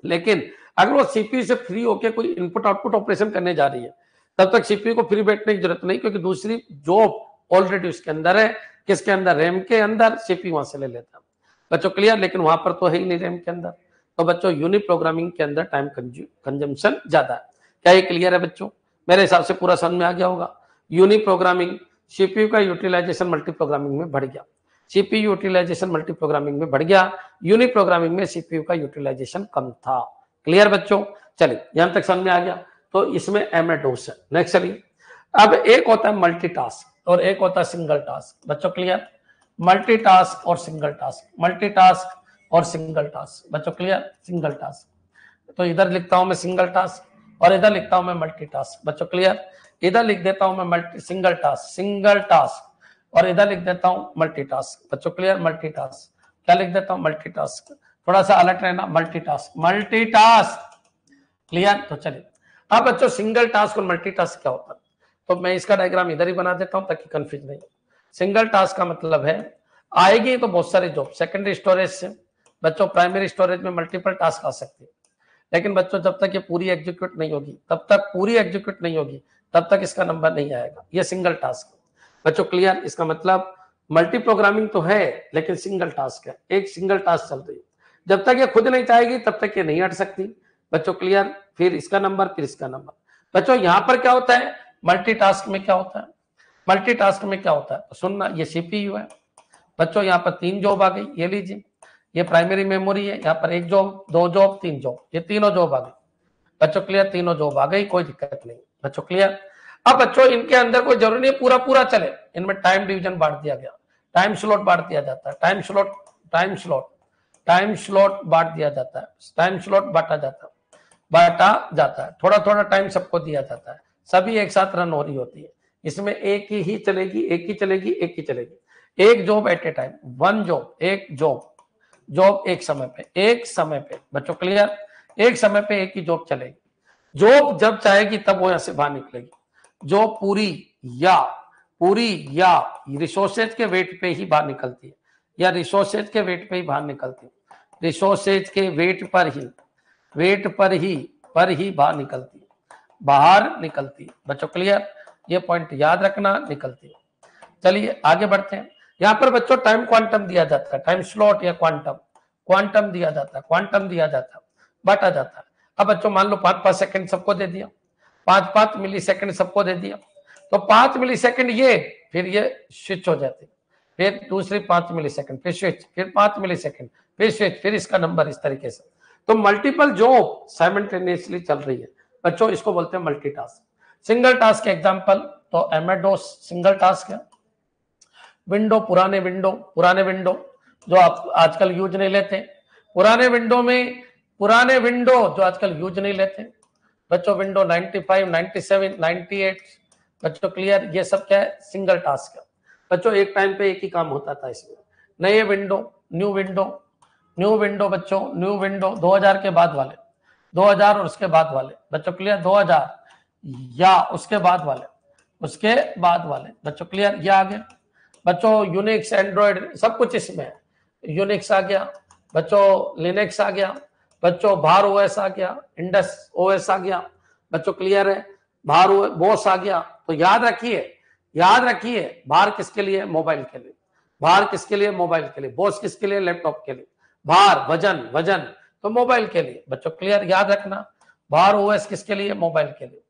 [SPEAKER 1] लेकिन अगर वो सीपीयू से फ्री होकर कोई इनपुट आउटपुट ऑपरेशन करने जा रही है, तब तक सीपीयू को फ्री बैठने की जरूरत नहीं, क्योंकि दूसरी जॉब ऑलरेडी उसके अंदर है। किसके अंदर? रैम के अंदर। सीपीयू वहां से ले लेता है। बच्चों क्लियर? लेकिन वहां पर तो है ही नहीं रैम के अंदर। तो बच्चों यूनि प्रोग्रामिंग के अंदर टाइम कंजम्पशन ज्यादा है। क्या ये क्लियर है बच्चों? मेरे हिसाब से पूरा समझ में आ गया होगा। यूनि प्रोग्रामिंग, सीपीयू का यूटिलाइजेशन मल्टी प्रोग्रामिंग में बढ़ गया। सीपीयू यूटिलाइजेशन मल्टी प्रोग्रामिंग में बढ़ गया, यूनि प्रोग्रामिंग में सीपीयू का यूटिलाइजेशन कम था। क्लियर बच्चों? चलिए यहां तक समझ में आ गया। तो इसमें एमएडोस है। नेक्स्ट चलिए, अब एक होता है मल्टीटास्क और एक होता है सिंगल टास्क। बच्चों क्लियर? मल्टीटास्क और सिंगल टास्क, मल्टीटास्क और सिंगल टास्क। बच्चों क्लियर? सिंगल टास्क, तो इधर लिखता हूं मैं सिंगल टास्क और इधर लिखता हूं मैं मल्टीटास्क। बच्चों क्लियर? इधर लिख देता हूं मैं सिंगल टास्क और इधर लिख देता हूं मल्टीटास्क। बच्चों क्लियर? मल्टीटास्क क्या लिख देता हूं? मल्टीटास्क। थोड़ा सा अलर्ट रहना, मल्टीटास्क। क्लियर? तो चलिए, अब बच्चों सिंगल टास्क और मल्टीटास्क क्या होता है, तो मैं इसका डायग्राम इधर ही बना देता हूं ताकि कंफ्यूज नहीं। सिंगल टास्क का मतलब है आएगी तो बहुत सारे जॉब सेकेंडरी स्टोरेज से, बच्चों प्राइमरी स्टोरेज में मल्टीपल टास्क आ सकती है, लेकिन बच्चों जब तक ये पूरी एग्जीक्यूट नहीं होगी, तब तक इसका नंबर नहीं आएगा। ये सिंगल टास्क। बच्चों क्लियर? इसका मतलब मल्टी प्रोग्रामिंग तो है लेकिन सिंगल टास्क है, एक सिंगल टास्क चल रही है। जब तक ये खुद नहीं चाहेगी तब तक ये नहीं हट सकती। बच्चों क्लियर? फिर इसका नंबर, फिर इसका नंबर। बच्चों यहां पर क्या होता है? मल्टीटास्क में क्या होता है? मल्टीटास्क में क्या होता है तो सुनना, ये सीपीयू है। बच्चों यहाँ पर 3 जॉब आ गई, ये लीजिए, ये प्राइमरी मेमोरी है, यहाँ पर 1 जॉब, 2 जॉब, 3 जॉब, ये तीनों जॉब आ गई। बच्चों क्लियर? तीनों जॉब आ गई, कोई दिक्कत नहीं। बच्चों क्लियर? अब बच्चों इनके अंदर कोई जरूरी नहीं पूरा चले, इनमें टाइम डिवीजन बांट दिया गया, टाइम स्लॉट बांट दिया जाता है, टाइम स्लॉट बांट दिया जाता है, टाइम स्लॉट बांटा जाता है, थोड़ा टाइम सबको दिया जाता है, सभी एक साथ रन हो रही होती है। इसमें एक ही चलेगी, एक job at a time, one job, एक जॉब एक समय पे। बच्चों क्लियर? एक समय पे एक ही जॉब चलेगी। जॉब जब चाहेगी तब वो यहां से बाहर निकलेगी। जॉब पूरी या रिसोर्सेज के वेट पे ही बाहर निकलती है, या रिसोर्सेज के वेट पे ही बाहर निकलती है, रिसोर्सेज के वेट पर ही बाहर निकलती है। बच्चों क्लियर? ये पॉइंट याद रखना, निकलती है। चलिए आगे बढ़ते हैं। यहां पर बच्चों टाइम क्वांटम दिया जाता है, टाइम स्लॉट या क्वांटम दिया जाता है, बांटा जाता है। अब बच्चों मान लो 5-5 सेकंड सबको दे दिया, 5-5 मिली सेकंड सबको दे दिया, तो 5 मिली सेकंड ये, फिर ये स्विच हो जाती, फिर दूसरी 5 मिली सेकंड, फिर स्विच, फिर 5 मिली सेकंड, फिर स्विच, फिर इसका नंबर इस तरीके से। तो मल्टीपल जॉब साइमल्टेनियसली चल रही है। बच्चों इसको बोलते हैं मल्टीटास्क। सिंगल टास्क के एग्जांपल तो एमएडोस सिंगल टास्क है। पुराने विंडो जो आप आजकल यूज नहीं लेते, पुराने विंडो जो आजकल यूज नहीं लेते बच्चों, विंडो 95, 97, 98। बच्चों क्लियर? ये सब क्या है? सिंगल टास्क है। बच्चों एक टाइम पे एक ही काम होता था इसमें। न्यू विंडो बच्चों, न्यू विंडो 2000 के बाद वाले, 2000 और उसके बाद वाले। बच्चों क्लियर? 2000 या उसके बाद वाले। बच्चों क्लियर? ये आ गया। बच्चों यूनिक्स, एंड्रॉइड सब कुछ इसमें है। यूनिक्स आ गया बच्चों, लिनक्स आ गया बच्चों, भार ओएस आ गया, इंडस ओएस आ गया। बच्चों क्लियर है? भार बॉस आ गया। तो याद रखिए भार किसके लिए? मोबाइल के लिए। भार किसके लिए? मोबाइल के लिए। बॉस किसके लिए? लैपटॉप के लिए। भार वजन तो मोबाइल के लिए। बच्चों क्लियर? याद रखना, भार ओएस किसके लिए? मोबाइल के लिए।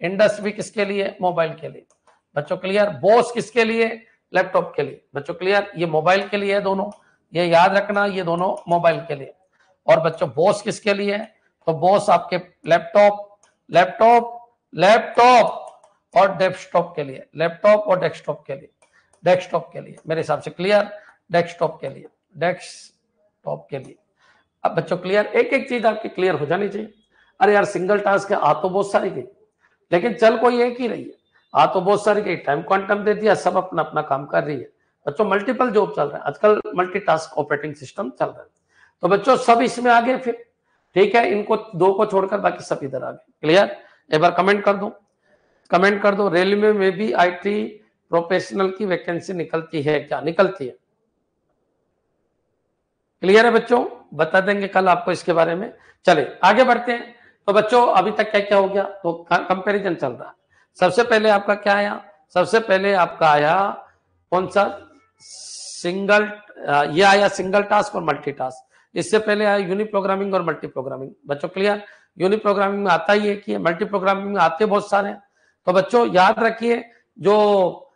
[SPEAKER 1] इंडस भी किसके लिए? मोबाइल के लिए। बच्चों क्लियर? बॉस किसके लिए? लैपटॉप के लिए। बच्चों क्लियर? ये मोबाइल के लिए है दोनों, ये याद रखना, ये दोनों मोबाइल के लिए। और बच्चों बॉस किसके लिए है? तो बॉस आपके लैपटॉप और डेस्कटॉप के लिए, डेस्कटॉप के लिए मेरे हिसाब से क्लियर, डेस्कटॉप के लिए, डेस्कटॉप के लिए। अब बच्चों क्लियर, एक एक चीज आपकी क्लियर हो जानी चाहिए। अरे यार सिंगल टास्क है, आ तो बहुत सारी गई, लेकिन चल कोई एक ही रही है, आ तो बहुत सारी गई, टाइम क्वांटम दे दिया, सब अपना अपना काम कर रही है। बच्चों मल्टीपल जॉब चल रहा है आजकल, मल्टीटास्क ऑपरेटिंग सिस्टम चल रहा है, तो बच्चों सब इसमें आगे फिर, ठीक है, इनको दो को छोड़कर बाकी सब इधर आगे। क्लियर, एक बार कमेंट कर दो, कमेंट कर दो। रेलवे में भी IT प्रोफेशनल की वैकेंसी निकलती है क्या? निकलती है। क्लियर है बच्चों, बता देंगे कल आपको इसके बारे में। चले आगे बढ़ते हैं। तो बच्चों अभी तक क्या क्या हो गया, तो कंपैरिजन चल रहा है। सबसे पहले आपका क्या आया, सबसे पहले आपका आया कौन सा, सिंगल, ये आया सिंगल टास्क और मल्टी टास्क। इससे पहले आया यूनि प्रोग्रामिंग और मल्टी प्रोग्रामिंग। बच्चों क्लियर, यूनि प्रोग्रामिंग में आता ही एक ही है, मल्टी प्रोग्रामिंग में आते बहुत सारे हैं। तो बच्चों याद रखिए जो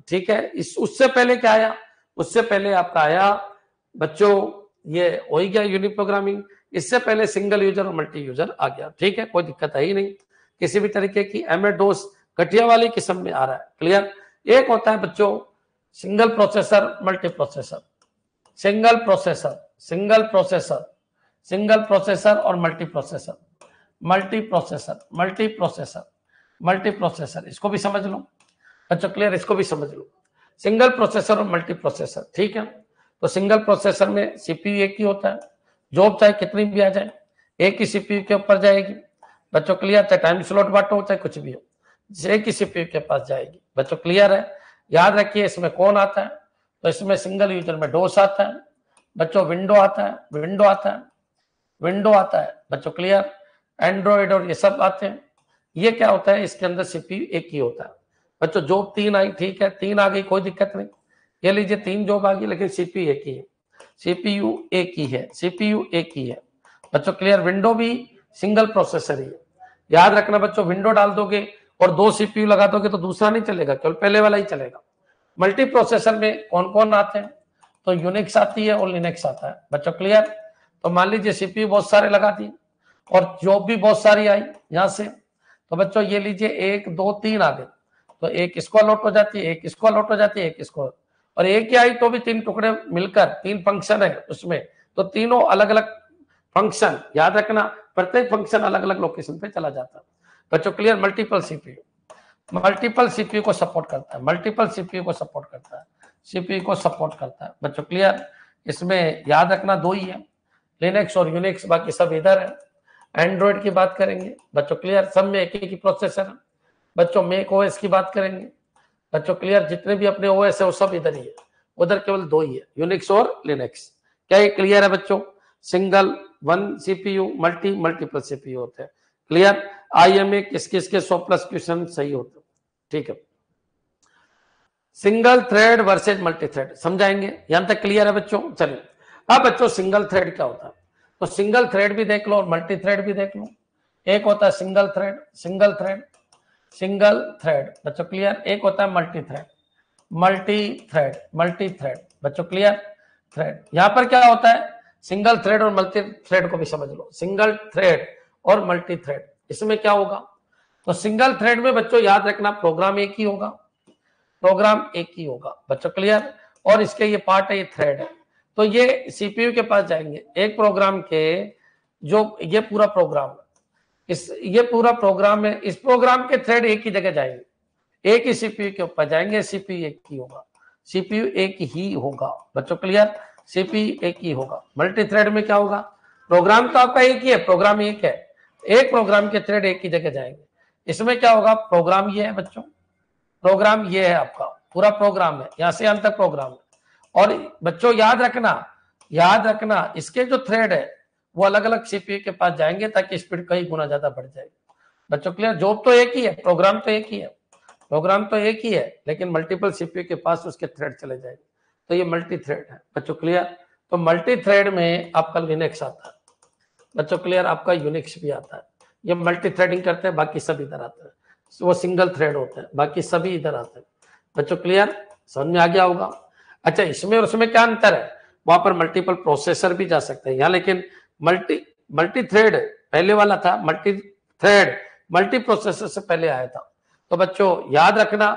[SPEAKER 1] ठीक है, इस उससे पहले क्या आया, उससे पहले आपका आया बच्चों ये हो ही गया यूनिक प्रोग्रामिंग। इससे पहले सिंगल यूजर और मल्टी यूजर आ गया, ठीक है, कोई दिक्कत है ही नहीं, किसी भी तरीके की MS-DOS घटिया वाली किस्म में आ रहा है। क्लियर, एक होता है बच्चों single processor multi processor, single processor, single processor, single processor और multi processor, multi processor, multi processor, multi processor, इसको भी समझ लो बच्चों। क्लियर, इसको भी समझ लो, सिंगल प्रोसेसर और मल्टी प्रोसेसर, ठीक है। तो सिंगल प्रोसेसर में CPU एक ही होता है, जॉब चाहे कितनी भी आ जाए एक ही CPU के ऊपर जाएगी बच्चों। क्लियर, चाहे टाइम स्लॉट बांटो चाहे कुछ भी हो, एक ही CPU के पास जाएगी बच्चों। क्लियर है, याद रखिए इसमें कौन आता है, तो इसमें सिंगल यूजर में DOS आता है बच्चों, विंडो आता है, विंडो आता है, विंडो आता है बच्चों। क्लियर, एंड्रॉइड और ये सब आते हैं। ये क्या होता है, इसके अंदर CPU एक ही होता है बच्चों। जॉब 3 आई, ठीक है, 3 आ गई, कोई दिक्कत नहीं, ये लीजिए 3 जॉब आ गई, लेकिन CPU एक ही है, CPU एक ही है, CPU एक ही है बच्चों। क्लियर, विंडो भी सिंगल प्रोसेसर ही है। याद रखना बच्चों, विंडो डाल दोगे और 2 CPU लगा दोगे तो दूसरा नहीं चलेगा, केवल पहले वाला ही चलेगा। मल्टी प्रोसेसर में कौन कौन आते हैं, तो यूनिक्स आती है और लिनक्स आता है बच्चों। क्लियर, तो मान लीजिए CPU बहुत सारे लगा दिए और जॉब भी बहुत सारी आई यहां से, तो बच्चों ये लीजिए 1 2 3 आ गए, तो एक इसको अलॉट हो जाती है, एक इसको अलॉट हो जाती है, एक इसको, और एक ही आई तो भी 3 टुकड़े मिलकर 3 फंक्शन है उसमें, तो तीनों अलग अलग फंक्शन, याद रखना प्रत्येक फंक्शन अलग अलग लोकेशन पे चला जाता है बच्चों। Clear, multiple CPU, multiple CPU को सपोर्ट करता है, मल्टीपल CPU को सपोर्ट करता है, CPU को सपोर्ट करता है बच्चों। क्लियर, इसमें याद रखना 2 ही है, लिनक्स और यूनिक्स, बाकी सब इधर है। एंड्रॉइड की बात करेंगे बच्चों, क्लियर, सब में एक ही प्रोसेसर है बच्चों। मैक OS की बात करेंगे बच्चों, क्लियर, जितने भी अपने OS है वो सब इधर ही है, उधर केवल 2 ही है, यूनिक्स और लिनक्स। क्या ये क्लियर है बच्चों? सिंगल 1 CPU, मल्टीपल CPU होते हैं। क्लियर, IMA किस किस के 100+ क्वेश्चन सही होते हैं, ठीक है। Single thread versus multi thread समझाएंगे, यहां तक क्लियर है बच्चों? चलिए अब बच्चों सिंगल थ्रेड क्या होता है, तो सिंगल थ्रेड भी देख लो और मल्टी थ्रेड भी देख लो। एक होता है single thread, single thread, single thread बच्चों। क्लियर, एक होता है multi thread, multi thread, multi thread बच्चों। क्लियर, थ्रेड यहां पर क्या होता है, सिंगल थ्रेड और मल्टी थ्रेड को भी समझ लो, सिंगल थ्रेड और मल्टी थ्रेड, इसमें क्या होगा, तो सिंगल थ्रेड में बच्चों याद रखना प्रोग्राम एक ही होगा, प्रोग्राम एक ही होगा बच्चों। क्लियर, और इसके ये पार्ट है, ये थ्रेड है, तो ये CPU के पास जाएंगे एक प्रोग्राम के, जो ये पूरा प्रोग्राम ये पूरा प्रोग्राम है, इस प्रोग्राम के थ्रेड एक ही जगह जाएंगे, एक ही CPU के ऊपर जाएंगे, CPU एक ही होगा, CPU एक ही होगा बच्चों। क्लियर, CPU एक ही होगा। मल्टी थ्रेड में क्या होगा, प्रोग्राम तो आपका एक ही है, प्रोग्राम एक है, एक प्रोग्राम के थ्रेड एक ही जगह जाएंगे। इसमें क्या होगा, प्रोग्राम ये है बच्चों, प्रोग्राम ये है आपका पूरा प्रोग्राम है, यहां से अंत तक प्रोग्राम है। और बच्चों याद रखना इसके जो थ्रेड है वो अलग अलग CPU के पास जाएंगे ताकि स्पीड कई गुना ज्यादा बढ़ जाएगी बच्चों। क्लियर, जॉब तो एक ही है, प्रोग्राम तो एक ही है, प्रोग्राम तो एक ही है, लेकिन मल्टीपल CPU के पास उसके थ्रेड चले जाएंगे, तो ये मल्टी थ्रेड है बच्चों। क्लियर, तो मल्टी थ्रेड में आपका लिनक्स आता है बच्चों। क्लियर, आपका यूनिक्स भी आता है, ये मल्टी थ्रेडिंग करते हैं, बाकी सब इधर आते हैं, वो सिंगल थ्रेड होते हैं, बाकी सभी इधर आते हैं बच्चों। क्लियर, समझ में आ गया होगा? अच्छा, इसमें और उसमें क्या अंतर है, वहां पर मल्टीपल प्रोसेसर भी जा सकते हैं, यहाँ लेकिन मल्टी थ्रेड पहले वाला था, मल्टी थ्रेड मल्टी प्रोसेसर से पहले आया था। तो बच्चों याद रखना,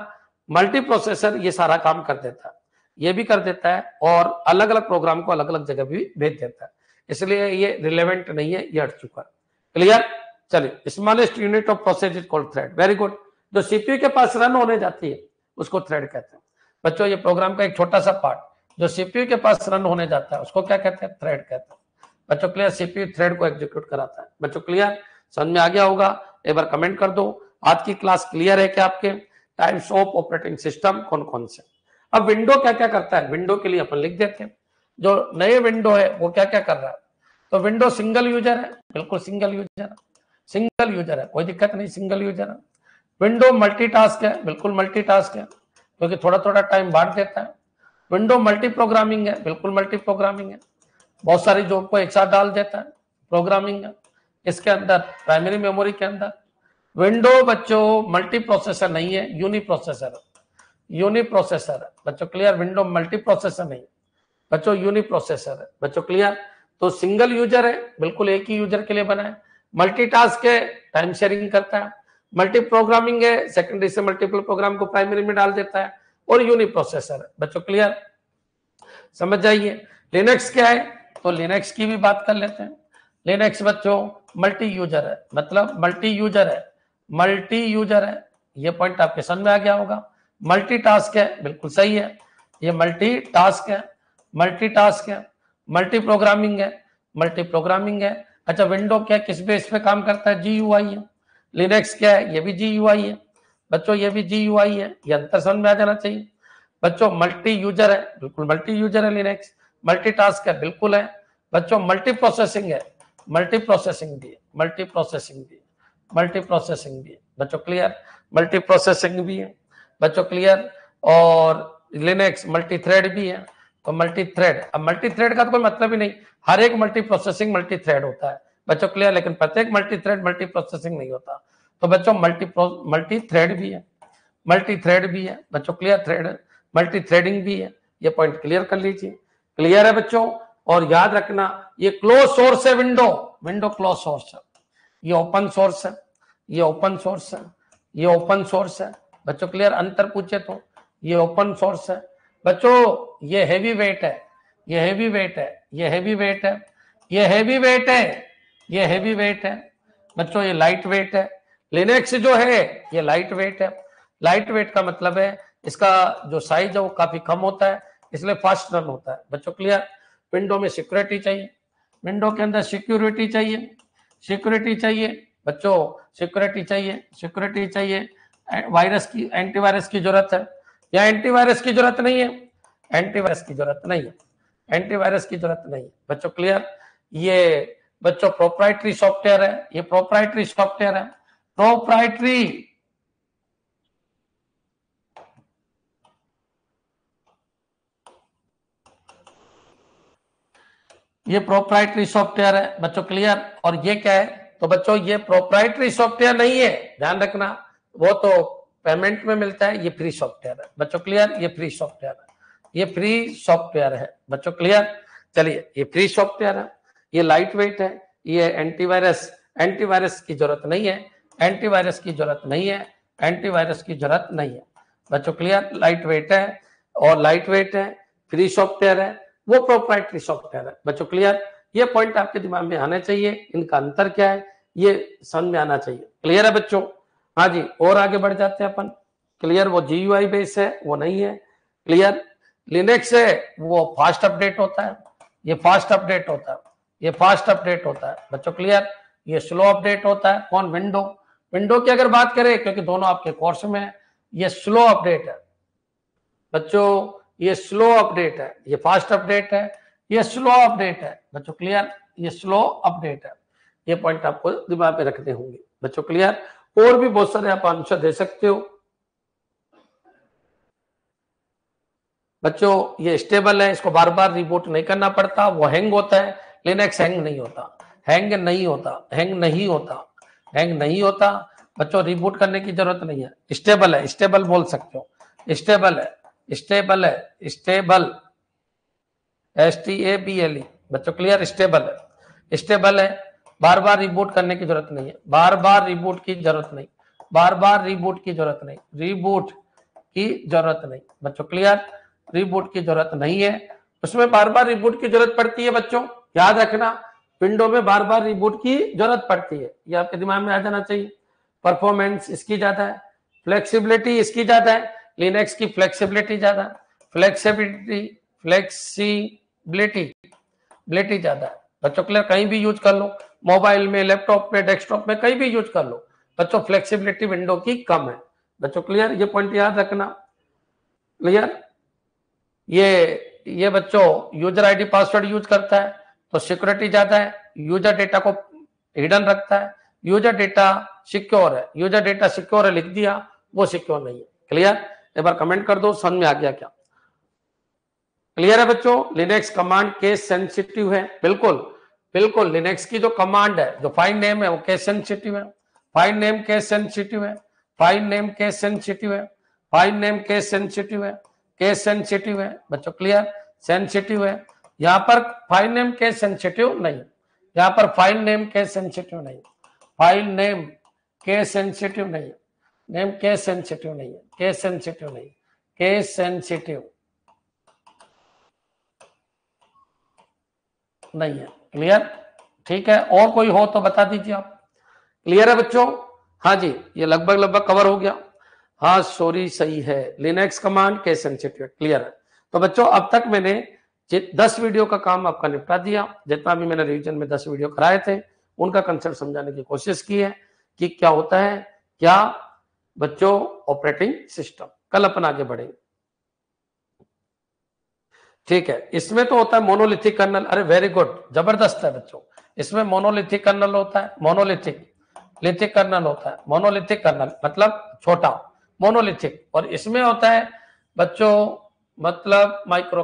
[SPEAKER 1] मल्टी प्रोसेसर ये सारा काम कर देता है, ये भी कर देता है और अलग अलग प्रोग्राम को अलग अलग जगह भी भेज देता है, इसलिए ये रिलेवेंट नहीं है, ये हट चुका है। क्लियर? चलिए, smallest unit of process is called thread. Very good. जो सीपीयू के पास रन होने जाती है उसको थ्रेड कहते हैं। बच्चों ये प्रोग्राम का एक छोटा सा पार्ट जो सीपीयू के पास रन होने जाता है उसको क्या कहते हैं? थ्रेड कहते हैं। बच्चों क्लियर? सीपीयू थ्रेड को एग्जीक्यूट कराता है। बच्चों क्लियर? समझ में आ गया होगा? एक बार कमेंट कर दो। आज की क्लास क्लियर है क्या आपके? टाइप्स ऑफ ऑपरेटिंग सिस्टम कौन कौन से? अब विंडो क्या क्या करता है, विंडो के लिए अपन लिख देते हैं। जो नए विंडो है वो क्या क्या कर रहा है? तो विंडो सिंगल यूजर है, बिल्कुल सिंगल यूजर है, सिंगल यूजर है, कोई दिक्कत नहीं, सिंगल यूजर है। विंडो मल्टीटास्क है, बिल्कुल मल्टीटास्क है, क्योंकि थोड़ा थोड़ा टाइम बांट देता है। विंडो मल्टी प्रोग्रामिंग है, बिल्कुल मल्टी प्रोग्रामिंग है, बहुत सारी जॉब को एक साथ डाल देता है, प्रोग्रामिंग है। इसके अंदर प्राइमरी मेमोरी के अंदर विंडो बच्चों मल्टी प्रोसेसर नहीं है, यूनी प्रोसेसर है, यूनी प्रोसेसर है। बच्चों क्लियर? विंडो मल्टी प्रोसेसर नहीं बच्चों, यूनी प्रोसेसर है। बच्चों क्लियर? तो सिंगल यूजर है, बिल्कुल एक ही यूजर के लिए बना है। मल्टीटास्क है, टाइम शेयरिंग करता है। मल्टी प्रोग्रामिंग है, सेकेंडरी से मल्टीपल प्रोग्राम को प्राइमरी में डाल देता है। और यूनी प्रोसेसर है। बच्चों क्लियर? समझ जाइए। लिनक्स क्या है? तो लिनक्स की भी बात कर लेते हैं। लिनक्स बच्चों मल्टी यूजर है, मतलब मल्टी यूजर है, मल्टी यूजर है। ये पॉइंट आपके समझ में आ गया होगा। मल्टीटास्क है, बिल्कुल सही है, ये मल्टीटास्क है, मल्टीटास्क है। मल्टी प्रोग्रामिंग है, मल्टी प्रोग्रामिंग है। अच्छा, विंडो क्या किस बेस पे काम करता है? जीयूआई है। लिनक्स क्या है? ये भी जीयूआई है बच्चों, ये भी जीयूआई है। ये अंतर समझ में आ जाना चाहिए। बच्चों मल्टी यूजर है, बिल्कुल मल्टी यूजर है लिनक्स। मल्टीटास्क है, बिल्कुल है। बच्चों मल्टी प्रोसेसिंग है, मल्टी प्रोसेसिंग भी है, मल्टी प्रोसेसिंग भी है, मल्टी प्रोसेसिंग भी है। बच्चों क्लियर? मल्टी प्रोसेसिंग भी है। बच्चों क्लियर? और लिनक्स मल्टी थ्रेड भी है। तो मल्टी थ्रेड, अब मल्टी थ्रेड का तो कोई मतलब ही नहीं, हर एक मल्टी प्रोसेसिंग मल्टी थ्रेड होता है। बच्चों क्लियर? लेकिन प्रत्येक मल्टी थ्रेड मल्टी प्रोसेसिंग नहीं होता। तो बच्चों मल्टी थ्रेड भी है, मल्टी थ्रेड भी है। बच्चों क्लियर? थ्रेड मल्टी थ्रेडिंग भी है। ये पॉइंट क्लियर कर लीजिए। क्लियर है बच्चों? और याद रखना ये क्लोज सोर्स है, विंडो विंडो क्लोज सोर्स है, ये ओपन सोर्स है, ये ओपन सोर्स है, ये ओपन सोर्स है। बच्चों क्लियर? अंतर पूछे तो ये ओपन सोर्स है। बच्चों ये हैवी वेट है, ये हैवी वेट है, ये हैवी वेट है, ये हैवी वेट है, ये हैवी वेट है। बच्चों ये लाइट वेट है। लिनक्स जो है ये लाइट वेट है। लाइट वेट का मतलब है इसका जो साइज है वो काफी कम होता है, इसलिए फास्ट रन होता है। बच्चों क्लियर? विंडो में सिक्योरिटी चाहिए, विंडो के अंदर सिक्योरिटी चाहिए, सिक्योरिटी चाहिए बच्चों, सिक्योरिटी चाहिए, सिक्योरिटी चाहिए। वायरस की, एंटीवायरस की जरूरत है या एंटीवायरस की जरूरत नहीं है? एंटीवायरस की जरूरत नहीं है, एंटीवायरस की जरूरत नहीं है। बच्चों क्लियर? ये बच्चों प्रोप्राइटरी सॉफ्टवेयर है, ये प्रोप्राइटरी सॉफ्टवेयर है, प्रोप्राइटरी। ये प्रोप्राइटरी सॉफ्टवेयर है। बच्चों क्लियर? और ये क्या है? तो बच्चों ये प्रोप्राइटरी सॉफ्टवेयर नहीं है, ध्यान रखना, वो तो पेमेंट में मिलता है, ये फ्री सॉफ्टवेयर है। बच्चों क्लियर? ये फ्री सॉफ्टवेयर है, ये फ्री सॉफ्टवेयर है। बच्चों क्लियर? चलिए, ये फ्री सॉफ्टवेयर है, ये लाइट वेट है, ये एंटीवायरस, एंटीवायरस की जरूरत नहीं है, एंटीवायरस की जरूरत नहीं है, एंटीवायरस की जरूरत नहीं है। बच्चों क्लियर? लाइट वेट है और लाइट वेट है, फ्री सॉफ्टवेयर है, वो प्रोप्राइटरी सॉफ्टवेयर है। बच्चों क्लियर? ये पॉइंट आपके दिमाग में आना चाहिए, इनका अंतर क्या है ये समझ में आना चाहिए। क्लियर है बच्चों? हाँ जी, और आगे बढ़ जाते हैं अपन। क्लियर? वो जीयूआई बेस है, वो नहीं है। क्लियर? लिनक्स है, वो फास्ट अपडेट होता है, ये फास्ट अपडेट होता है, ये फास्ट अपडेट होता है। बच्चों क्लियर? ये स्लो अपडेट होता है। कौन? विंडो। विंडो की अगर बात करें, क्योंकि दोनों आपके कोर्स में है, ये स्लो अपडेट है बच्चों, ये स्लो अपडेट है, ये फास्ट अपडेट है, ये स्लो अपडेट है। बच्चों क्लियर? ये स्लो अपडेट है। ये पॉइंट आपको दिमाग में रखने होंगे। बच्चों क्लियर? और भी बहुत सारे आप आंसर दे सकते हो। बच्चों ये स्टेबल है, इसको बार बार रिबूट नहीं करना पड़ता, वो हैंग होता है। लिनक्स हैंग नहीं होता, हैंग नहीं होता, हैंग नहीं होता, हैंग नहीं होता। बच्चों रिबूट करने की जरूरत नहीं है, स्टेबल है, स्टेबल बोल सकते हो, स्टेबल है, स्टेबल है, स्टेबल, STABLE। बच्चों क्लियर? स्टेबल है, स्टेबल है, बार बार रिबूट करने की जरूरत नहीं है, बार बार रिबूट की जरूरत नहीं, बार बार रिबूट की जरूरत नहीं, रिबूट की जरूरत नहीं बच्चों, क्लियर, रिबूट की जरूरत नहीं है। उसमें बार बार रिबूट की जरूरत पड़ती है बच्चों, याद रखना, विंडो में बार बार रिबूट की जरूरत पड़ती है, ये आपके दिमाग में आ जाना चाहिए। परफॉर्मेंस इसकी ज्यादा है, फ्लेक्सिबिलिटी इसकी ज्यादा है, लिनक्स की फ्लेक्सिबिलिटी ज्यादा है, फ्लेक्सिबिलिटी ज्यादा है बच्चों, क्लियर, कहीं भी यूज कर लो, मोबाइल में, लैपटॉप में, डेस्कटॉप में, कहीं भी यूज कर लो बच्चों, फ्लेक्सिबिलिटी विंडो की कम है बच्चों, क्लियर, ये पॉइंट याद रखना, क्लियर। ये बच्चों यूजर आईडी पासवर्ड यूज करता है तो सिक्योरिटी ज्यादा है, यूजर डेटा को हिडन रखता है, यूजर डेटा सिक्योर है, यूजर डेटा सिक्योर है लिख दिया, वो सिक्योर नहीं है, क्लियर। एक बार कमेंट कर दो समझ में आ गया क्या, क्लियर है बच्चों। लिनक्स कमांड केस सेंसिटिव है, बिल्कुल बिल्कुल, लिनक्स की जो कमांड है, जो फाइल नेम है वो केस सेंसिटिव है, फाइल नेम केस सेंसिटिव है, फाइल नेम केस सेंसिटिव है, फाइल नेम केस सेंसिटिव है, केस सेंसिटिव है बच्चों, क्लियर, सेंसिटिव है। यहां पर फाइल नेम केस सेंसिटिव नहीं, यहां पर फाइल नेम केस सेंसिटिव नहीं, फाइल नेम केस सेंसिटिव नहीं, नेम केस सेंसिटिव नहीं है, केस सेंसिटिव नहीं, केस सेंसिटिव नहीं है, क्लियर, ठीक है। और कोई हो तो बता दीजिए आप, क्लियर है बच्चों। हाँ जी, ये लगभग कवर हो गया, हाँ सॉरी सही है, Linux command case sensitive, clear है। तो बच्चों अब तक मैंने 10 वीडियो का काम आपका निपटा दिया, जितना भी मैंने रिवीजन में 10 वीडियो कराए थे उनका कंसेप्ट समझाने की कोशिश की है कि क्या होता है क्या बच्चों ऑपरेटिंग सिस्टम। कल अपन आगे बढ़ेंगे, ठीक है। इसमें तो होता है मोनोलिथिक कर्नल, अरे वेरी गुड, जबरदस्त है बच्चों। इसमें मोनोलिथिक कर्नल होता है, लिथिक कर्नल होता है, मोनोलिथिक कर्नल मतलब छोटा मोनोलिथिक, और इसमें होता है बच्चों मतलब माइक्रो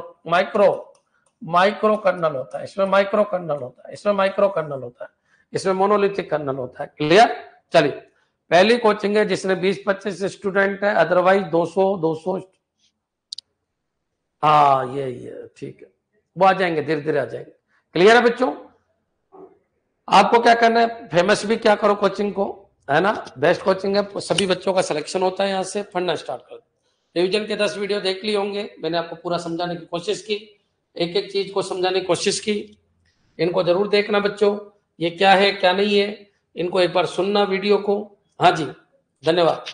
[SPEAKER 1] कर्नल होता है, इसमें माइक्रो कर्नल होता है, इसमें माइक्रो कर्नल होता है, इसमें मोनोलिथिक कर्नल होता है, क्लियर। चलिए पहली कोचिंग है जिसने 20-25 स्टूडेंट है, अदरवाइज 200 हाँ ये ठीक है, वो आ जाएंगे, धीरे धीरे आ जाएंगे, क्लियर है बच्चों। आपको क्या करना है, फेमस भी क्या करो कोचिंग को, है ना, बेस्ट कोचिंग है, सभी बच्चों का सिलेक्शन होता है, यहाँ से पढ़ना स्टार्ट कर। रिवीजन के 10 वीडियो देख लिए होंगे, मैंने आपको पूरा समझाने की कोशिश की, एक एक चीज को समझाने की कोशिश की, इनको जरूर देखना बच्चों, ये क्या है क्या नहीं है, इनको एक बार सुनना वीडियो को। हाँ जी, धन्यवाद।